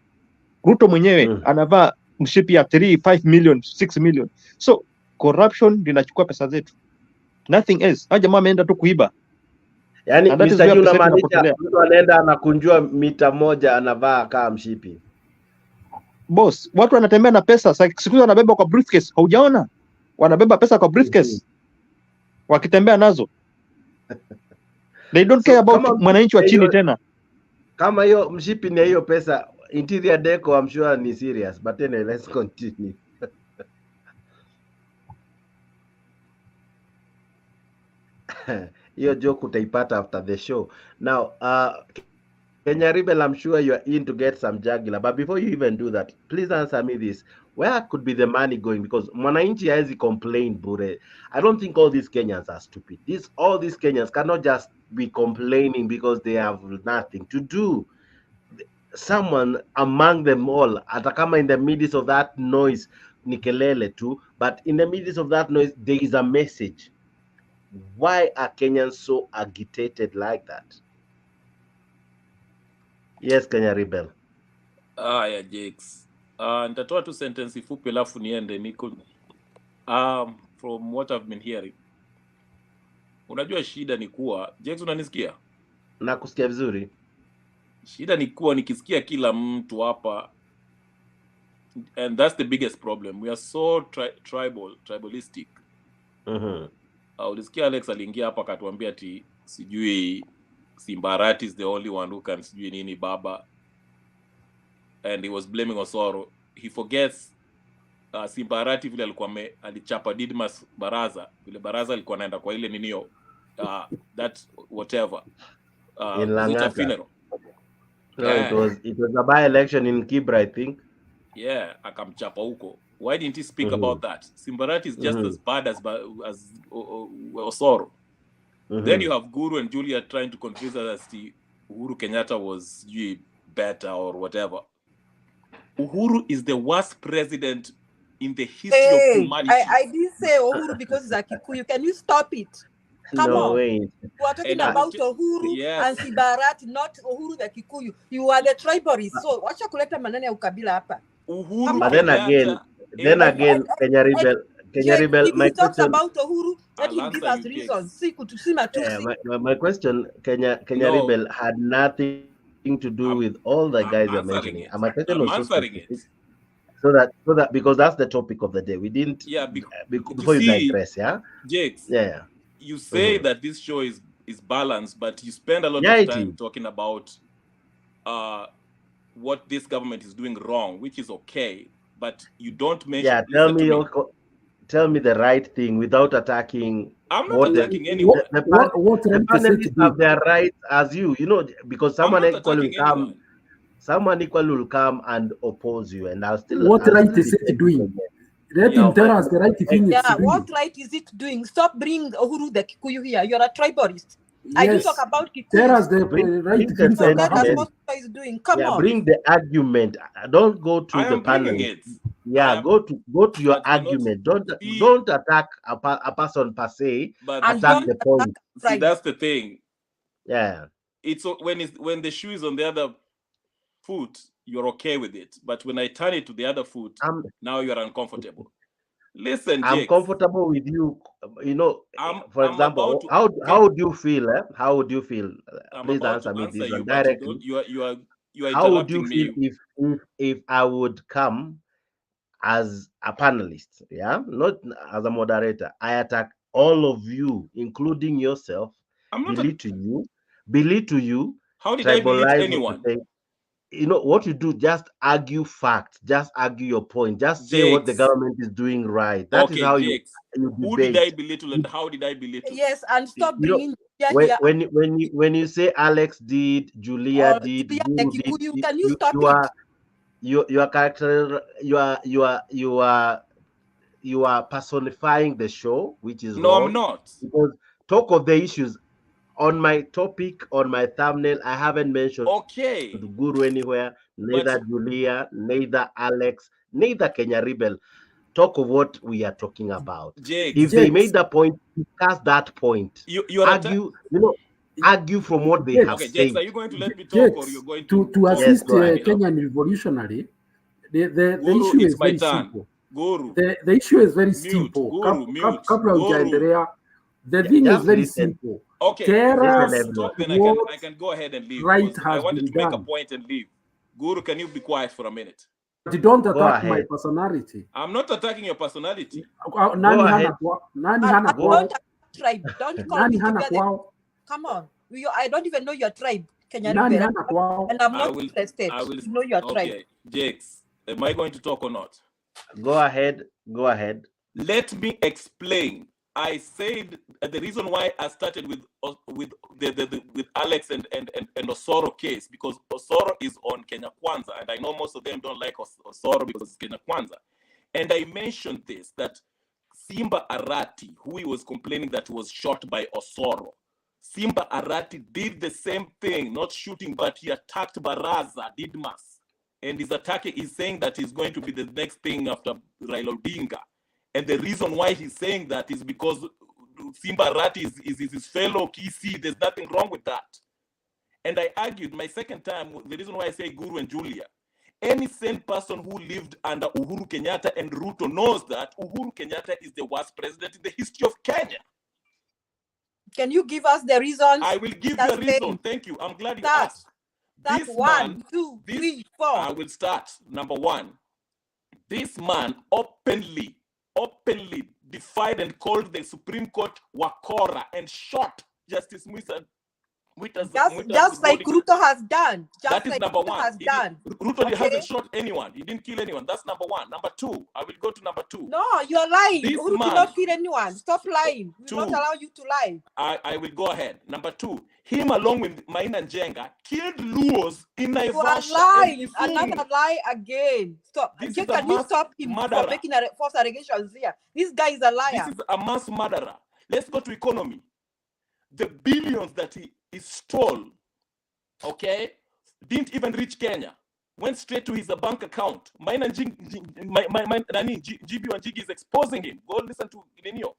Ruto mwenyewe anavaa mshipi ya 5 million, 6 million. So corruption linachukua pesa zetu. Nothing else. Haja jamaa ameenda tu kuiba. Yaani Mr. Juna maanisha mtu anaenda anakunjua mita moja anavaa kama mshipi. Boss, watu wanatembea na pesa, siku hizo wanabeba kwa briefcase. Haujaona? Wanabeba pesa kwa briefcase. Wakitembea nazo. They don't care about mwananchi wa chini tena. Kama hiyo mshipi ni hiyo pesa, interior deco I'm sure ni serious, but anyway, let's continue. Hiyo joke utaipata after the show. Now, Kenya Rebel, I'm sure you're in to get some jugular, but before you even do that, please answer me this. Where could be the money going? Because mwananchi has complained, bure. I don't think all these Kenyans are stupid. All these Kenyans cannot just be complaining because they have nothing to do. Someone among them all, atakama in the midst of that noise, nikelele too, but in the midst of that noise, there is a message. Why are Kenyans so agitated like that? Yes, Kenya Rebel. Yeah, Jakes. Nitatoa tu sentence fupi alafu niende niko. From what I've been hearing. Unajua shida ni kuwa, Jakes unanisikia? Nakusikia vizuri. Shida ni kuwa nikisikia kila mtu hapa, and that's the biggest problem. We are so tribalistic. Ulisikia Alex aliingia hapa akatuambia ati sijui Simbarati is the only one who can sijui nini baba, and he was blaming Osoro. He forgets Simbarati vile alikuwa alichapa Didmas Baraza, vile Baraza alikuwa anaenda kwa ile ninio that whatever in Langata funeral. No, it was a by-election in Kibra, I think. Yeah, akamchapa huko. Why didn't he speak about that? Simbarati is just as bad as Osoro. Then you have Guru and Julia trying to convince us that Uhuru Kenyatta was better or whatever. Uhuru is the worst president in the history of humanity. I didn't say Uhuru because it's a Kikuyu. Can you stop it? Come on. Way. We are talking about Uhuru and Simbarati, not Uhuru the Kikuyu. You are the tribalist. So wacha kuleta maneno ya ukabila hapa. Uhuru. But then again, Kenya Rebel, my question about Uhuru, let him give us reasons. My question, Kenya Rebel had nothing nothing to do with all the guys you're mentioning. My question was so answering specific. it. So that because that's the topic of the day. We didn't. Yeah, before you digress, yeah. Jakes. Yeah. You say that this show is balanced, but you spend a lot Yeah, of it time is. talking about what this government is doing wrong, which is okay, but you don't mention. Yeah, tell me the right thing without attacking. I'm not attacking anyone. The panelists have their rights as you know, because someone equally will come and oppose you, and I'll still. What right is it doing? Let him tell us the right thing it's doing. What right is it doing? Stop bringing Uhuru the Kikuyu here. You're a tribalist. I do talk about Kikuyu. Tell us the right things that that's what is doing. Come on. Bring the argument. Don't go to the panel. Yeah, go to your argument. Don't attack a person per se. But attack the point. See, that's the thing. Yeah. It's when the shoe is on the other foot, you're okay with it. But when I turn it to the other foot, now you're uncomfortable. Listen, I'm Jakes, comfortable with you. You know, for example, how would you feel? How would you feel? Please answer me this one directly. You are how would you interrupting feel if I would come as a panelist, yeah, not as a moderator? I attack all of you, including yourself. Belittle you. How did I belittle tribalize anyone? You know what you do, just argue facts, just argue your point, just say what the government is doing right. That is how Jakes, you who did I belittle and how did I belittle? Yes, and stop bringing when you say Alex did, Julia did, can you stop your character, you are personifying the show, which is wrong. I'm not. Because talk of the issues. On my topic, on my thumbnail, I haven't mentioned the Guru anywhere, neither Julia, neither Alex, neither Kenya Rebel. Talk of what we are talking about. If they made the point, discuss that point. Argue from what they have said. Jakes, are you going to let me talk or you're going to assist Kenyan revolutionary? The issue is very simple. Guru. The issue is very simple. The thing is very simple. Okay, stop, then I can go ahead and leave. Right, I wanted to make a point and leave. Guru, can you be quiet for a minute? You don't attack my personality. I'm not attacking your personality. Don't call me together. Come on. I don't even know your tribe, Kenyan. And I'm not interested to know your tribe. Okay, Jakes, am I going to talk or not? Go ahead. Let me explain. I said the reason why I started with Alex and Osoro case, because Osoro is on Kenya Kwanza, and I know most of them don't like Osoro because it's Kenya Kwanza. And I mentioned this, that Simba Arati, who he was complaining that was shot by Osoro, Simba Arati did the same thing, not shooting, but he attacked Baraza Didmas. And he's saying that he's going to be the next thing after Raila Odinga. And the reason why he's saying that is because Simba Arati is his fellow Kisi. There's nothing wrong with that. And I argued my second time, the reason why I say Guru and Julia, any sane person who lived under Uhuru Kenyatta and Ruto knows that Uhuru Kenyatta is the worst president in the history of Kenya. Can you give us the reasons? I will give you a reason. Thank you. I'm glad you asked. That's 1, 2, 3, 4. I will start. Number 1. This man openly defied and called the Supreme Court Wakora and shot Justice Musa. Just like Ruto has done. That is number 1. Ruto hasn't shot anyone. He didn't kill anyone. That's number 1. Number 2, I will go to number 2. No, you're lying. Ruto did not kill anyone. Stop lying. We will not allow you to lie. I will go ahead. Number 2, him along with Maina Njenga killed Luos in Naivasha. You are lying. Another lie again. Stop. Can you stop him murderer. for making false allegations here? This guy is a liar. This is a mass murderer. Let's go to economy. The billions that he stole, didn't even reach Kenya. Went straight to his bank account. GB and Jiggy is exposing him. Go listen to Ilinio.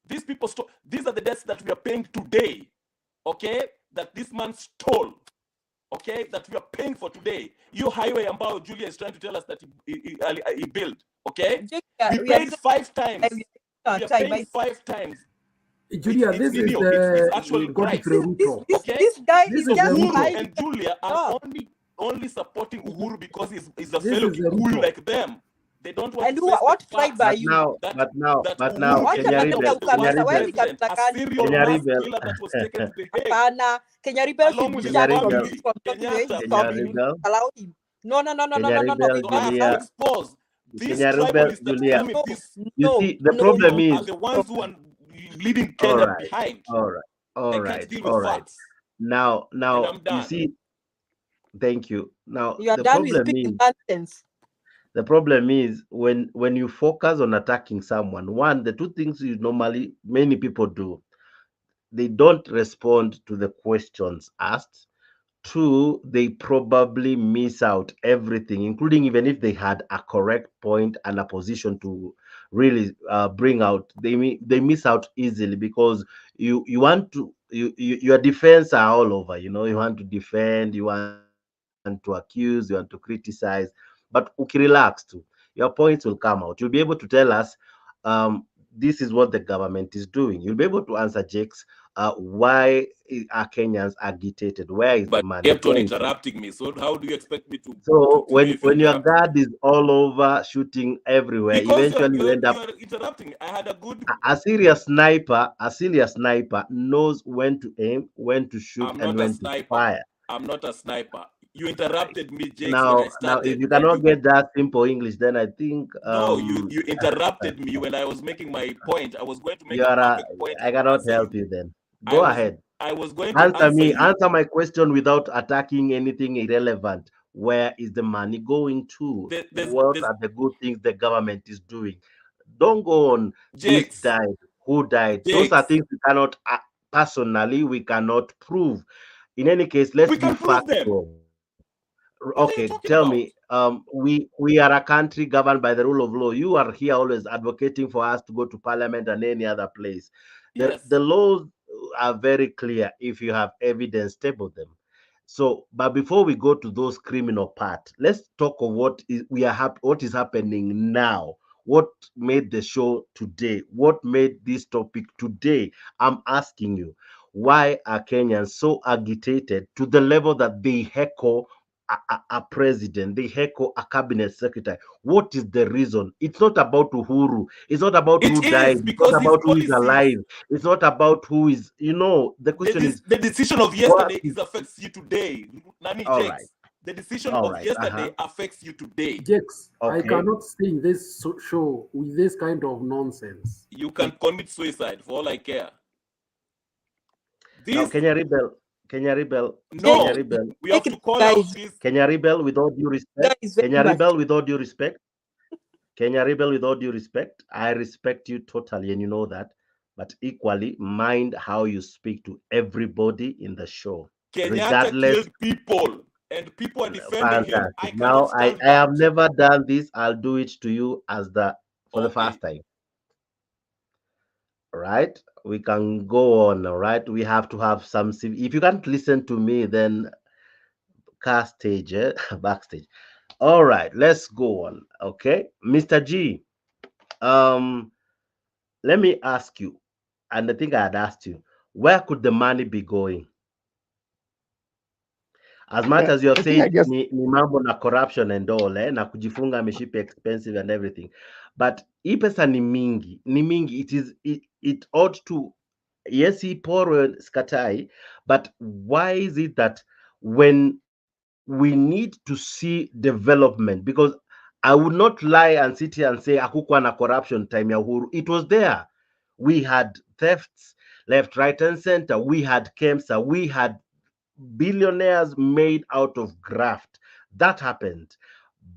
These people stole. These are the debts that we are paying today. That this man stole. That we are paying for today. Your highway ambao Julia is trying to tell us that he built. We paid 5 times. We are paying 5 times. Julia, It's this is Nino. It's actual Godfrey Christ. Ruto. Okay? This guy This is is just Ruto. Uhuru lying. and Julia are Oh. only supporting Uhuru because he's a This fellow is Kikuyu Ruto. like them. They don't want And to face what the tribe facts are But you? now, that but now, Uhuru Wacha Kenya maneno Rebel, ya Kenyatta was the Kenya ukabila, worst wewe Rebel, ni president, kabila a gani? serial Kenya mass Rebel, killer that was taken to the Hague Hapana, Kenya Rebel should along be with his Kenya shut from Rebel, family. talking the way Kenyatta he's Kenya talking. family. Rebel, Allow him. No. Kenya Rebel, It So I doesn't have to Julia, happen. expose these Kenya Rebel, tribalists that Julia. come with this You see, the problem are is, the ones who are leading all Kenya right, behind. all right, all They can't right, deal all with right. facts. Now, And I'm you done. see, thank you. Now, You are the done with problem speaking is, nonsense. when you focus on attacking someone, one, the two things you normally many people do, they don't respond to the questions asked. Two, they probably miss out everything, including even if they had a correct point and a position to really bring out, they miss out easily because you want to your defense are all over. You know, you want to defend, you want to accuse, you want to criticize, but ukirelax too, your points will come out. You'll be able to tell us, um, this is what the government is doing. You'll be able to answer Jakes. Why are Kenyans agitated? Where is the But money kept on going to? interrupting me. So how do you expect me to So know if you're when your interrupting me? guard is all over shooting everywhere, Because eventually you end up you're interrupting me. I had a good a serious sniper knows when to aim, when to shoot, I'm and not a when to sniper. fire. I'm not a sniper. You interrupted me, Jakes, when I Now, if started. you Why do cannot you get that simple English, then I think No, you interrupted me when I was making my point. I was going to make you a are. perfect point I and cannot answer you. help you. Then go ahead. I was going to Answer answer me. you. Answer my question without attacking anything irrelevant. Where is the money going to? What There's are the good things the government is doing? Don't go on this Jakes. died, who died. Those are Jakes. things we cannot personally we cannot prove. In any case, let's We be can prove them. factual. What are you Okay, talking tell about? me, we are a country governed by the rule of law. You are here always advocating for us to go to parliament and any other place. Yes. The laws are very clear. If you have evidence, table them. So, but before we go to those criminal part, let's talk of what is happening now. What made the show today? What made this topic today? I'm asking you, why are Kenyans so agitated to the level that they heckle a president, they heckle a cabinet secretary? What is the reason? It's not about Uhuru. It's not about who It died. is It's not because his about who is policies. alive. It's not about who is, the question is, The decision of yesterday affects you today. Nani all Jakes. right. The decision All of right. yesterday affects you today. Jakes, I Okay. cannot stay in this show with this kind of nonsense. You can commit suicide for all I care. Now, Kenya Rebel. No, Kenya Rebel. we have to call out this. Kenya Rebel, with all due respect. Kenya Rebel, with all due respect. Kenya Rebel, with all due respect. I respect you totally, and you know that. But equally, mind how you speak to everybody in the show. Kenyatta Regardless. killed people, and people are defending him. Fantastic. I Now, cannot I stand have that. never done this. I'll do it to you for the first time. All right, we can go on. All right, we have to have some. If you can't listen to me, then backstage. All right, let's go on. Okay, Mr. G. Let me ask you, and I think I had asked you, where could the money be going? As much as you have said ni mambo na corruption and all, na kujifunga mishipi expensive and everything, but hii pesa ni mingi, it ought to, yes, iporwe skatai, but why is it that when we need to see development, because I would not lie and sit here and say hakukuwa na corruption time ya Uhuru. It was there. We had thefts left, right, and center. We had KEMSA. We had billionaires made out of graft. That happened.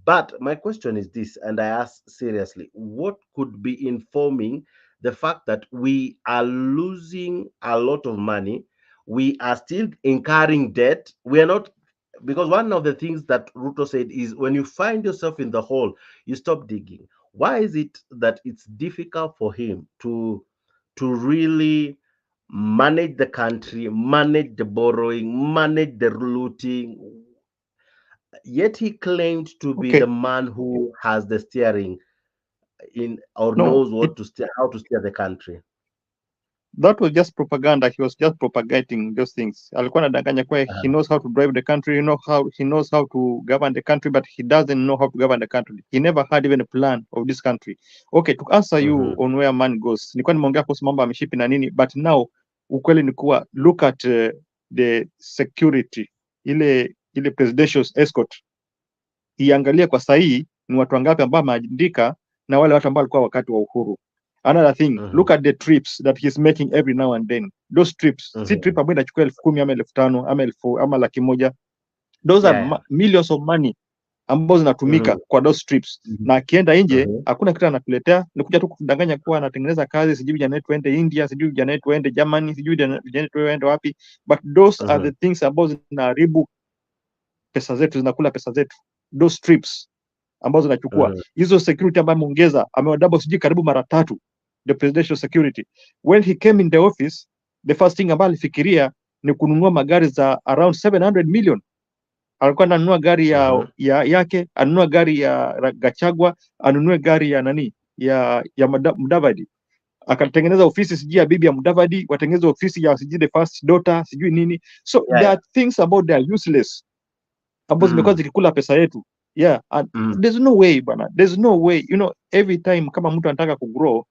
But my question is this, and I ask seriously, what could be informing the fact that we are losing a lot of money? We are still incurring debt. We are not, because one of the things that Ruto said is when you find yourself in the hole, you stop digging. Why is it that it's difficult for him to really manage the country, manage the borrowing, manage the looting? Yet he claimed to be the man who has the steering knows what to steer, how to steer the country. That was just propaganda. He was just propagating those things. Alikuwa anadanganya kwa he knows how to drive the country, he knows how to govern the country, but he doesn't know how to govern the country. He never had even a plan of this country. Okay, to answer you on where man goes, nilikuwa nimeongea kuhusu mambo ya mishipi na nini, but now ukweli ni kuwa look at the security, ile presidential escort, iangalie kwa sahihi ni watu wangapi ambao wameandika na wale watu ambao walikuwa wakati wa uhuru. Another thing, look at the trips that he's making every now and then. Those trips, si trip ambayo inachukua 10,000 ama 5,000 ama 1,000 ama 100,000. Those are millions of money ambazo zinatumika kwa those trips. Na akienda nje, hakuna kitu anakuletea, ni kuja tu kudanganya kuwa anatengeneza kazi, sijui vijana wetu waende India, sijui vijana wetu waende Germany, sijui vijana wetu waende wapi. But those are the things ambazo zinaharibu pesa zetu, zinakula pesa zetu. Those trips ambazo zinachukua hizo security ambayo ameongeza, amewadouble sijui karibu mara 3 the presidential security. When he came in the office, the first thing ambayo alifikiria ni kununua magari za around 700 million. Alikuwa ananunua gari yake, anunua gari ya Gachagua, anunue gari ya nani ya Mudavadi. Akatengeneza ofisi sijui ya bibi ya Mudavadi, watengeneza ofisi ya sijui the first daughter, sijui nini. So there are things about they are useless ambazo zimekuwa zikikula pesa yetu. And there's no way bana, there's no way, every time kama mtu anataka kugrow,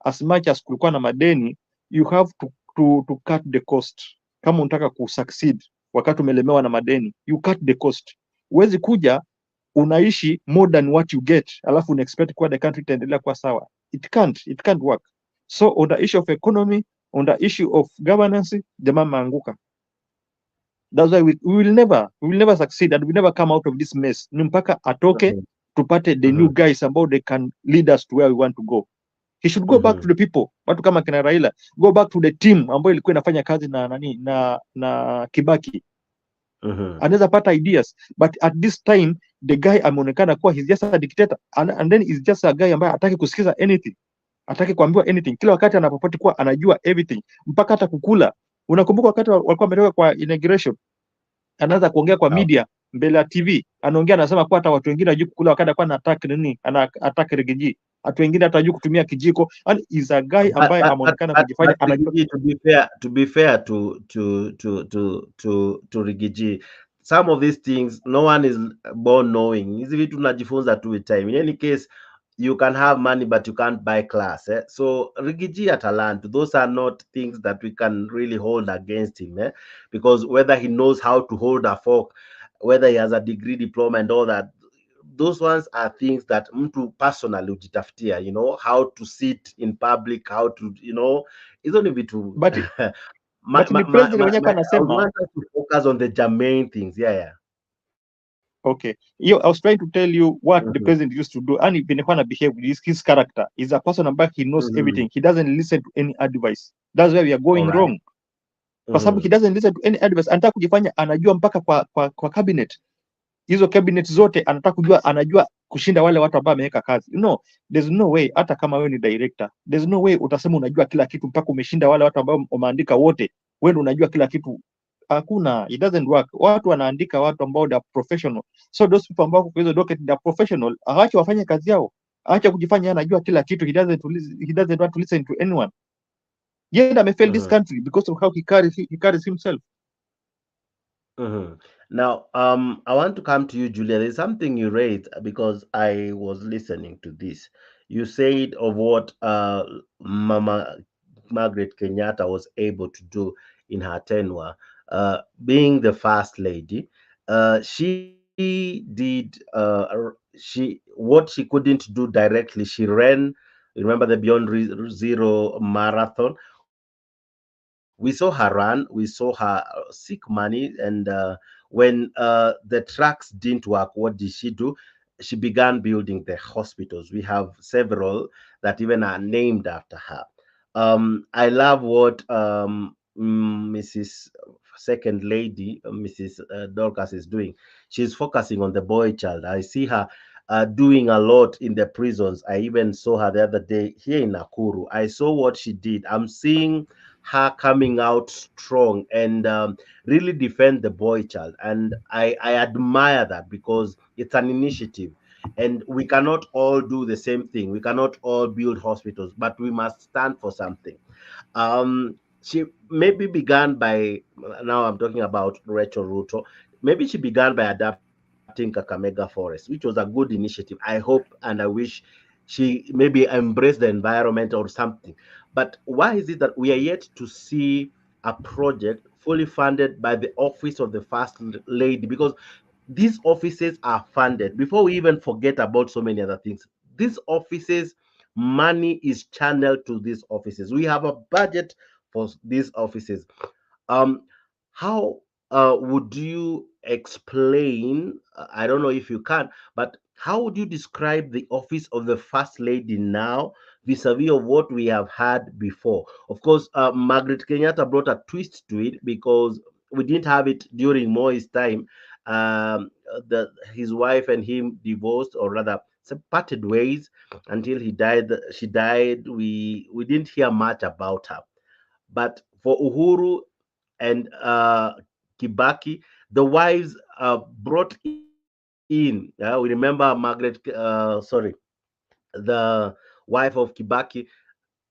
as much as kulikuwa na madeni, you have to cut the cost. Kama unataka kusucceed wakati umelemewa na madeni, you cut the cost. Huwezi kuja unaishi more than what you get alafu una expect kwa the country itaendelea kuwa sawa. It can't work. So on the issue of economy, on the issue of governance, jamaa maanguka. That's why we will never succeed and we never come out of this mess. Ni mpaka atoke tupate the new guys ambao they can lead us to where we want to go. He should go back to the people. Watu kama kina Raila, go back to the team ambayo ilikuwa inafanya kazi na Kibaki. Anaweza pata ideas, but at this time the guy ameonekana kuwa he's just a dictator and then he's just a guy ambaye hataki kusikiza anything. Hataki kuambiwa anything. Kila wakati anapopoti kuwa anajua everything, mpaka hata kukula. Unakumbuka wakati walikuwa wametoka kwa inauguration, anaanza kuongea kwa media mbele ya TV, anaongea anasema kwa hata watu wengine hawajui kukula wakati kwa ana attack Rigiji. Watu wengine hata hawajui kutumia kijiko. And is a guy ambaye ameonekana kujifanya anajua. To be fair to Rigiji, some of these things no one is born knowing. Hizi vitu tunajifunza tu with time. In any case, you can have money but you can't buy class. So Rigiji atalant, those are not things that we can really hold against him, because whether he knows how to hold a fork, whether he has a degree, diploma and all that, those ones are things that mtu personally ujitafutia, how to sit in public, how to, hizo ni vitu. But the president mwenyewe anasema I want us to focus on the germane things. Okay. I was trying to tell you what the president used to do, and he behave with his character. He's a person about he knows everything. He doesn't listen to any advice. That's where we are going wrong. Kwa sababu he doesn't listen to any advice. Anataka kujifanya anajua mpaka kwa cabinet. Hizo cabinet zote anajua kushinda wale watu ambao ameweka kazi. There's no way, hata kama wewe ni director, there's no way utasema unajua kila kitu mpaka umeshinda wale watu ambao umeandika wote. Wewe unajua kila kitu. Hakuna, it doesn't work. Watu wanaandika watu ambao they are professional. So those people ambao kwa hizo docket they are professional, aache wafanye kazi yao. Aache kujifanya anajua kila kitu. He doesn't want to listen to anyone. Yeye amefail this country because of how he carries himself. Now, I want to come to you, Julia. There's something you raised because I was listening to this. You said of what Mama Margaret Kenyatta was able to do in her tenure, being the first lady. She did what she couldn't do directly. She ran. Remember the Beyond Zero marathon? We saw her run, we saw her seek money, and when the tracks didn't work, what did she do? She began building the hospitals. We have several that even are named after her. I love what Mrs. Second Lady, Mrs. Dorcas is doing. She's focusing on the boy child. I see her doing a lot in the prisons. I even saw her the other day here in Nakuru. I saw what she did. I'm seeing her coming out strong and really defend the boy child. And I admire that because it's an initiative. and we cannot all do the same thing. We cannot all build hospitals, but we must stand for something. She maybe began by, now I'm talking about Rachel Ruto, maybe she began by adapting Kakamega Forest, which was a good initiative. I hope and I wish she maybe embraced the environment or something. But why is it that we are yet to see a project fully funded by the office of the First Lady? Because these offices are funded before we even forget about so many other things. These offices, money is channeled to these offices. We have a budget for these offices. um how would you explain, I don't know if you can, but how would you describe the office of the First Lady now vis-a-vis of what we have had before? Of course, Margaret Kenyatta brought a twist to it because we didn't have it during Moi's time. His wife and him divorced, or rather parted ways until he died. She died. We didn't hear much about her. But for Uhuru and Kibaki, the wives brought in. We remember Margaret, sorry, the wife of Kibaki.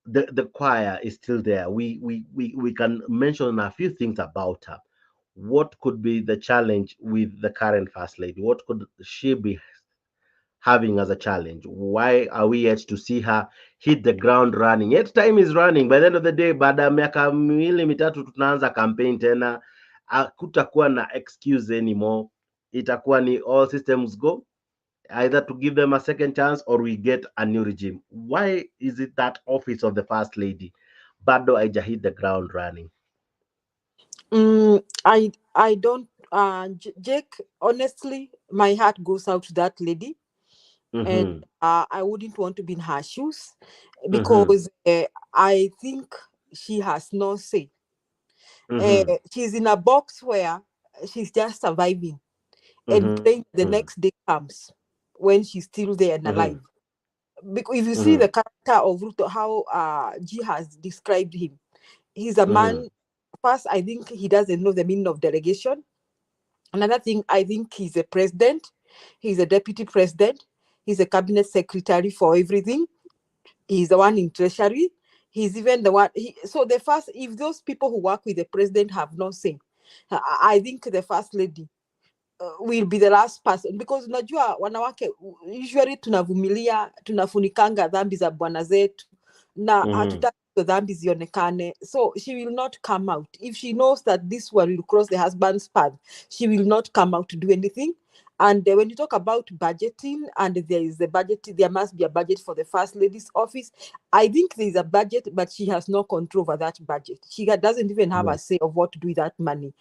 The choir is still there. We can mention a few things about her. What could be the challenge with the current First Lady? What could she be having as a challenge? Why are we yet to see her hit the ground running? Yet time is running. By the end of the day, baada ya miaka miwili mitatu tunaanza campaign tena, hakutakuwa na excuse anymore. Itakuwa ni all systems go, either to give them a second chance or we get a new regime. Why is it that office of the First Lady bado haija hit the ground running? I don't, Jake, honestly, my heart goes out to that lady. And I wouldn't want to be in her shoes because I think she has no say. She's in a box where she's just surviving and praying the next day comes when she's still there and alive. Because if you see the character of Ruto, how G has described him, he's a man. First, I think he doesn't know the meaning of delegation. Another thing, I think he's a president, he's a deputy president, he's a cabinet secretary for everything. He's the one in treasury. He's even the one. So the first, if those people who work with the president have no say, I think the First Lady will be the last person, because unajua wanawake usually tunavumilia, tunafunikanga dhambi za bwana zetu na hatutaki dhambi zionekane. So she will not come out if she knows that this one will cross the husband's path. She will not come out to do anything. And when you talk about budgeting, and there is a budget, there must be a budget for the First Lady's office. I think there is a budget, but she has no control over that budget. She doesn't even have a say of what to do with that money.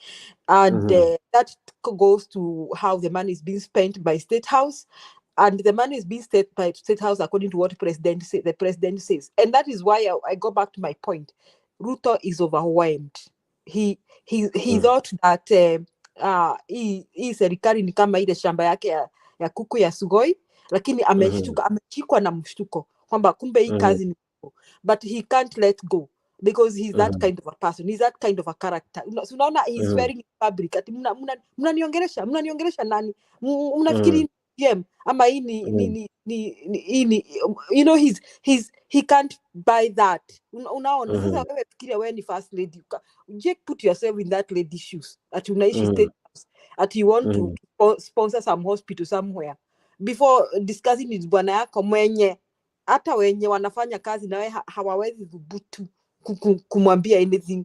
And that goes to how the money is being spent by State House. And the money is being spent by State House according to what the president says. And that is why I go back to my point. Ruto is overwhelmed. He thought that hii serikali ni kama ile shamba yake ya kuku ya Sugoi, lakini ameshikwa na mshtuko kwamba kumbe hii kazi ni kuku. But he can't let go because he's that kind of a person. He's that kind of a character. Unaona he's swearing in public ati mnaniongelesha nani? Mnafikiri PM ama hii ni you know, he can't buy that. Unaona sasa wewe fikiria wewe ni First Lady. Jake, put yourself in that lady's shoes. Ati unaishi State House. Ati you want to sponsor some hospital somewhere. Before discussing with bwana yako mwenye hata wenye wanafanya kazi na wewe hawawezi thubutu kumwambia anything.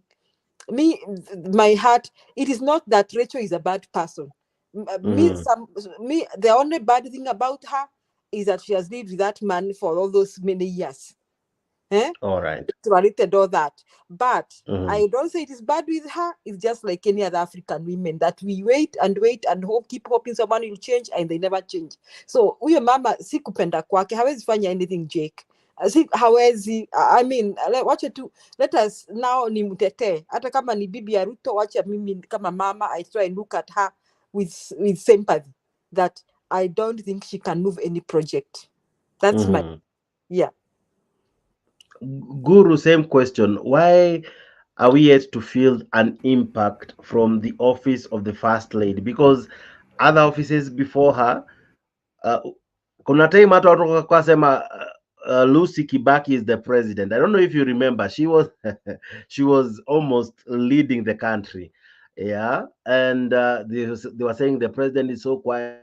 My heart, it is not that Rachel is a bad person. The only bad thing about her is that she has lived with that man for all those many years. All right. Tolerated all that. But I don't say it is bad with her. It's just like any other African women that we wait and hope, keep hoping someone will change, and they never change. So huyo mama si kupenda kwake, hawezi fanya anything, Jake. Hawezi, I mean, wacha tu, let us now ni mtetee. Hata kama ni bibi ya Ruto, wacha mimi kama mama, I try and look at her with sympathy, that I don't think she can move any project. That's my, yeah. Guru, same question. Why are we yet to feel an impact from the office of the First Lady? Because other offices before her, kuna time hata watu wakakuwa sema Lucy Kibaki is the president. I don't know if you remember, she was she was almost leading the country, yeah, and they were saying the president is so quiet,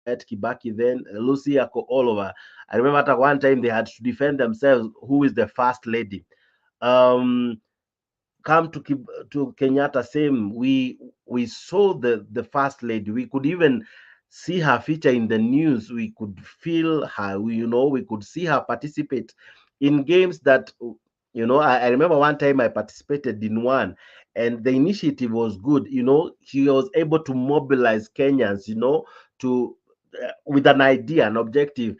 Kibaki, then Lucy ako all over. I remember at one time they had to defend themselves, who is the first lady. um Come to Kenyatta, same. We saw the first lady. We could even see her feature in the news. We could feel her. We could see her participate in games that I remember one time I participated in one, and the initiative was good. She was able to mobilize Kenyans. To with an idea, an objective.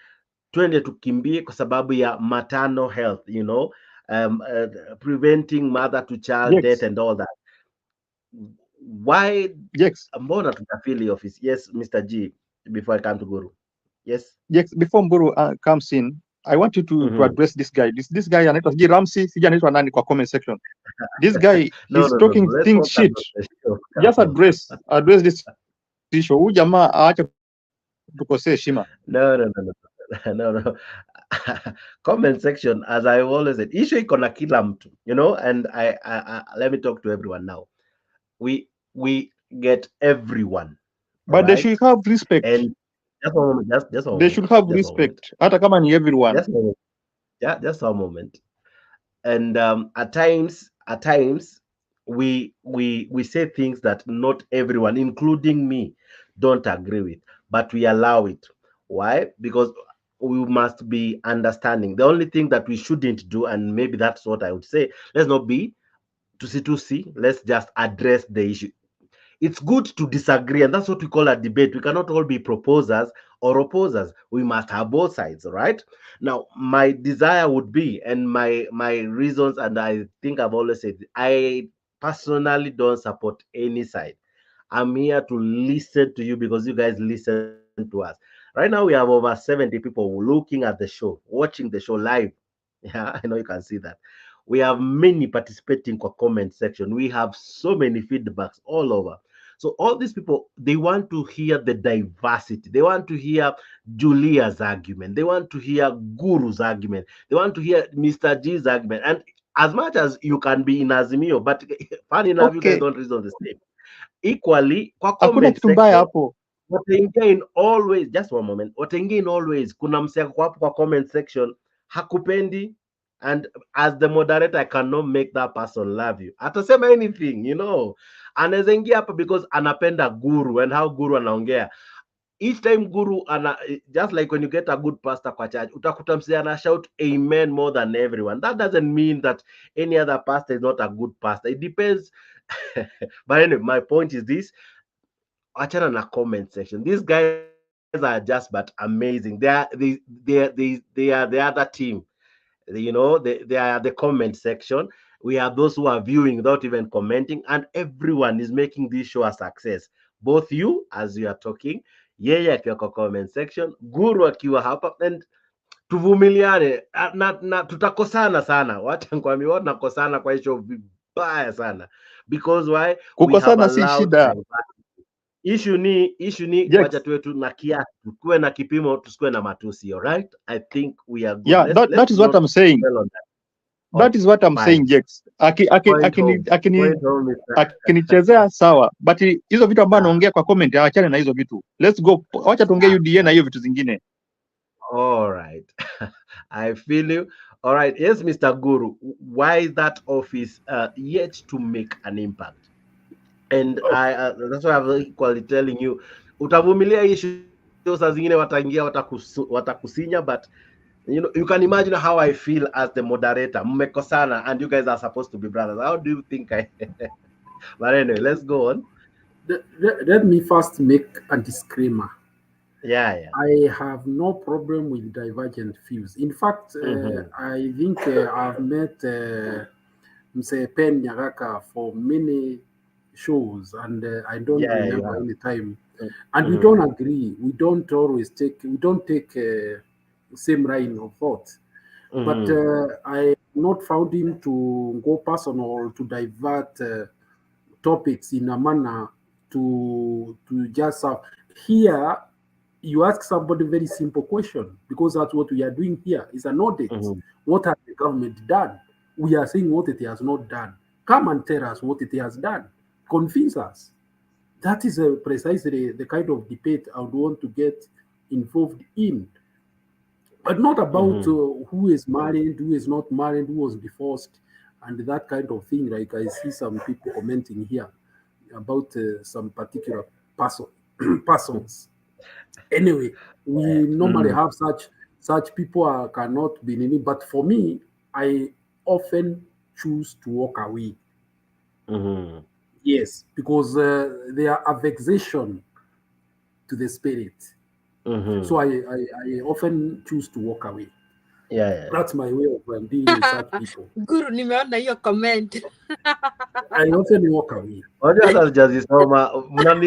Twende tukimbie kwa sababu ya maternal health, preventing mother to child death and all that. Why? Mbona tutafili office? Yes, Mr. G, before I come to Guru. Yes. Yes, before Mburu comes in, I want you to address this guy. This guy anaitwa G Ramsey, sija anaitwa nani kwa comment section. This guy is talking things shit. Just address this issue. Huyu jamaa aache tukosee heshima. No. Comment section, as I always said, issue iko na kila mtu, and I let me talk to everyone now. We get everyone, but right? They should have respect. And just one moment, just they should have respect. Hata kama ni everyone. Just a moment. And at times we say things that not everyone, including me, don't agree with, but we allow it. Why? Because we must be understanding. The only thing that we shouldn't do, and maybe that's what I would say, let's not be tusi. Let's just address the issue. It's good to disagree, and that's what we call a debate. We cannot all be proposers or opposers. We must have both sides, right? Now, my desire would be, and my reasons, and I think I've always said, I personally don't support any side. I'm here to listen to you because you guys listen to us. Right now, we have over 70 people looking at the show, watching the show live. Yeah, I know you can see that. We have many participating in the comment section. We have so many feedbacks all over. So all these people, they want to hear the diversity. They want to hear Julia's argument. They want to hear Guru's argument. They want to hear Mr. G's argument. And as much as you can be in Azimio, but funny enough, you guys don't reason the same. Equally, kwa comment section, wataingia in always, just one moment, wataingia in always, kuna msea kwa comment section, hakupendi, and as the moderator, I cannot make that person love you. Atasema anything, anaweza ingia hapa because anapenda Guru and how Guru anaongea. Each time Guru just like when you get a good pastor kwa church, utakuta msee ana shout amen more than everyone. That doesn't mean that any other pastor is not a good pastor. It depends. But anyway, my point is this. Achana na comment section. These guys are just but amazing. They are the other team. They are the comment section. We have those who are viewing without even commenting, and everyone is making this show a success. Both you, as you are talking, yeye akiwa kwa comment section, Guru akiwa hapa, and tuvumiliane na tutakosana sana. Wacha nikwambie, tunakosana kwa hiyo vibaya sana, because why? Kukosana si shida. Issue ni wacha tuwe tu na kiasi, tuwe na kipimo, tusikue na matusi. All right, I think we are good. Yeah, that is what I'm saying. That is what I'm saying, Jex. Akinichezea sawa, but hizo vitu ambazo anaongea kwa comment aachane na hizo vitu. Let's go. Wacha tuongee UDA na hiyo vitu zingine. All right. I feel you. All right. Yes, Mr. Guru, why is that office yet to make an impact? And that's why I'm equally telling you, utavumilia issue saa zingine wataingia watakusinya, but you can imagine how I feel as the moderator. Mmekosana and you guys are supposed to be brothers. How do you think But anyway, let's go on. Let me first make a disclaimer. Yeah. I have no problem with divergent views. In fact, I think I've met Mse Pen Nyagaka for many shows, and I don't remember any time. And we don't agree. We don't always take same line of thought. But I not found him to go personal, to divert topics in a manner to just have. Here you ask somebody a very simple question, because that's what we are doing here, is an audit. What has the government done? We are saying what it has not done. Come and tell us what it has done. Convince us. That is precisely the kind of debate I would want to get involved in. But not about who is married, who is not married, who was divorced, and that kind of thing. Like I see some people commenting here about some particular persons. Anyway, we normally have such people cannot be in it. But for me, I often choose to walk away. Yes, because they are a vexation to the spirit. So I often choose to walk away. Yeah. That's my way of dealing with such people. Guru, nimeona hiyo comment. I often walk away. Unajua hata sijazisoma,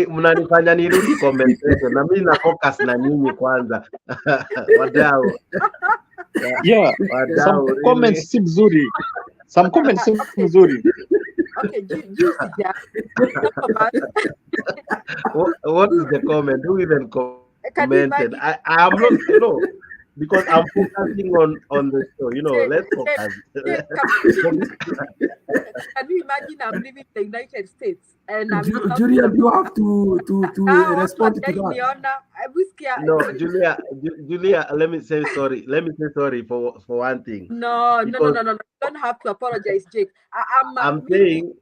mnanifanya nirudi comment section na mimi na focus na nyinyi kwanza. Wadau. Yeah, some Wadau, comments si mzuri. Some comments si mzuri. Okay, juicy, yeah. What is the comment? Who even Can you commented? imagine? I am not, because I'm focusing on the show. Let's focus. Can you imagine I'm living in the United States and I'm Julia, you have to respond to that. No, Julia, let me say sorry. Let me say sorry for one thing. No. You don't have to apologize, Jake. I'm saying,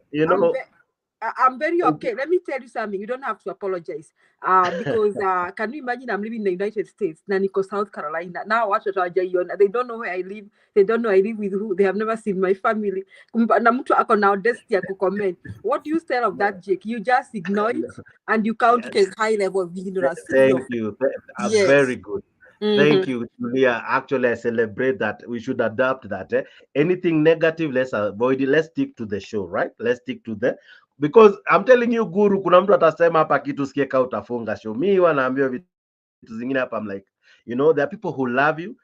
I'm very okay. Let me tell you something. You don't have to apologize. Because can you imagine I'm living in the United States, Naniko, South Carolina. Now they don't know where I live. They don't know I live with who. They have never seen my family. Na mtu ako na audacity ya comment. What do you say of that, Jake? You just ignore it and you count it as high level of ignorance. Thank you. Yes. Very good. Thank you, Julia. Actually, I celebrate that. We should adapt that. Anything negative, let's avoid it. Let's stick to the show, right? Let's stick to because I'm telling you, Guru, kuna mtu atasema hapa kitu sikieka utafunga show. Mi wanaambia vitu zingine hapa, I'm like, there are people who love you.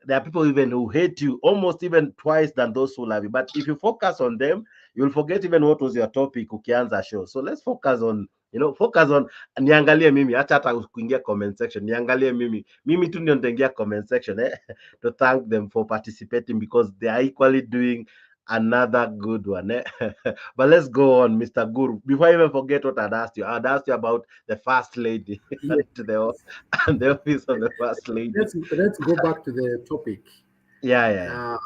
There are people even who hate you, almost even twice than those who love you. But if you focus on them, you'll forget even what was your topic ukianza show. So let's focus on, niangalie mimi, hata kuingia comment section, niangalie mimi tu ndio nitaingia comment section, to thank them for participating, because they are equally doing another good one. But let's go on, Mr. Guru. Before I even forget what I'd asked you about the first lady, the office of the first lady. Let's go back to the topic. Yeah.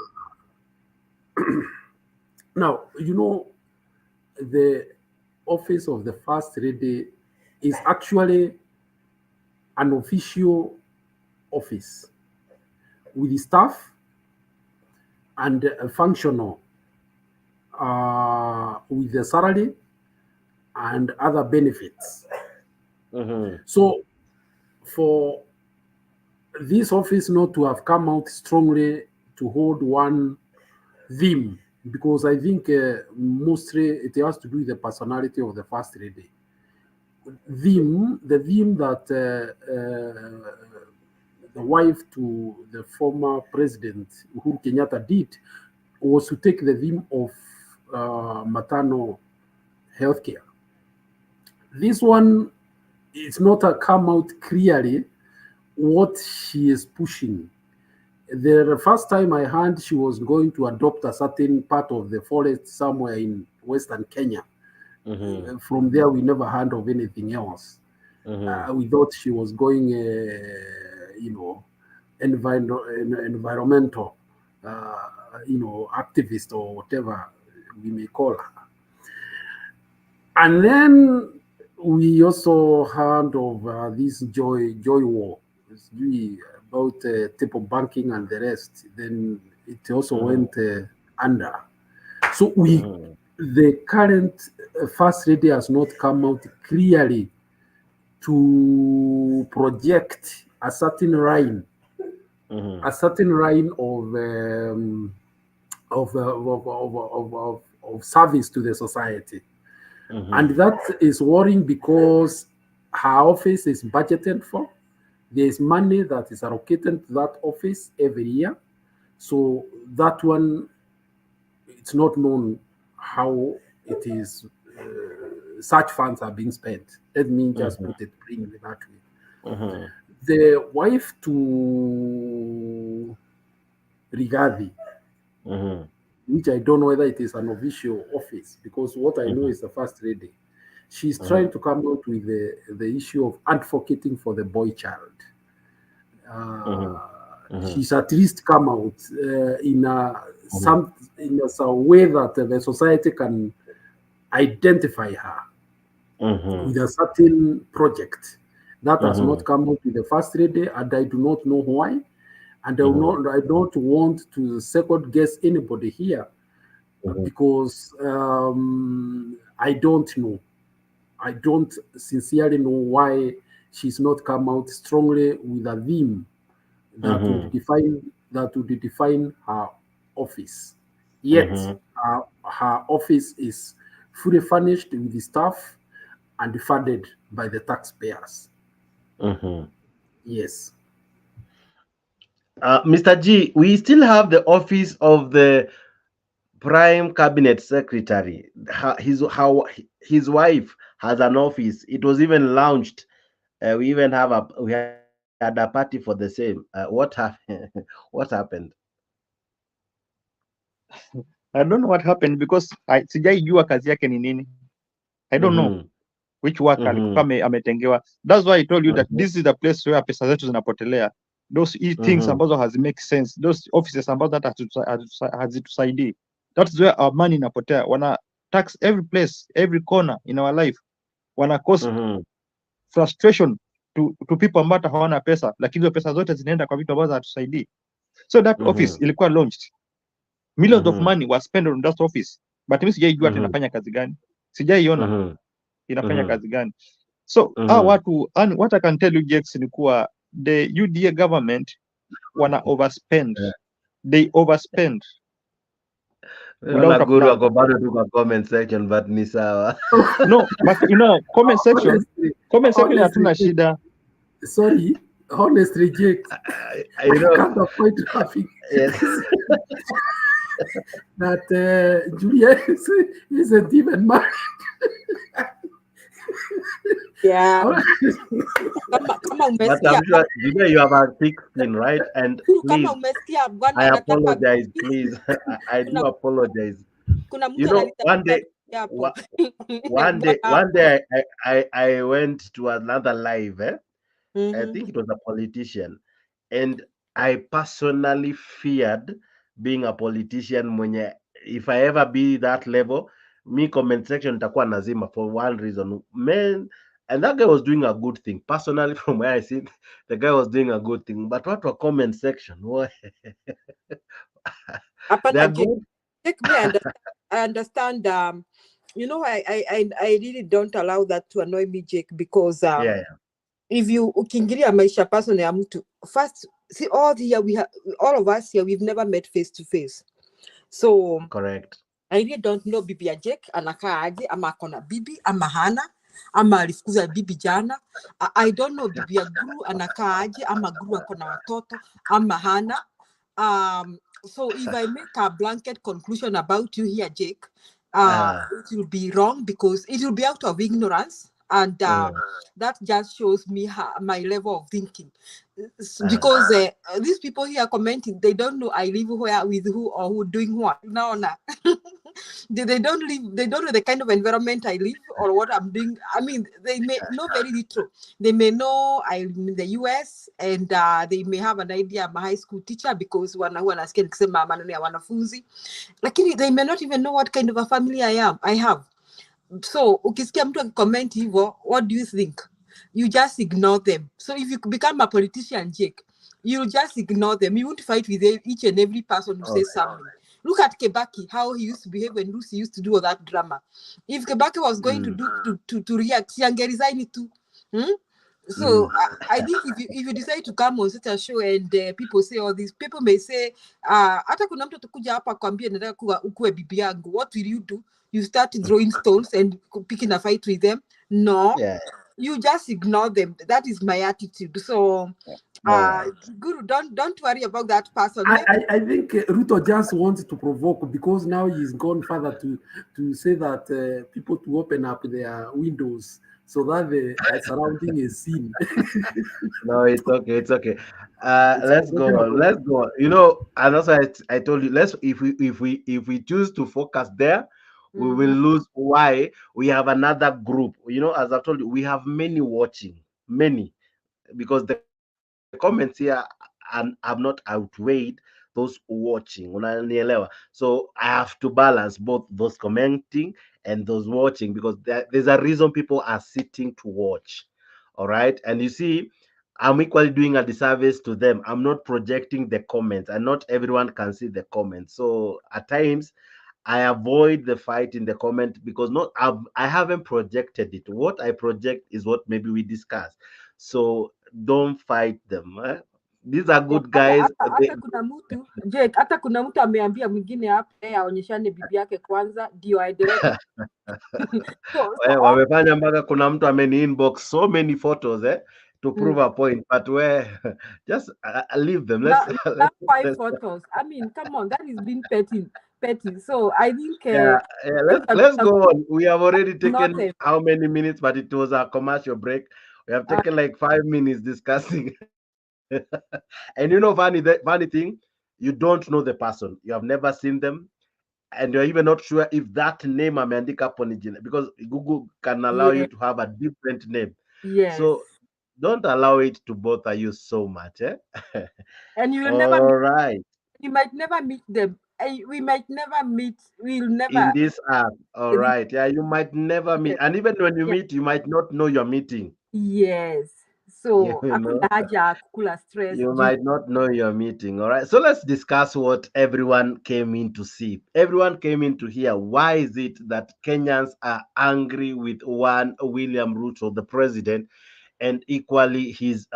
Now, the office of the first lady is actually an official office with the staff and a functional with the salary and other benefits. So for this office not to have come out strongly to hold one theme, because I think mostly it has to do with the personality of the first lady. The theme that the wife to the former president Uhuru Kenyatta did was to take the theme of maternal healthcare. This one is not come out clearly what she is pushing. The first time I heard she was going to adopt a certain part of the forest somewhere in Western Kenya. From there, we never heard of anything else. We thought she was going, environmental, activist or whatever we may call her. And then we also heard of this joy war. It's really about type of banking and the rest. Then it also went under. So the current first lady has not come out clearly to project a certain line, of service to the society. And that is worrying because her office is budgeted for. There is money that is allocated to that office every year. So that one, it's not known how it is, such funds are being spent. Let me just put it plainly that way. the wife to Rigathi, which I don't know whether it is an official office, because what I know is the first lady. She's trying to come out with the issue of advocating for the boy child. She's at least come out in a way that the society can identify her with a certain project. That has not come out with the first lady, and I do not know why. And I don't want to second guess anybody here, because I don't know. I don't sincerely know why she's not come out strongly with a theme that would define her office. Yet her office is fully furnished with the staff and funded by the taxpayers. Yes. Mr. G, we still have the office of the Prime Cabinet Secretary. His wife has an office. It was even launched. We even had a party for the same. What happened? What happened? I don't know what happened because sijaijua kazi yake ni nini. I don't know which work alikuwa ametengewa. That's why I told you that this is the place where pesa zetu zinapotelea. Those things ambazo hazimake sense. Those offices ambazo hata hazitusaidii. That's where our money inapotea. Wana tax every place, every corner in our life. Wana cause frustration to people ambao hawana pesa, lakini hizo pesa zote zinaenda kwa vitu ambazo hatusaidii. So that office ilikuwa launched. Millions of money was spent on that office. But mimi sijaijua inafanya kazi gani. Sijaiona inafanya kazi gani. So watu, what I can tell you Jex, ni kuwa the UDA government wana overspend. They overspend. Without guru wako bado tu kwa comment section, but ni sawa. No, but comment section hatuna shida. Sorry, honestly, Jake, I can't avoid laughing. Yes. That Julia isn't even married. Yeah. But I'm sure you have a thick skin, right? And please, I apologize, please. I do apologize. You know, one day I went to another live. I think it was a politician, and I personally feared being a politician. Mwenye, if I ever be that level, me comment section takuwa nazima for one reason, man. And that guy was doing a good thing. Personally, from where I see, the guy was doing a good thing. But what a comment section? They're good. I understand. You know, I really don't allow that to annoy me, Jake, because if you ukiingilia maisha personal ya mtu, first, see, all of us here, we've never met face to face. So correct. I really don't know bibi ya Jake anakaa aje, ama akona bibi ama hana, ama alifukuza bibi jana. I don't know bibi ya Guru anakaa aje, ama Guru akona watoto ama hana. So if I make a blanket conclusion about you here, Jake, it will be wrong because it will be out of ignorance, and that just shows me my level of thinking. Because these people here commenting, they don't know I live where, with who, or who doing what. No. They don't know the kind of environment I live or what I'm doing. I mean, they may know very little. They may know I'm in the US, and they may have an idea I'm a high school teacher because wanasikia nikisema maneno ya wanafunzi. Lakini they may not even know what kind of a family I have. So ukisikia mtu akicomment hivyo, what do you think? You just ignore them. So if you become a politician, Jake, you'll just ignore them. You won't fight with each and every person who says something. Look at Kebaki, how he used to behave when Lucy used to do all that drama. If Kebaki was going to react, he resign it too. So I think if you decide to come on such a show and people say all these, people may say, hata kuna mtu atakuja hapa kwambia nataka ukue bibi yangu. What will you do? You start throwing stones and picking a fight with them? No. Yeah. You just ignore them. That is my attitude. So, Guru, don't worry about that person. I think Ruto just wants to provoke, because now he's gone further to say that people to open up their windows so that the surrounding is seen. No, it's okay. It's okay. Let's go on. Let's go on. You know, and also I told you, let's if we choose to focus there, we will lose. Why? We have another group. You know, as I told you, we have many watching, many, because the comments here have not outweighed those watching. Unanielewa? So I have to balance both those commenting and those watching, because there's a reason people are sitting to watch. All right. And you see, I'm equally doing a disservice to them. I'm not projecting the comments, and not everyone can see the comments. So at times I avoid the fight in the comment, because I haven't projected it. What I project is what maybe we discuss. So don't fight them. These are good guys. Hata kuna mtu Jake, hata kuna mtu ameambia mwingine hapa aonyeshane bibi yake kwanza ndio aendelee. Wamefanya mpaka kuna mtu ameni inbox so many photos to prove a point, but just leave them. Not 5 photos. I mean, come on, that is being petty. So I think let's go on. We have already taken how many minutes, but it was a commercial break. We have taken like 5 minutes discussing. And you know, funny thing, you don't know the person. You have never seen them, and you're even not sure if that name ameandika hapo ni jina, because Google can allow you to have a different name. Yes. So don't allow it to bother you so much. And you will never you might never meet them. We might never meet. We'll never in this app. All right. Yeah, you might never meet. And even when you meet, you might not know you're meeting. Yes. So you might not know you're meeting. All right. So let's discuss what everyone came in to see. Everyone came in to hear. Why is it that Kenyans are angry with one William Ruto, the president, and equally his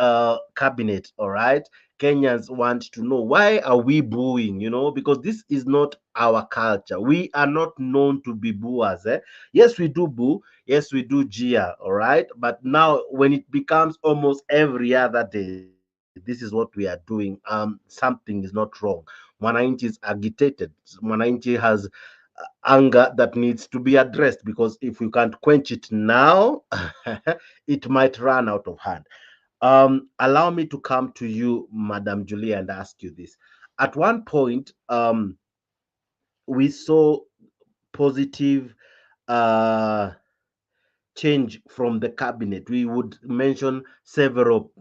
cabinet? All right. Kenyans want to know, why are we booing? You know, because this is not our culture. We are not known to be booers. Yes, we do boo. Yes, we do jeer. All right. But now when it becomes almost every other day, this is what we are doing. Something is not wrong. Mwananchi is agitated. Mwananchi has anger that needs to be addressed, because if we can't quench it now, it might run out of hand. Allow me to come to you, Madam Julia, and ask you this. At one point, we saw positive change from the cabinet. We would mention several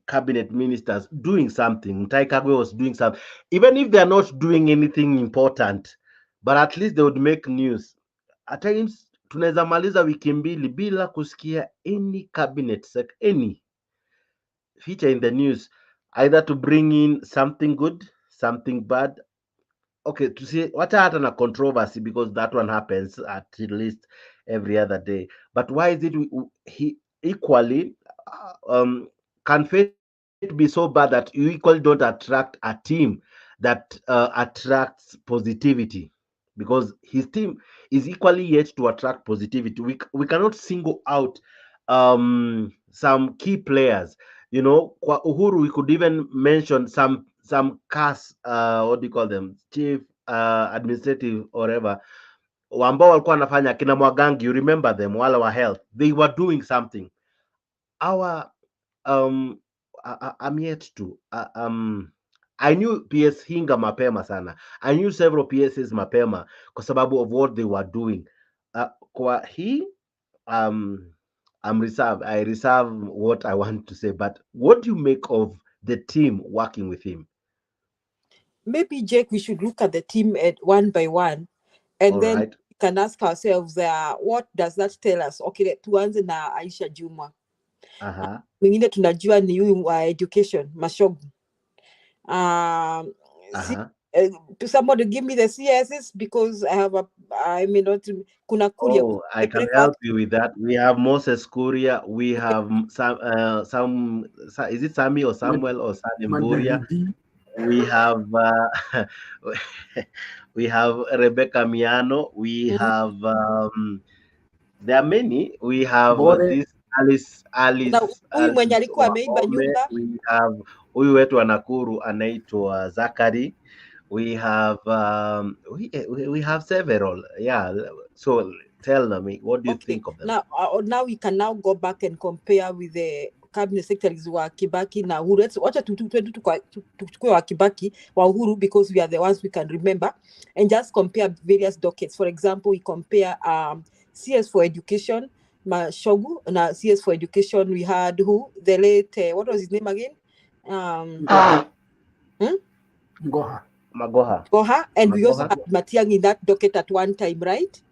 cabinet ministers doing something. Mutahi Kagwe was doing something, even if they are not doing anything important, but at least they would make news. At times, tunaweza maliza wiki mbili bila kusikia any cabinet any feature in the news, either to bring in something good, something bad. Okay, to see what happened na controversy, because that one happens at least every other day. But why is it he equally can fate be so bad that you equally don't attract a team that attracts positivity? Because his team is equally yet to attract positivity. We cannot single out some key players. You know, kwa Uhuru, we could even mention some CAS, what do you call them, chief administrative or whatever, ambao walikuwa wanafanya kina Mwagangi, you remember them, wale wa health, they were doing something. Our I'm yet to I knew PS Hinga mapema sana. I knew several PSs mapema kwa sababu of what they were doing. Kwa hii I'm reserved. I reserve what I want to say. But what do you make of the team working with him? Maybe, Jake, we should look at the team at one by one, and All then right. we can ask ourselves, what does that tell us? Okay, tuanze na Aisha Juma. Mwingine tunajua ni huyu wa education, Mashogu. To somebody give me the CSs, because I may not. Kuna Kuria. Oh, I can help you with that. We have Moses Kuria. We have some. Is it Sami or Samuel or Sanimburia? We have we have Rebecca Miano. We have there are many. We have this Alice. Huyu mwenye alikuwa ameiba nyumba. We have huyu wetu wa Nakuru anaitwa Zakari. We have we have several. Yeah. So Tell me, what do you Okay, think of them? now we can now go back and compare with the cabinet secretaries wa Kibaki na Uhuru. Wacha tuchukue wa Kibaki wa Uhuru because we are the ones we can remember, and just compare various dockets. For example, we compare CS for education, Mashogu, na CS for education we had who? The late, what was his name again? Goha. Magoha, and we also had Matiang in that docket at one time, right?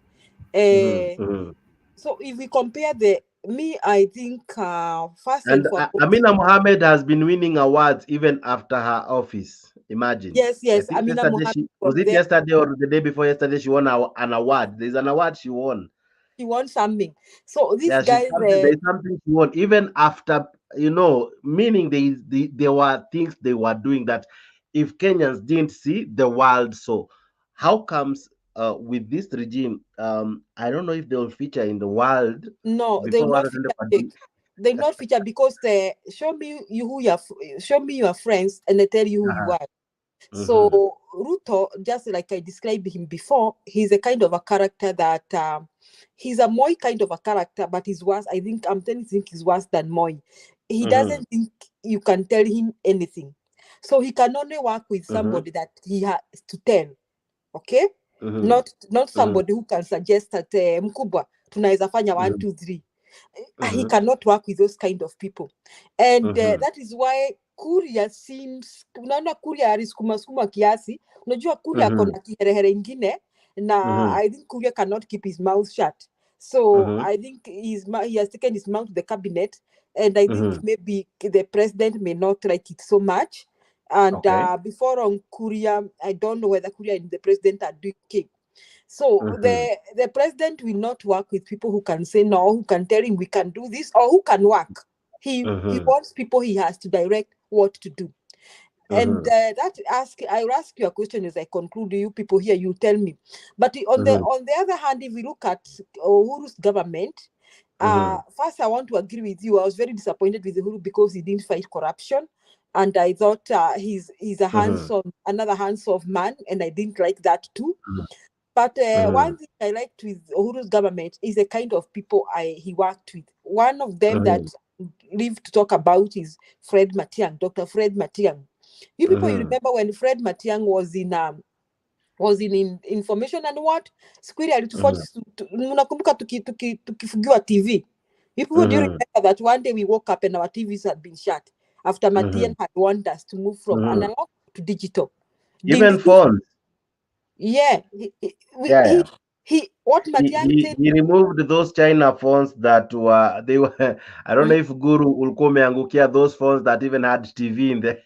So if we compare I think first and foremost, Amina Mohammed has been winning awards even after her office. Imagine. Yes. Amina Mohammed was it yesterday or the day before yesterday? She won an award. There's an award she won. She won something. So these guys, there's something she won even after, meaning there were things they were doing that if Kenyans didn't see, the world saw. How comes with this regime, I don't know if they will feature in the world. No, they will not feature. They not feature because show me your friends and they tell you who you are. So Ruto, just like I described him before, he's a kind of a character that he's a Moi kind of a character, but he's worse. I think he's worse than Moi. He doesn't think you can tell him anything. So he can only work with somebody that he has to tell. Okay? Not somebody who can suggest that mkubwa tunaweza fanya 1 2 3. He cannot work with those kind of people, and that is why Kuria seems, unaona Kuria alisukuma kiasi, unajua Kuria akona kiherehere ingine na I think Kuria cannot keep his mouth shut. So I think he has taken his mouth to the cabinet, and I think maybe the president may not like it so much. And before on Kuria, I don't know whether Kuria and the president are doing okay. So the president will not work with people who can say no, who can tell him we can do this, or who can work. He wants people he has to direct what to do. And I will ask you a question as I conclude. You people here, you tell me. But on the other hand, if we look at Uhuru's government, first I want to agree with you. I was very disappointed with Uhuru because he didn't fight corruption. And I thought he's a another hands-off man, and I didn't like that too. But one thing I liked with Uhuru's government is the kind of people he worked with. One of them that live to talk about is Fred Matiang, Dr. Fred Matiang. You people, you remember when Fred Matiang was in information and what? Squiri alitufanya mnakumbuka tukifungiwa TV. You people, do you remember that one day we woke up and our TVs had been shut after Matiang had warned us to move from analog to digital. Even phones. Yeah. He removed those China phones that were I don't know if Guru ulikuwa umeangukia those phones that even had TV in there.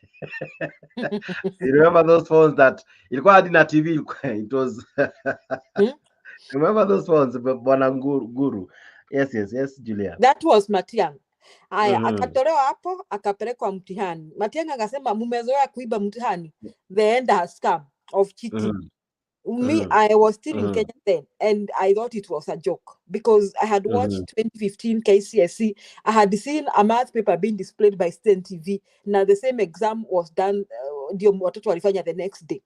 You remember those phones that ilikuwa hadi na TV, it was remember those phones, bwana Guru? Yes, Julia. That was Matiang. Aya, akatolewa hapo akapelekwa mtihani. Matiang akasema mumezoea kuiba mtihani. The end has come of cheating. Me, I was still in Kenya then, and I thought it was a joke because I had watched 2015 KCSE. I had seen a math paper being displayed by Stan TV. Now the same exam was done the next day.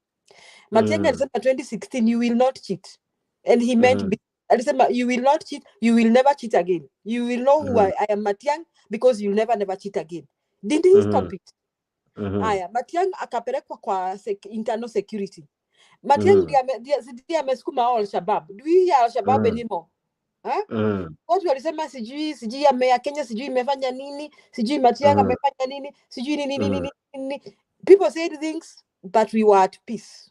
Matiang'i alisema 2016, you will not cheat. And he meant, alisema, you will not cheat, you will never cheat again. You will know who I am, Matiang'i, because you'll never cheat again. Didn't he stop it? Aya, Matiang'i akapelekwa kwa internal security. Matiang'i ndiye amesukuma Al-Shabaab. Do we hear Al-Shabaab anymore? Watu walisema sijui ya Kenya sijui imefanya nini, sijui Matiang'i amefanya nini, sijui nini. People said things, but we were at peace.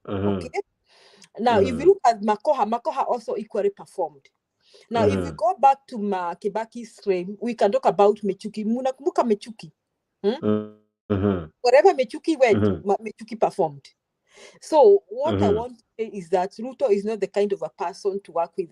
Okay? Now, if you look at Makoha also equally performed. Now, if we go back to Kibaki's frame, we can talk about Mechuki. Munakumbuka Mechuki. Wherever Mechuki went, Mechuki performed. So what I want to say is that Ruto is not the kind of a person to work with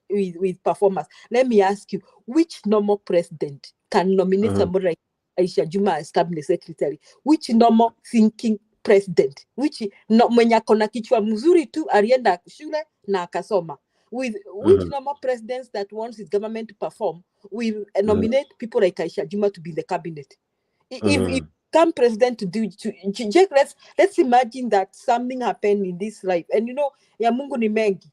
with performers. Let me ask you, which normal president can nominate somebody like Aisha Juma as cabinet secretary? Which normal thinking president? Which mwenye akona kichwa mzuri tu alienda shule na akasoma? With which normal presidents that wants his government to perform will nominate people like Aisha Juma to be in the cabinet? If come president let's imagine that something happened in this life, and ya Mungu ni mengi,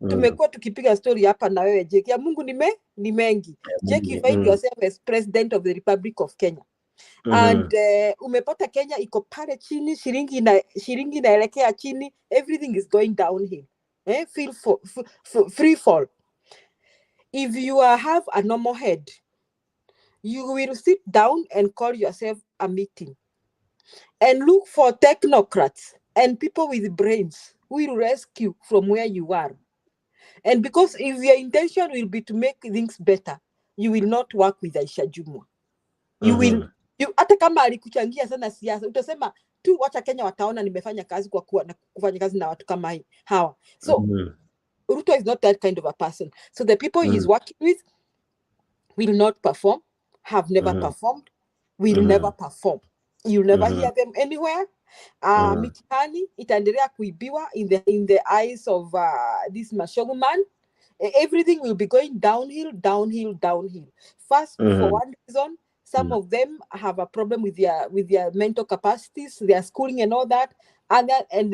tumekuwa tukipiga story hapa na wewe Jake. Ya Mungu ni mengi. Jake, you find yourself as president of the Republic of Kenya. And umepata Kenya iko pale chini, shilingi inaelekea chini, everything is going downhill. Free fall. If you have a normal head, you will sit down and call yourself a meeting and look for technocrats and people with brains who will rescue from where you are. And because if your intention will be to make things better, you will not work with Aisha Jumwa. You will, hata kama alikuchangia sana siasa, utasema tu wacha Kenya wataona nimefanya kazi kwa kufanya kazi na watu kama hawa. So Ruto is not that kind of a person. So the people he is working with will not perform, have never performed, will never perform. You'll never hear them anywhere. Mitihani itaendelea kuibiwa in the eyes of this Mashogu man. Everything will be going downhill. First, for one reason, some of them have a problem with their mental capacities, their schooling and all that. And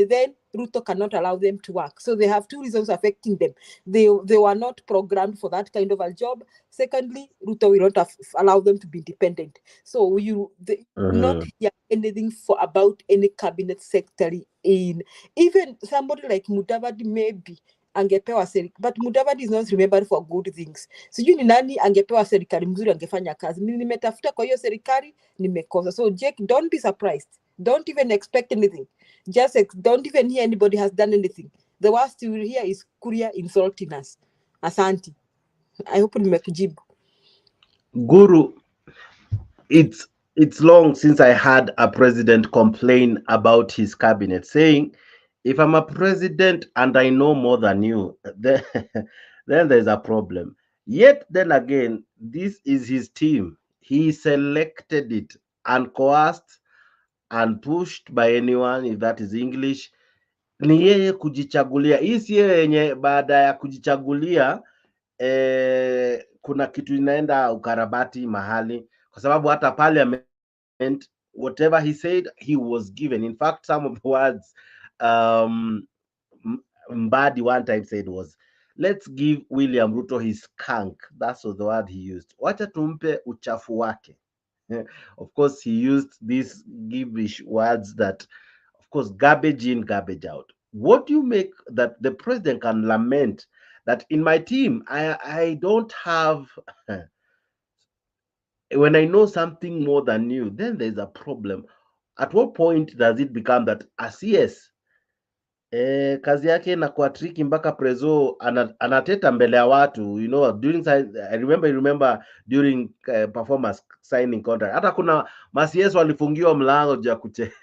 then Ruto cannot allow them to work. So they have two reasons affecting them. They were not programmed for that kind of a job. Secondly, Ruto will not allow them to be independent. So they not hear anything about any cabinet secretary in even somebody like Mudavadi maybe angepewa serikali, but Mudavadi is not remembered for good things. Sijui ni nani angepewa serikali mzuri angefanya kazi. Mimi nimetafuta kwa hiyo serikali nimekosa. So Jake, don't be surprised. Don't even expect anything. Just don't even hear anybody has done anything. The worst you will hear is Kuria insulting us. Asante. I hope nimekujibu. Guru, it's long since I had a president complain about his cabinet, saying, if I'm a president and I know more than you, then there's a problem. Yet then again, this is his team. He selected it uncoerced and pushed by anyone, if that is English. Ni yeye kujichagulia. Hii si yenye baada ya kujichagulia kuna kitu inaenda ukarabati mahali, kwa sababu hata parliament, whatever he said, he was given. In fact, some of the words Mbadi one time said was, let's give William Ruto his skunk. That's the word he used. Wacha tumpe uchafu wake. Of course, he used these gibberish words that, of course, garbage in, garbage out. What do you make that the president can lament that in my team, I don't have, when I know something more than you, then there's a problem. At what point does it become that as yes, kazi yake inakuwa tricky mpaka prezo anateta mbele ya watu, you know, during I remember during performance signing contract, hata kuna CS walifungiwa mlango ja kuche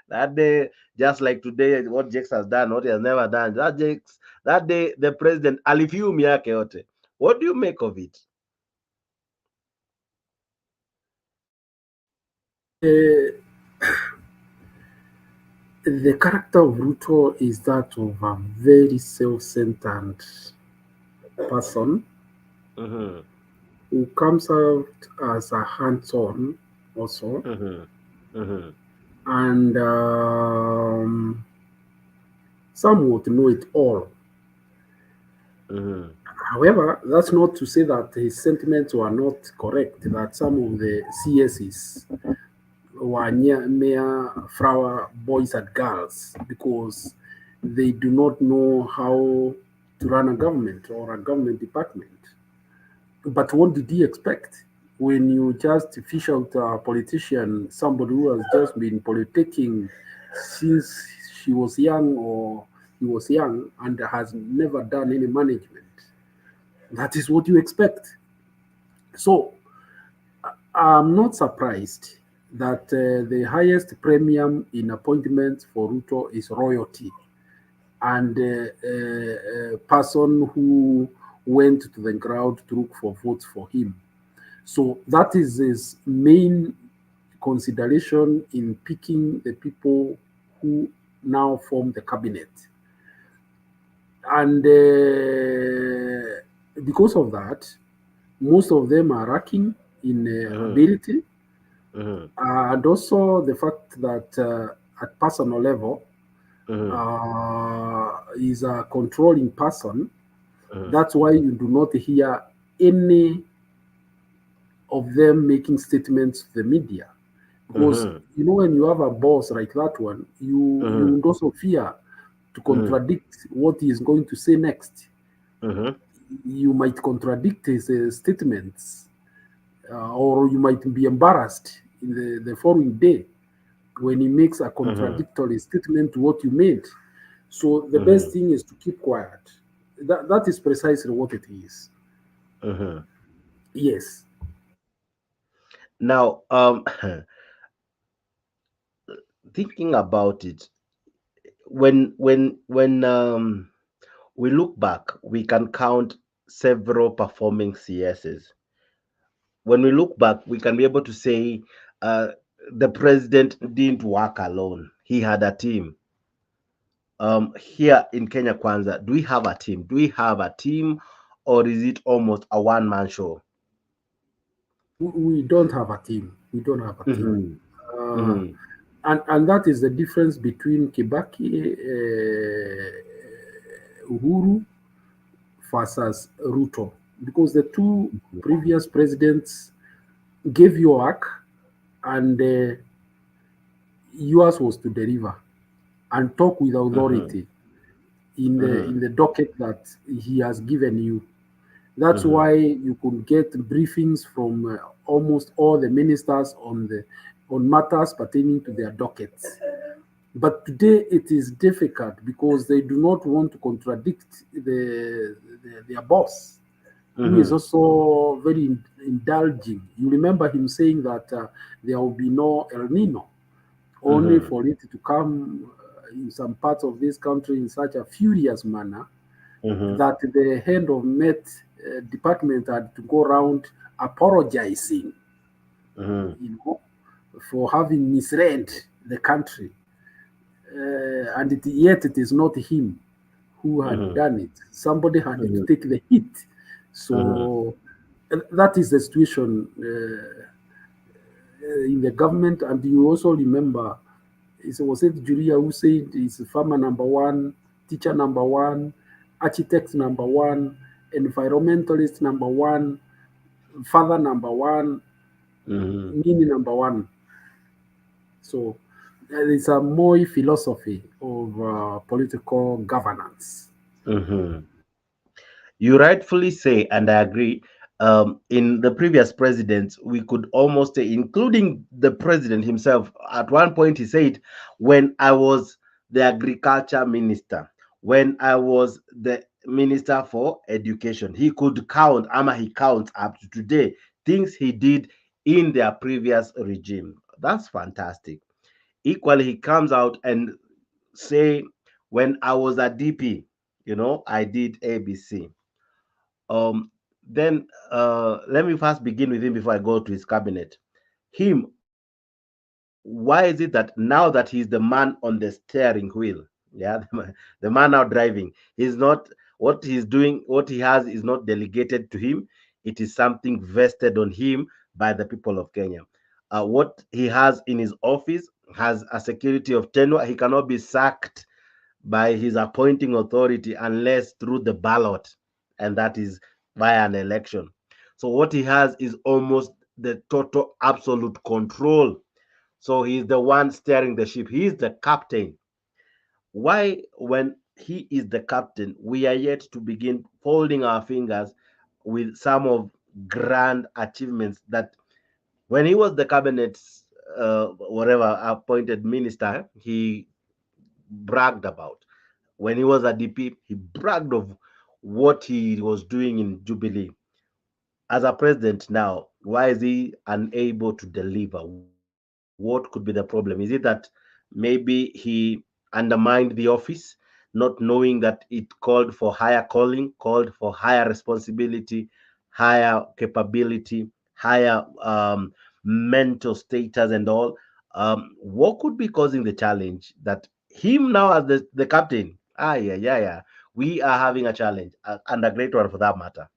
that day, just like today, what Jakes has done, what he has never done, that day the president alifium yake yote. What do you make of it? The character of Ruto is that of a very self-centered person who comes out as a hands-on also, and somewhat know it all. However, that's not to say that his sentiments were not correct, that some of the CSs were mere flower boys and girls because they do not know how to run a government or a government department. But what did he expect? When you just fish out a politician, somebody who has just been politicking since she was young or he was young and has never done any management, that is what you expect. So I'm not surprised that the highest premium in appointments for Ruto is royalty and a person who went to the ground to look for votes for him. So that is his main consideration in picking the people who now form the cabinet. And because of that, most of them are lacking in ability. And also the fact that at personal level, is a controlling person. That's why you do not hear any of them making statements to the media. Because you know, when you have a boss like that one, you would also fear to contradict what he is going to say next. You might contradict his statements, or you might be embarrassed in the following day when he makes a contradictory statement to what you made. So the best thing is to keep quiet. That is precisely what it is. Yes. Now, thinking about it, when we look back, we can count several performing CSs. When we look back, we can be able to say the president didn't work alone. He had a team. Here in Kenya Kwanza, do we have a team? Do we have a team, or is it almost a one-man show? We don't have a team. We don't have a team. And that is the difference between Kibaki, Uhuru versus Ruto. Because the two previous presidents gave you work, and yours was to deliver and talk with authority in the docket that he has given you. That's why you could get briefings from almost all the ministers on matters pertaining to their dockets. But today it is difficult because they do not want to contradict their boss, who is also very indulging. You remember him saying that there will be no El Nino, only for it to come in some parts of this country in such a furious manner that the head of Met department had to go around apologizing, you know, for having misread the country. And yet it is not him who had done it. Somebody had to take the hit. So that is the situation in the government. And you also remember, was it Julia who said it's farmer number one, teacher number one, architect number one, environmentalist number one, father number one, Nini number one. So there is a more philosophy of political governance. You rightfully say, and I agree. In the previous presidents, we could almost say, including the president himself, at one point he said, when I was the agriculture minister, when I was the minister for education, he could count, he counts up to today, things he did in their previous regime. That's fantastic. Equally, he comes out and say, when I was a DP, I did ABC. Then let me first begin with him before I go to his cabinet. Him, why is it that now that he's the man on the steering wheel, the man now driving, he's not, what he's doing, what he has is not delegated to him. It is something vested on him by the people of Kenya. What he has in his office has a security of tenure. He cannot be sacked by his appointing authority unless through the ballot, and that is via an election. So what he has is almost the total absolute control. So he's the one steering the ship. He is the captain. Why, when he is the captain, we are yet to begin folding our fingers with some of grand achievements that when he was the cabinet, whatever appointed minister, he bragged about. When he was a DP, he bragged of what he was doing in Jubilee. As a president now, why is he unable to deliver? What could be the problem? Is it that maybe he undermined the office, not knowing that it called for higher calling, called for higher responsibility, higher capability, higher mental status and all? What could be causing the challenge that him now as the captain? Yeah. We are having a challenge, and a great one for that matter.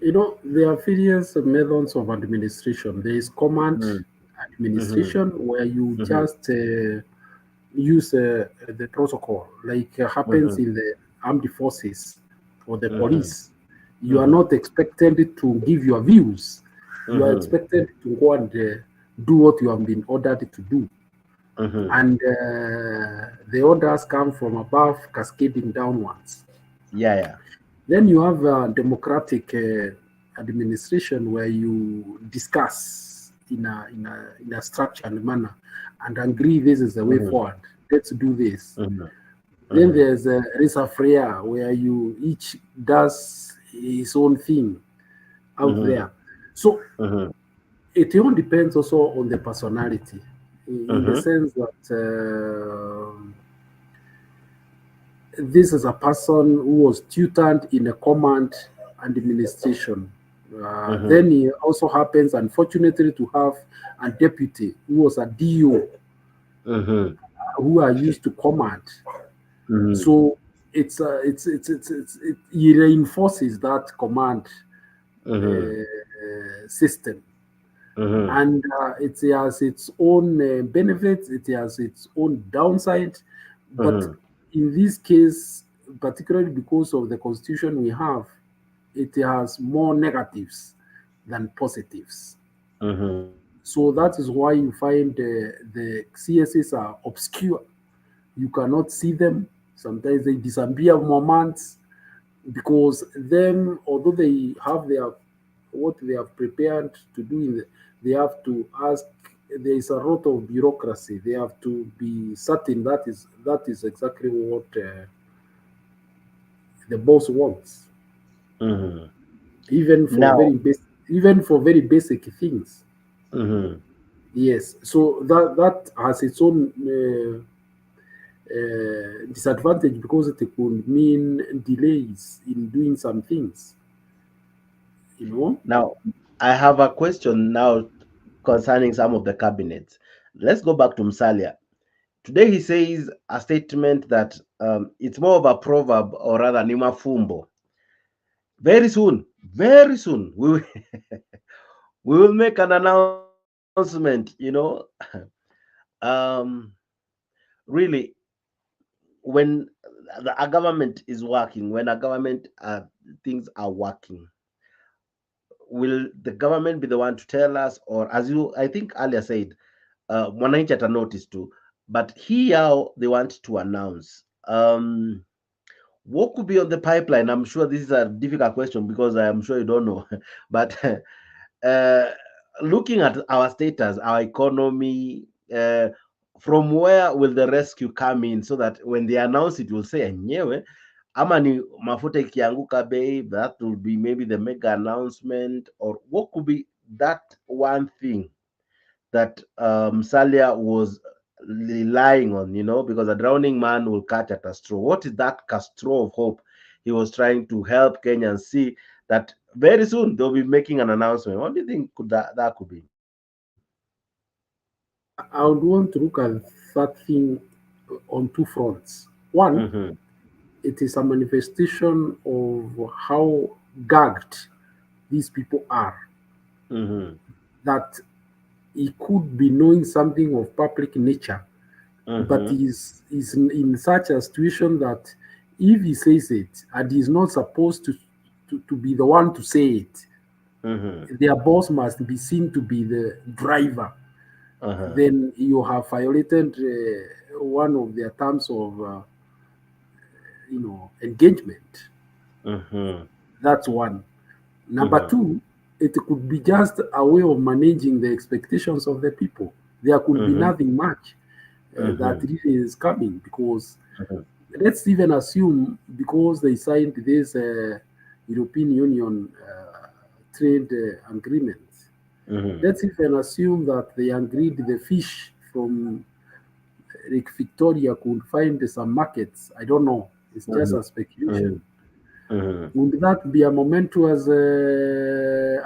There are various methods of administration. There is command administration, where you just use the protocol like happens in the armed forces or the police. You are not expected to give your views. You are expected to go and do what you have been ordered to do. And the orders come from above, cascading downwards. Yeah. Then you have a democratic administration where you discuss in a structured manner and agree this is the way forward. Let's do this. Then there's a laissez-faire where you each does his own thing out there. So it all depends also on the personality, in the sense that this is a person who was tutored in a command and administration. Then he also happens, unfortunately, to have a deputy who was a DO, who are used to command. So it reinforces that command system. And it has its own benefits, it has its own downside, but in this case, particularly because of the constitution we have, it has more negatives than positives. So that is why you find the CSs are obscure. You cannot see them. Sometimes they disappear moments because them, although they have what they have prepared to do, they have to ask. There is a lot of bureaucracy. They have to be certain that is exactly what the boss wants. Even for very basic things. Yes. So that has its own disadvantage because it could mean delays in doing some things. Now, I have a question now concerning some of the cabinets. Let's go back to Musalia. Today he says a statement that it's more of a proverb, or rather ni mafumbo. Very soon, we will make an announcement, really, when a government is working, when a government things are working, will the government be the one to tell us, or as you I think earlier said, mwananchi ata notice too, but here they want to announce what could be on the pipeline? I'm sure this is a difficult question because I am sure you don't know, but looking at our status, our economy, from where will the rescue come in, so that when they announce it, will say enyewe ama ni mafuta ikianguka bei, that will be maybe the mega announcement, or what could be that one thing that Musalia was relying on, because a drowning man will catch at a straw. What is that straw of hope he was trying to help Kenyans see that very soon they'll be making an announcement? What do you think that could be? I would want to look at that thing on two fronts. One, it is a manifestation of how gagged these people are. That he could be knowing something of public nature, but he's in such a situation that if he says it and he's not supposed to be the one to say it, their boss must be seen to be the driver. Then you have violated one of their terms of engagement. That's one. Number two, it could be just a way of managing the expectations of the people. There could be nothing much that really is coming, because let's even assume, because they signed this European Union trade agreement, let's even assume that they agreed the fish from Lake Victoria could find some markets. I don't know. It's just a speculation. Would that be a momentous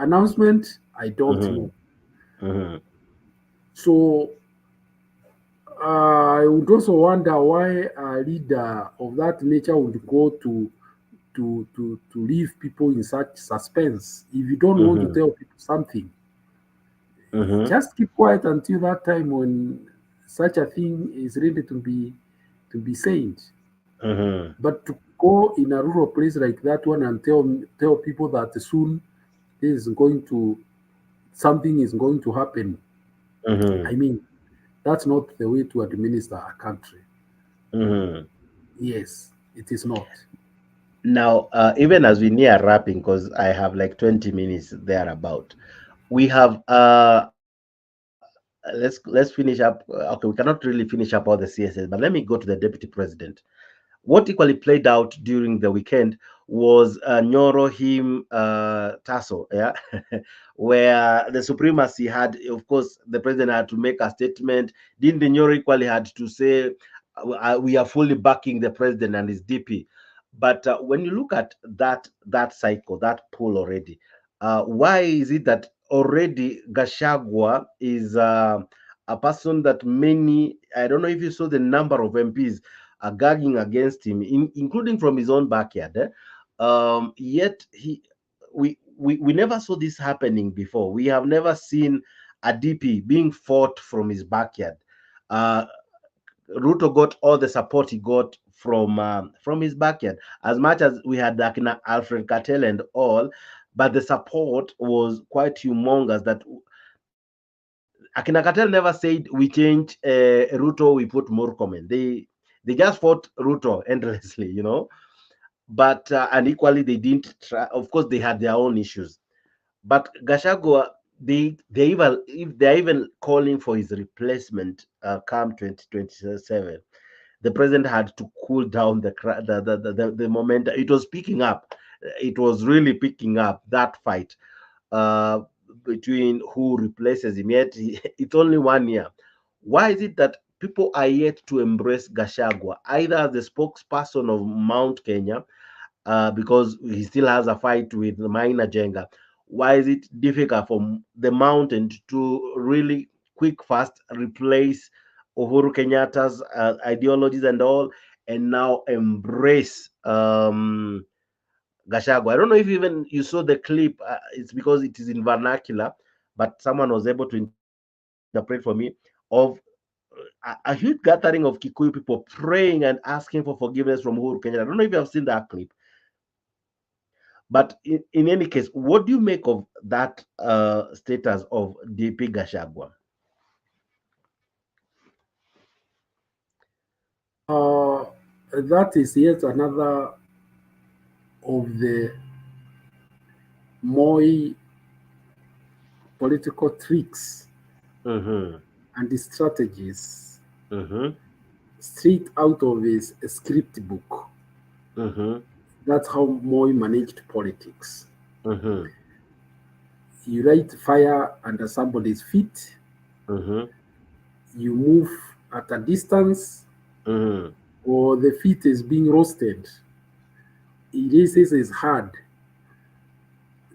announcement? I don't know. So I would also wonder why a leader of that nature would go to leave people in such suspense. If you don't want to tell people something, just keep quiet until that time when such a thing is ready to be said. Mm-hmm. But to go in a rural place like that one and tell people that soon something is going to happen. Mm-hmm. I mean, that's not the way to administer a country. Mm-hmm. Yes, it is not. Now, even as we near wrapping, because I have like 20 minutes thereabout, we have let's finish up. Okay, we cannot really finish up all the CSS, but let me go to the deputy president. What equally played out during the weekend was Nyoro him Tasso, yeah, where the supremacy had, of course, the president had to make a statement. Didn't the Nyoro equally had to say, we are fully backing the president and his DP. But when you look at that cycle, that pool already, why is it that already Gashagwa is a person that many, I don't know if you saw the number of MPs are gagging against him, including from his own backyard. Yet we never saw this happening before. We have never seen a DP being fought from his backyard. Ruto got all the support he got from his backyard. As much as we had Alfred Cartel and all, but the support was quite humongous. That Akina Cartel never said we change Ruto, we put Murkomen. They just fought Ruto endlessly, you know. But and equally they didn't try. Of course, they had their own issues. But Gachagua, they're even calling for his replacement come 2027. The president had to cool down the momentum. It was picking up. It was really picking up, that fight between who replaces him. Yet it's only 1 year. Why is it that people are yet to embrace Gachagua, either as the spokesperson of Mount Kenya, because he still has a fight with Maina Jenga? Why is it difficult for the mountain to really quick, fast replace Uhuru Kenyatta's ideologies and all, and now embrace Gachagua? I don't know if even you saw the clip. It's because it is in vernacular, but someone was able to interpret for me of a huge gathering of Kikuyu people praying and asking for forgiveness from Uhuru Kenyatta. I don't know if you have seen that clip. But in any case, what do you make of that status of DP Gachagua? That is yet another of the Moi political tricks and the strategies straight out of his script book. That's how Moi managed politics. You light fire under somebody's feet. You move at a distance, or the feet is being roasted. It is hard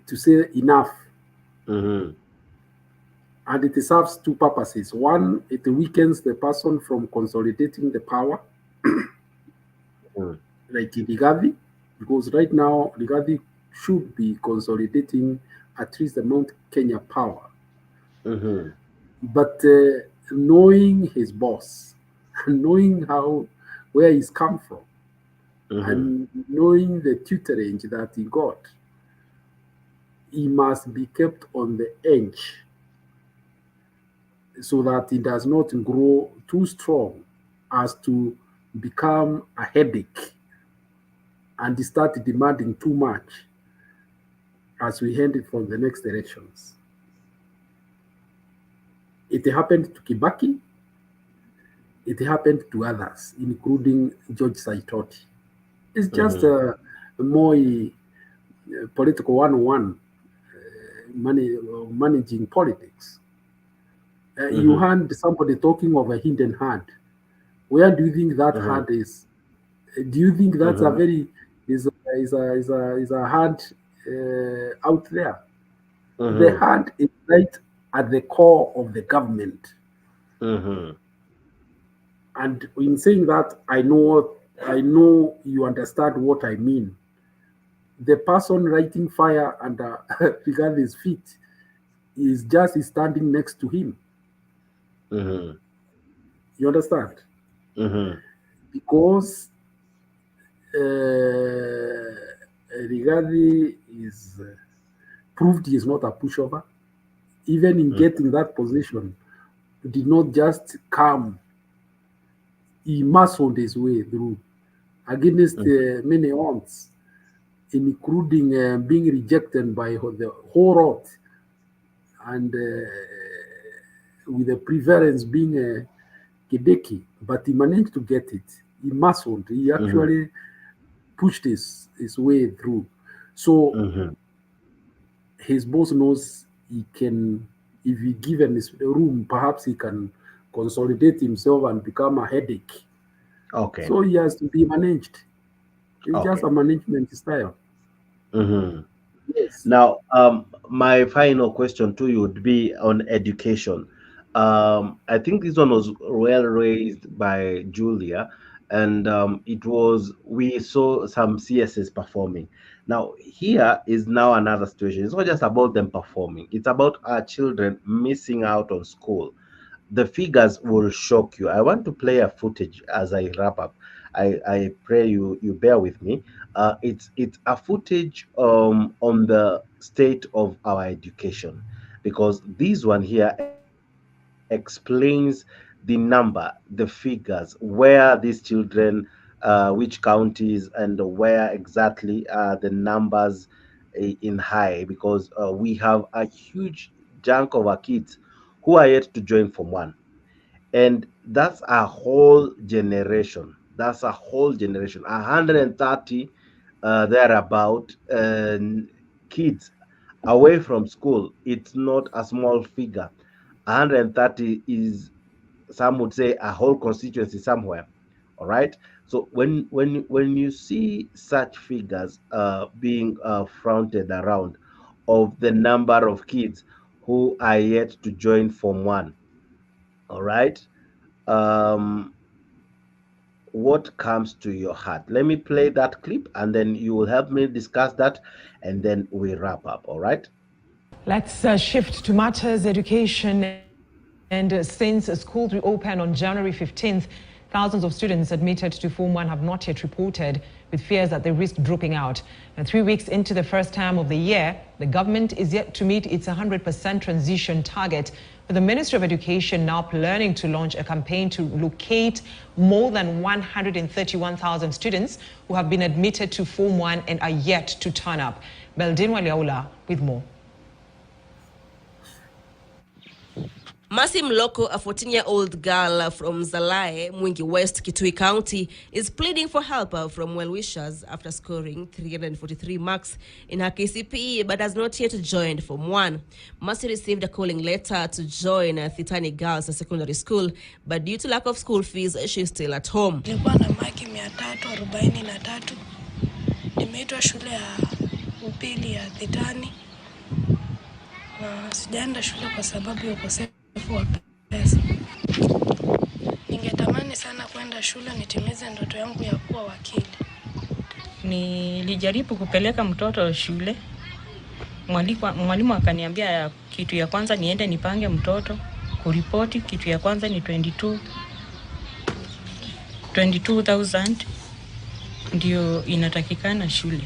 to say enough. And it serves two purposes. One, it weakens the person from consolidating the power, like Rigathi, because right now Rigathi should be consolidating at least the Mount Kenya power. But knowing his boss, knowing where he's come from, and knowing the tutorage that he got, he must be kept on the edge so that he does not grow too strong as to become a headache and start demanding too much as we head for the next elections. It happened to Kibaki. It happened to others, including George Saitoti. It's just a more political 101, managing politics. You heard somebody talking of a hidden hand. Where do you think that hand is? Do you think that's a very is a hand out there? The hand is right at the core of the government. And in saying that, I know you understand what I mean. The person lighting fire under Rigath's feet is just standing next to him. You understand? Because Rigathi is proved he is not a pushover. Even in getting that position, did not just come. He muscled his way through against many odds, including being rejected by the whole lot, and with the preference being Kideki, but he managed to get it. He muscled. He actually pushed his way through. So his boss knows he can, if he given his room, perhaps he can consolidate himself and become a headache. Okay. So he has to be managed. It's just a management style. Yes. Now, my final question to you would be on education. I think this one was well raised by Julia, and we saw some CSS performing. Now, here is now another situation. It's not just about them performing, it's about our children missing out on school. The figures will shock you. I want to play a footage as I wrap up. I pray you bear with me. It's a footage on the state of our education, because this one here explains the number, the figures, where these children, which counties, and where exactly are the numbers in high, because we have a huge chunk of our kids who are yet to join Form 1. And that's a whole generation. That's a whole generation. 130 thereabout kids away from school. It's not a small figure. 130 is, some would say, a whole constituency somewhere. All right. So when you see such figures being fronted around of the number of kids who are yet to join Form 1, all right, what comes to your heart? Let me play that clip, and then you will help me discuss that, and then we wrap up. All right. Let's shift to matters education. And since schools reopen on January 15th, thousands of students admitted to Form 1 have not yet reported, with fears that they risk dropping out. Now, 3 weeks into the first term of the year, the government is yet to meet its 100% transition target, with the Ministry of Education now planning to launch a campaign to locate more than 131,000 students who have been admitted to Form 1 and are yet to turn up. Beldin Waliaula with more. Mercy Mloko, a 14-year-old girl from Zalae, Mwingi West, Kitui County, is pleading for help from well-wishers after scoring 343 marks in her KCPE, but has not yet joined Form 1. Mercy received a calling letter to join Thitani Girls Secondary School, but due to lack of school fees, she's still at home. Nilikuwa na maki 343. Nimeitwa shule ya upili ya Thitani. Sijaenda shule kwa sababu ya ukosefu wa pesa. Ningetamani sana kwenda shule nitimize ndoto yangu ya kuwa wakili. Nilijaribu kupeleka mtoto shule. Mwalimu akaniambia kitu ya kwanza niende nipange mtoto, kuripoti kitu ya kwanza ni 22,000 ndio inatakikana shule.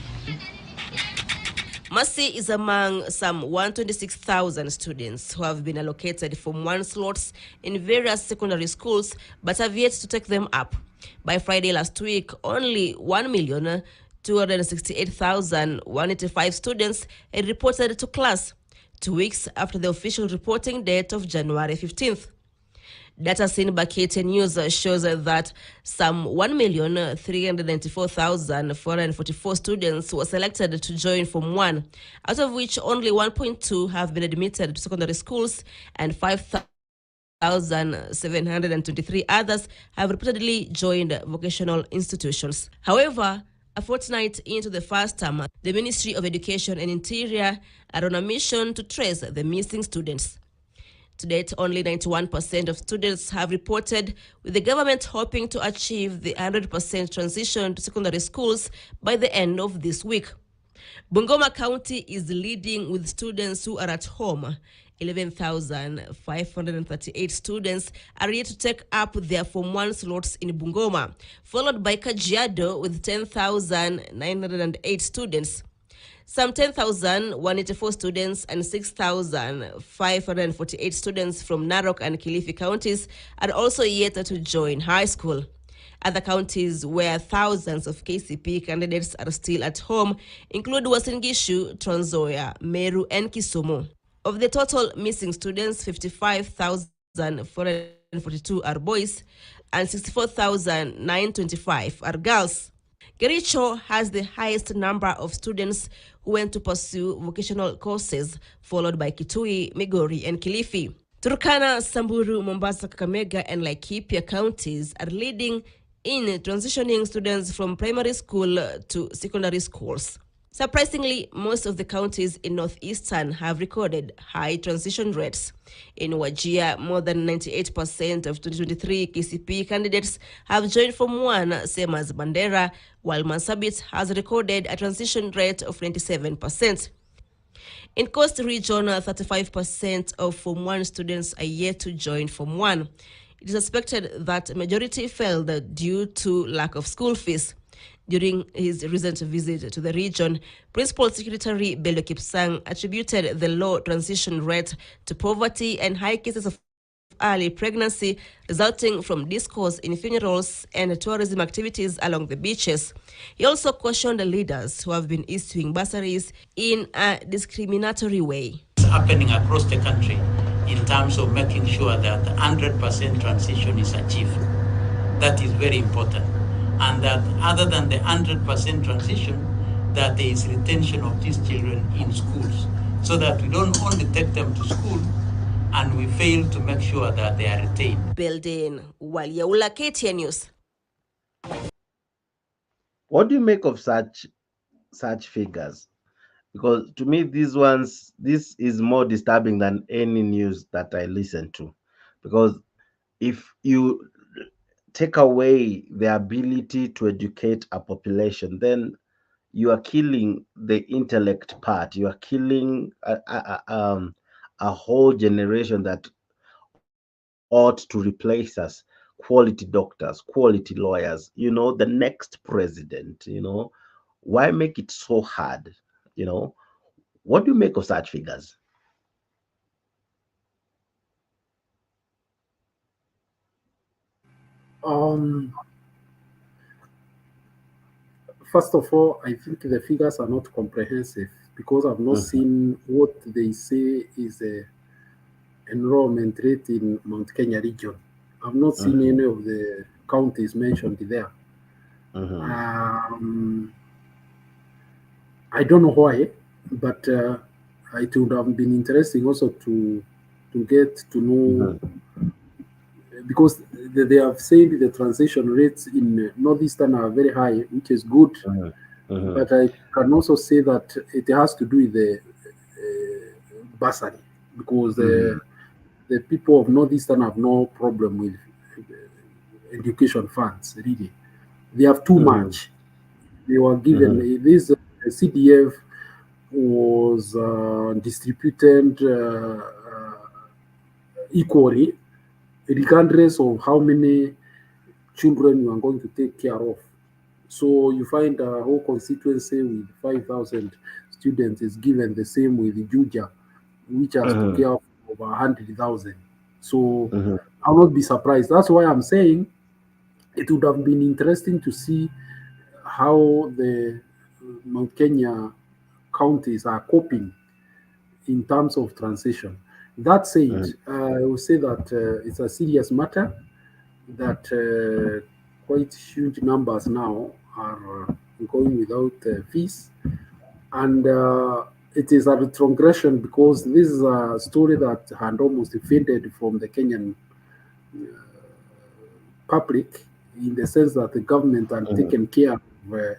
Mercy is among some 126,000 students who have been allocated Form 1 slots in various secondary schools but have yet to take them up. By Friday last week, only 1,268,185 students had reported to class, 2 weeks after the official reporting date of January 15th. Data seen by KTN News shows that some 1,394,444 students were selected to join Form 1, out of which only 1.2 have been admitted to secondary schools and 5,723 others have reportedly joined vocational institutions. However, a fortnight into the first term, the Ministry of Education and Interior are on a mission to trace the missing students. To date, only 91% of students have reported, with the government hoping to achieve the 100% transition to secondary schools by the end of this week. Bungoma County is leading with students who are at home. 11,538 students are yet to take up their Form 1 slots in Bungoma, followed by Kajiado with 10,908 students. Some 10,184 students and 6,548 students from Narok and Kilifi counties are also yet to join high school. Other counties where thousands of KCP candidates are still at home include Uasin Gishu, Trans Nzoia, Meru, and Kisumu. Of the total missing students, 55,442 are boys and 64,925 are girls. Kericho has the highest number of students who went to pursue vocational courses, followed by Kitui, Migori, and Kilifi. Turkana, Samburu, Mombasa, Kakamega, and Laikipia counties are leading in transitioning students from primary school to secondary schools. Surprisingly, most of the counties in northeastern have recorded high transition rates. In Wajir, more than 98% of 2023 KCP candidates have joined Form 1, same as Mandera, while Marsabit has recorded a transition rate of 97%. In Coast Region, 35% of Form 1 students are yet to join Form 1. It is suspected that majority failed due to lack of school fees. During his recent visit to the region, Principal Secretary Bello Kipsang attributed the low transition rate to poverty and high cases of early pregnancy resulting from discourse in funerals and tourism activities along the beaches. He also cautioned the leaders who have been issuing bursaries in a discriminatory way. It's happening across the country in terms of making sure that 100% transition is achieved. That is very important. And that other than the 100% transition, that there is retention of these children in schools, so that we don't only take them to school and we fail to make sure that they are retained. Building Waliaula, KTN News. What do you make of such figures? Because to me, this is more disturbing than any news that I listen to. Because if you take away the ability to educate a population, then you are killing the intellect part. You are killing a whole generation that ought to replace us. Quality doctors, quality lawyers, the next president, why make it so hard? What do you make of such figures? First of all, I think the figures are not comprehensive because I've not seen what they say is the enrollment rate in Mount Kenya region. I've not seen any of the counties mentioned there. I don't know why, but it would have been interesting also to get to know, because they have said the transition rates in northeastern are very high, which is good. But I can also say that it has to do with the bursary, because the people of northeastern have no problem with education funds. Really, they have too much. They were given this CDF was distributed equally, regardless of how many children you are going to take care of. So you find a whole constituency with 5,000 students is given the same with Juja, which has to care of over 100,000. So I'll not be surprised. That's why I'm saying it would have been interesting to see how the Mount Kenya counties are coping in terms of transition. That said, I will say that it's a serious matter, that quite huge numbers now are going without fees. And it is a retrogression because this is a story that had almost faded from the Kenyan public, in the sense that the government had taken care of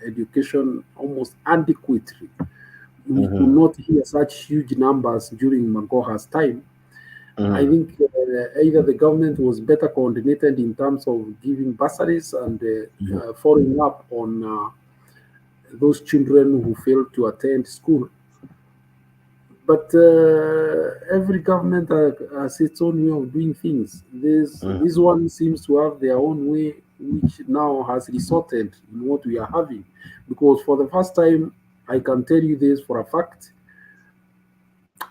education almost adequately. We could not hear such huge numbers during Magoha's time. I think either the government was better coordinated in terms of giving bursaries and following up on those children who failed to attend school. But every government has its own way of doing things. This one seems to have their own way, which now has resulted in what we are having. Because for the first time, I can tell you this for a fact,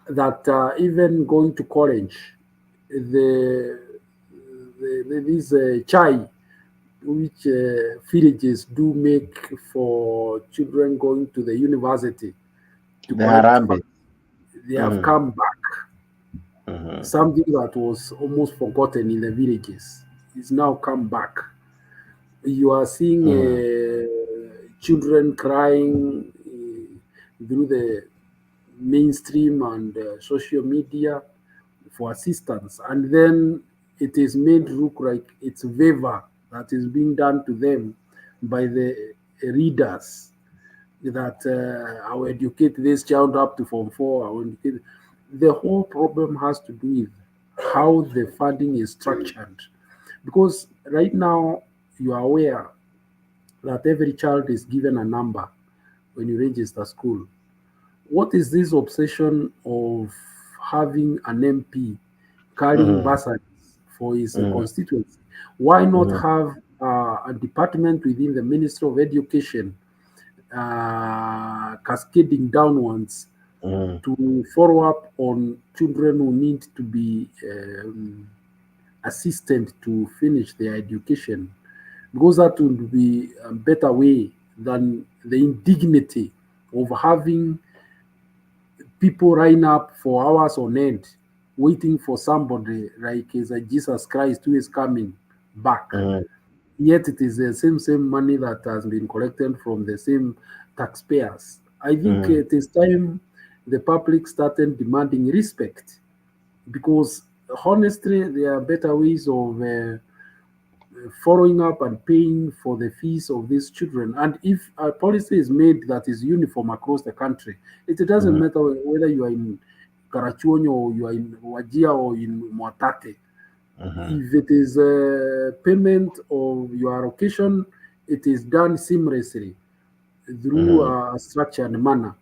that even going to college, this chai, which villages do make for children going to the university to collect funds, they have come back. Something that was almost forgotten in the villages is now come back. You are seeing children crying through the mainstream and social media for assistance, and then it is made look like it's favor that is being done to them by the readers, that I will educate this child up to Form 4. I will educate. The whole problem has to do with how the funding is structured. Because right now, you are aware that every child is given a number when you register school. What is this obsession of having an MP carrying bursaries for his constituency? Why not have a department within the Ministry of Education cascading downwards to follow up on children who need to be assisted to finish their education? Because that would be a better way than the indignity of having people line up for hours on end waiting for somebody like Jesus Christ who is coming back. Yet it is the same money that has been collected from the same taxpayers. I think it is time the public started demanding respect, because honestly, there are better ways of following up and paying for the fees of these children. And if a policy is made that is uniform across the country, it doesn't matter whether you are in Karachuonyo or you are in Wajia or in Mwatate. If it is a payment of your allocation, it is done seamlessly through a structured manner.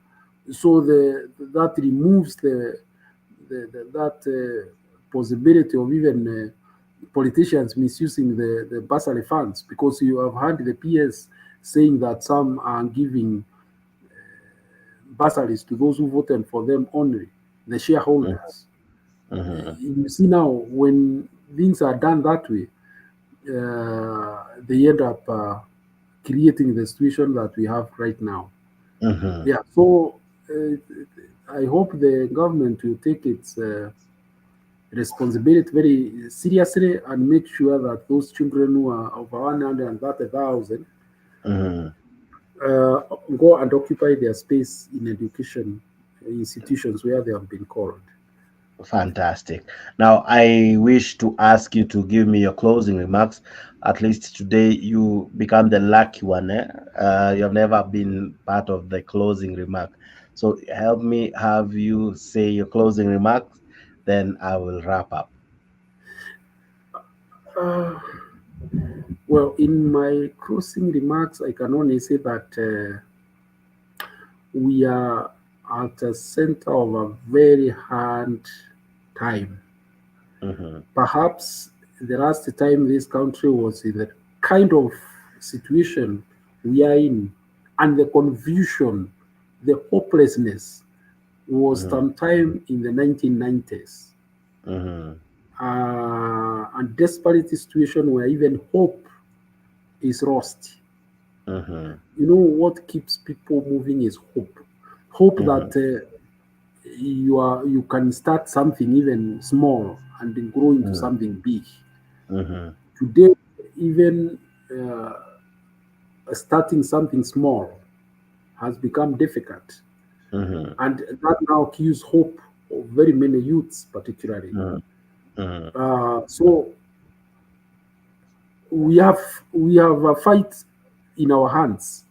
So that removes that possibility of even politicians misusing the bursary funds, because you have heard the PS saying that some are giving bursaries to those who voted for them only, the shareholders. You see now, when things are done that way, they end up creating the situation that we have right now. Yeah, so I hope the government will take its responsibility very seriously and make sure that those children who are over 130,000 go and occupy their space in education institutions where they have been called. Fantastic. Now, I wish to ask you to give me your closing remarks. At least today, you become the lucky one. You have never been part of the closing remark. So help me have you say your closing remarks, then I will wrap up. Well, in my closing remarks, I can only say that we are at the center of a very hard time. Perhaps the last time this country was in the kind of situation we are in, and the confusion, the hopelessness, was sometime in the 1990s. And desperate situation where even hope is lost. You know what keeps people moving is hope. Hope that you can start something even small and then grow into something big. Today, even starting something small has become difficult. And that now kills hope of very many youths, particularly. So we have a fight in our hands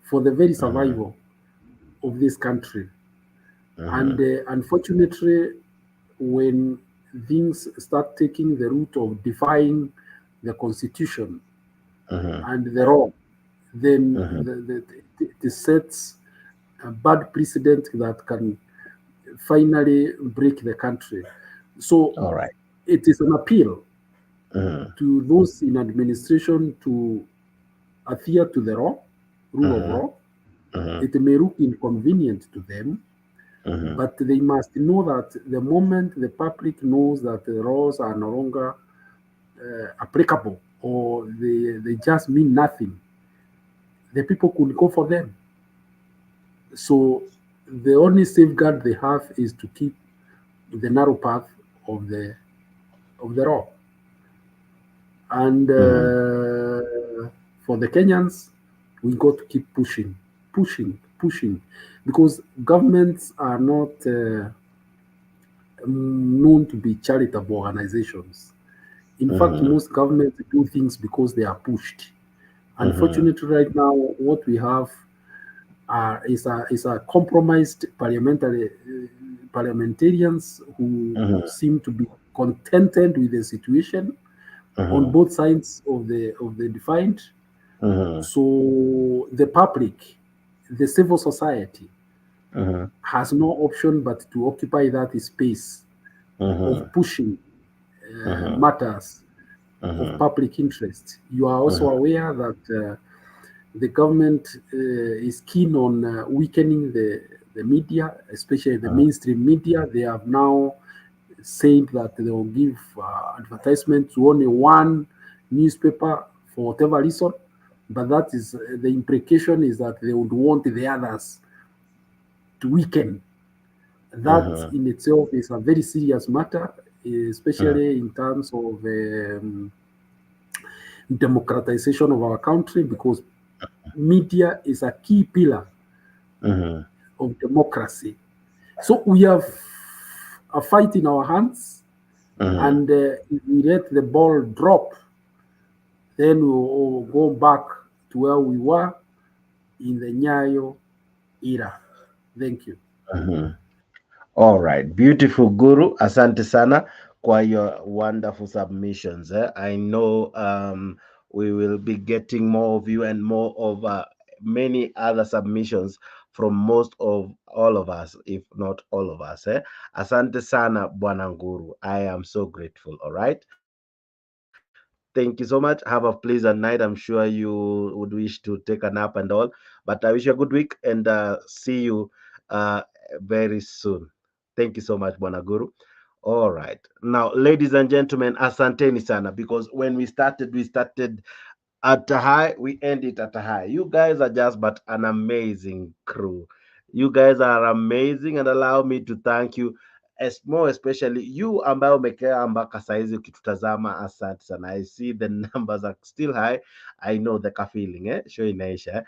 for the very survival of this country. And unfortunately, when things start taking the route of defying the Constitution and the law, then it sets a bad precedent that can finally break the country. So All right. it is an appeal Mm-hmm. to those in administration to adhere to the rule of law. It may look inconvenient to them, but they must know that the moment the public knows that the laws are no longer applicable or they just mean nothing, the people could go for them. So the only safeguard they have is to keep the narrow path of the law. And for the Kenyans, we got to keep pushing, because governments are not known to be charitable organizations. In fact, most governments do things because they are pushed. Unfortunately, right now, what we have is a compromised parliamentarians who seem to be contented with the situation on both sides of the defined. So the public, the civil society, has no option but to occupy that space of pushing matters of public interest. You are also aware that the government is keen on weakening the media, especially the mainstream media. They have now said that they will give advertisement to only one newspaper for whatever reason, but that is the implication is that they would want the others to weaken. That in itself is a very serious matter, especially in terms of democratization of our country, because media is a key pillar of democracy. So we have a fight in our hands, and if we let the ball drop, then we'll go back to where we were in the Nyayo era. Thank you. All right, beautiful Guru. Asante sana kwa your wonderful submissions. I know we will be getting more of you and more of many other submissions from most of all of us, if not all of us. Asante sana Bwana Guru. I am so grateful. All right. Thank you so much. Have a pleasant night. I'm sure you would wish to take a nap and all, but I wish you a good week and see you very soon. Thank you so much, Bonaguru. All right. Now, ladies and gentlemen, asanteni sana, because when we started at a high, we end it at a high. You guys are just but an amazing crew. You guys are amazing, and allow me to thank you more especially you ambao umekea mpaka saizi ukitutazama, asante sana. I see the numbers are still high. I know the feeling, show inaisha.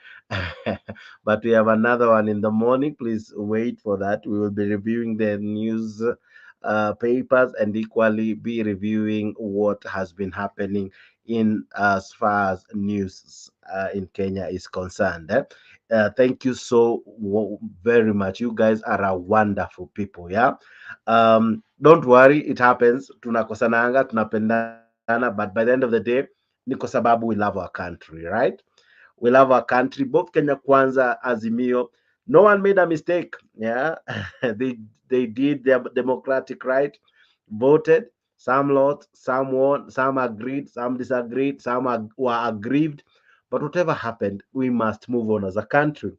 But we have another one in the morning. Please wait for that. We will be reviewing the news papers and equally be reviewing what has been happening in as far as news in Kenya is concerned. Thank you so very much. You guys are a wonderful people. Yeah. Don't worry, it happens. Tunakosananga, tunapendana, but by the end of the day, ni kwa sababu we love our country, right? We love our country, both Kenya Kwanza, Azimio. No one made a mistake. Yeah. they did their democratic right, voted. Some lost, some won, some agreed, some disagreed, some were aggrieved. But whatever happened, we must move on as a country.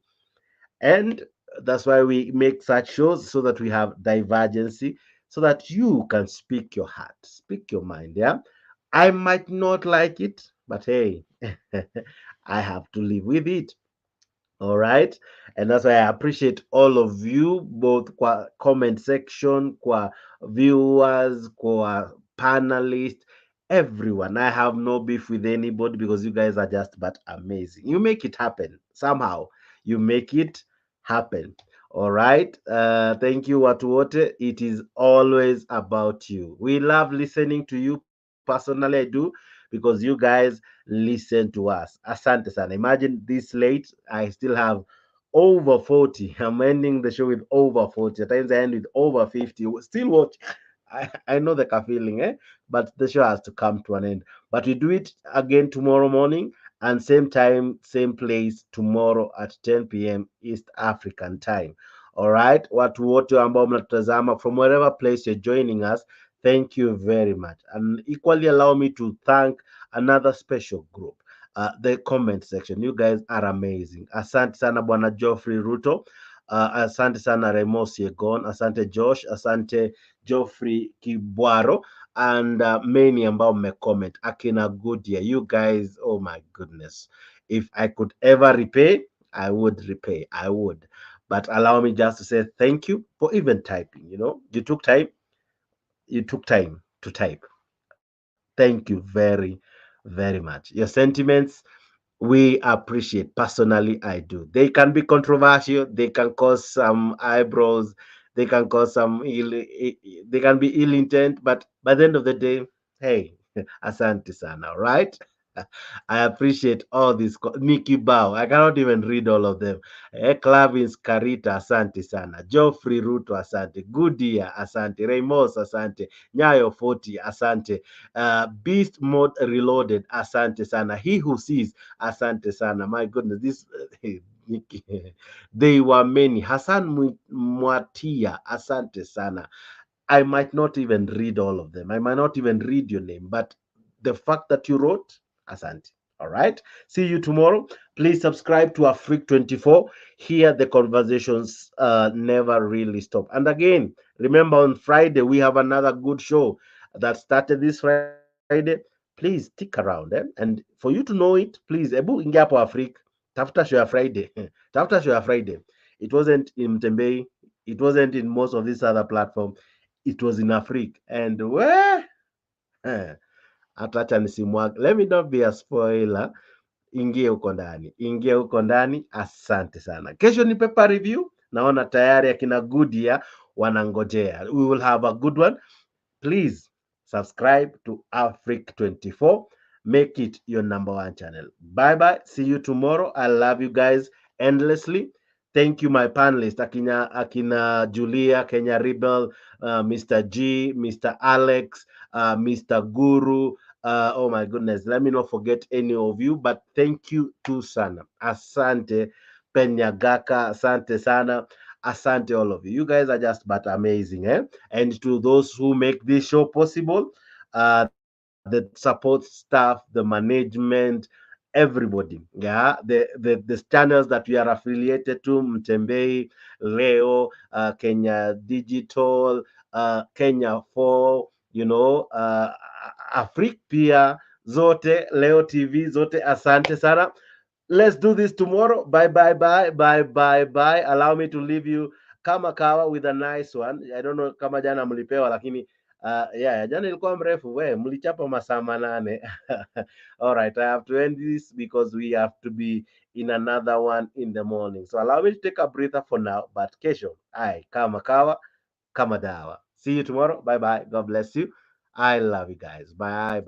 And that's why we make such shows, so that we have divergency, so that you can speak your heart, speak your mind. Yeah. I might not like it, but hey, I have to live with it. All right. And that's why I appreciate all of you, both kwa comment section, kwa viewers, kwa panelists, everyone. I have no beef with anybody, because you guys are just but amazing. You make it happen somehow. You make it happen. All right. Thank you, Watuote. It is always about you. We love listening to you. Personally, I do, because you guys listen to us. Asante sana. Imagine this late, I still have over 40. I'm ending the show with over 40. At times I end with over 50. Still watch. I know the feeling, but the show has to come to an end. But we do it again tomorrow morning, and same time, same place tomorrow at 10 p.m. East African time. All right, watu wote ambao mnatazama from wherever place you're joining us, thank you very much. And equally allow me to thank another special group, the comment section. You guys are amazing. Asante sana Bwana Geoffrey Ruto, asante sana Remos Yegon, asante Josh, asante Geoffrey Kibwaro, and many ambao comment. Akina Goodyear, you guys, oh my goodness. If I could ever repay, I would repay. I would. But allow me just to say thank you for even typing. You know, you took time to type. Thank you very, very much. Your sentiments, we appreciate. Personally, I do. They can be controversial. They can cause some eyebrows. They can cause some they can be ill intent. But by the end of the day, hey, asante sana, right? I appreciate all this. Nikki Bao, I cannot even read all of them. Clavins Carita, asante sana. Geoffrey Ruto, asante. Goodyear, asante. Ramos, asante. Nyayo 40, asante. Beast Mode Reloaded, asante sana. He Who Sees, asante sana. My goodness, this Nikki, they were many. Hassan Mwatia, asante sana. I might not even read all of them. I might not even read your name, but the fact that you wrote, asante. All right. See you tomorrow. Please subscribe to Afrique24. Here the conversations never really stop. And again, remember on Friday we have another good show that started this Friday. Please stick around. And for you to know it, please, Ebu Ingapo Afrique, Tafuta Show Friday. Tafuta Show Friday. It wasn't in Mtembei. It wasn't in most of these other platforms. It was in Afrique. And where? Atacha nisimwage. Let me not be a spoiler. Ingie huko ndani. Asante sana. Kesho ni paper review. Naona tayari akina Goodyear wanangojea. We will have a good one. Please subscribe to Afrique24. Make it your #1 channel. Bye. See you tomorrow. I love you guys endlessly. Thank you, my panelists, Akina Julia, Kenya Rebel, Mr. G, Mr. Alex, Mr. Guru. Oh my goodness, let me not forget any of you, but thank you too sana. Asante Penyagaka, asante sana, asante all of you. You guys are just but amazing, eh? And to those who make this show possible, the support staff, the management, everybody, yeah, the channels that we are affiliated to, Mtembei, Leo, Kenya Digital, Kenya 4, you know, Afrique pia zote, Leo TV zote, asante sana. Let's do this tomorrow. Bye. Allow me to leave you kama kawa with a nice one. I don't know kama jana mlipewa, lakini yeah, jana ilikuwa mrefu, mlichapa masaa 8. All right, I have to end this because we have to be in another one in the morning. So allow me to take a breather for now, but kesho, kama kawa, kama dawa. See you tomorrow. Bye. God bless you. I love you guys. Bye.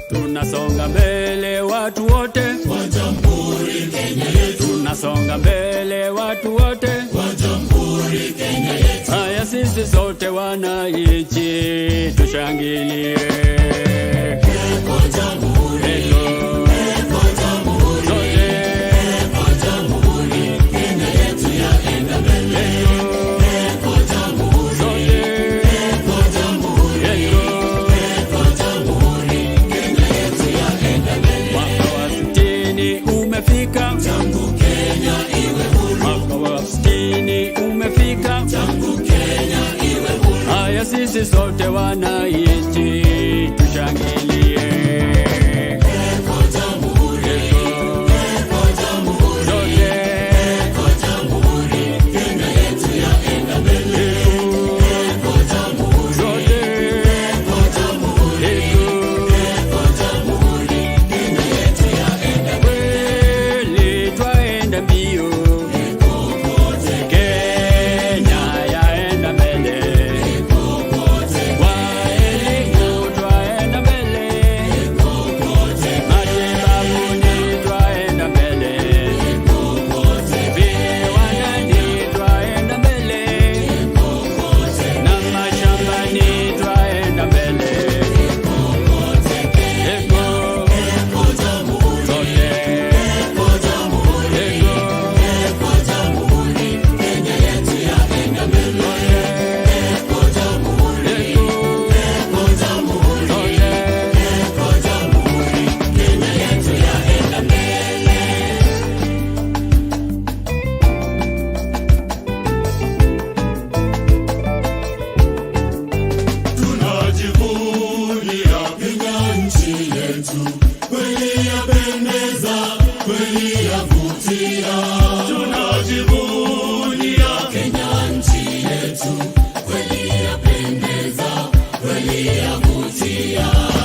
Tunasonga mbele watu wote wa Jamhuri Kenya yetu. Tunasonga mbele watu wote wa Jamhuri Kenya yetu. Haya sisi sote wananchi tushangilie. Kwa Jamhuri, kwa Jamhuri, kwa Jamhuri Kenya yetu yaenda mbele. Kwa Jamhuri, kwa Jamhuri, kwa Jamhuri Kenya yetu yaenda mbele. Mwaka wa 60 umefika, tangu Kenya iwe huru. Mwaka wa 60 umefika, tangu Kenya iwe huru. Haya sisi sote wananchi tushangilie. Kwa Jamhuri, kwa Jamhuri, kwa Jamhuri Kenya yetu yaenda mbele. Kwa Jamhuri, kwa Jamhuri, kwa Jamhuri Kenya yetu yaenda mbele. Twaenda mbio kokote, Kenya yaenda mbele kokote. Waende hatia.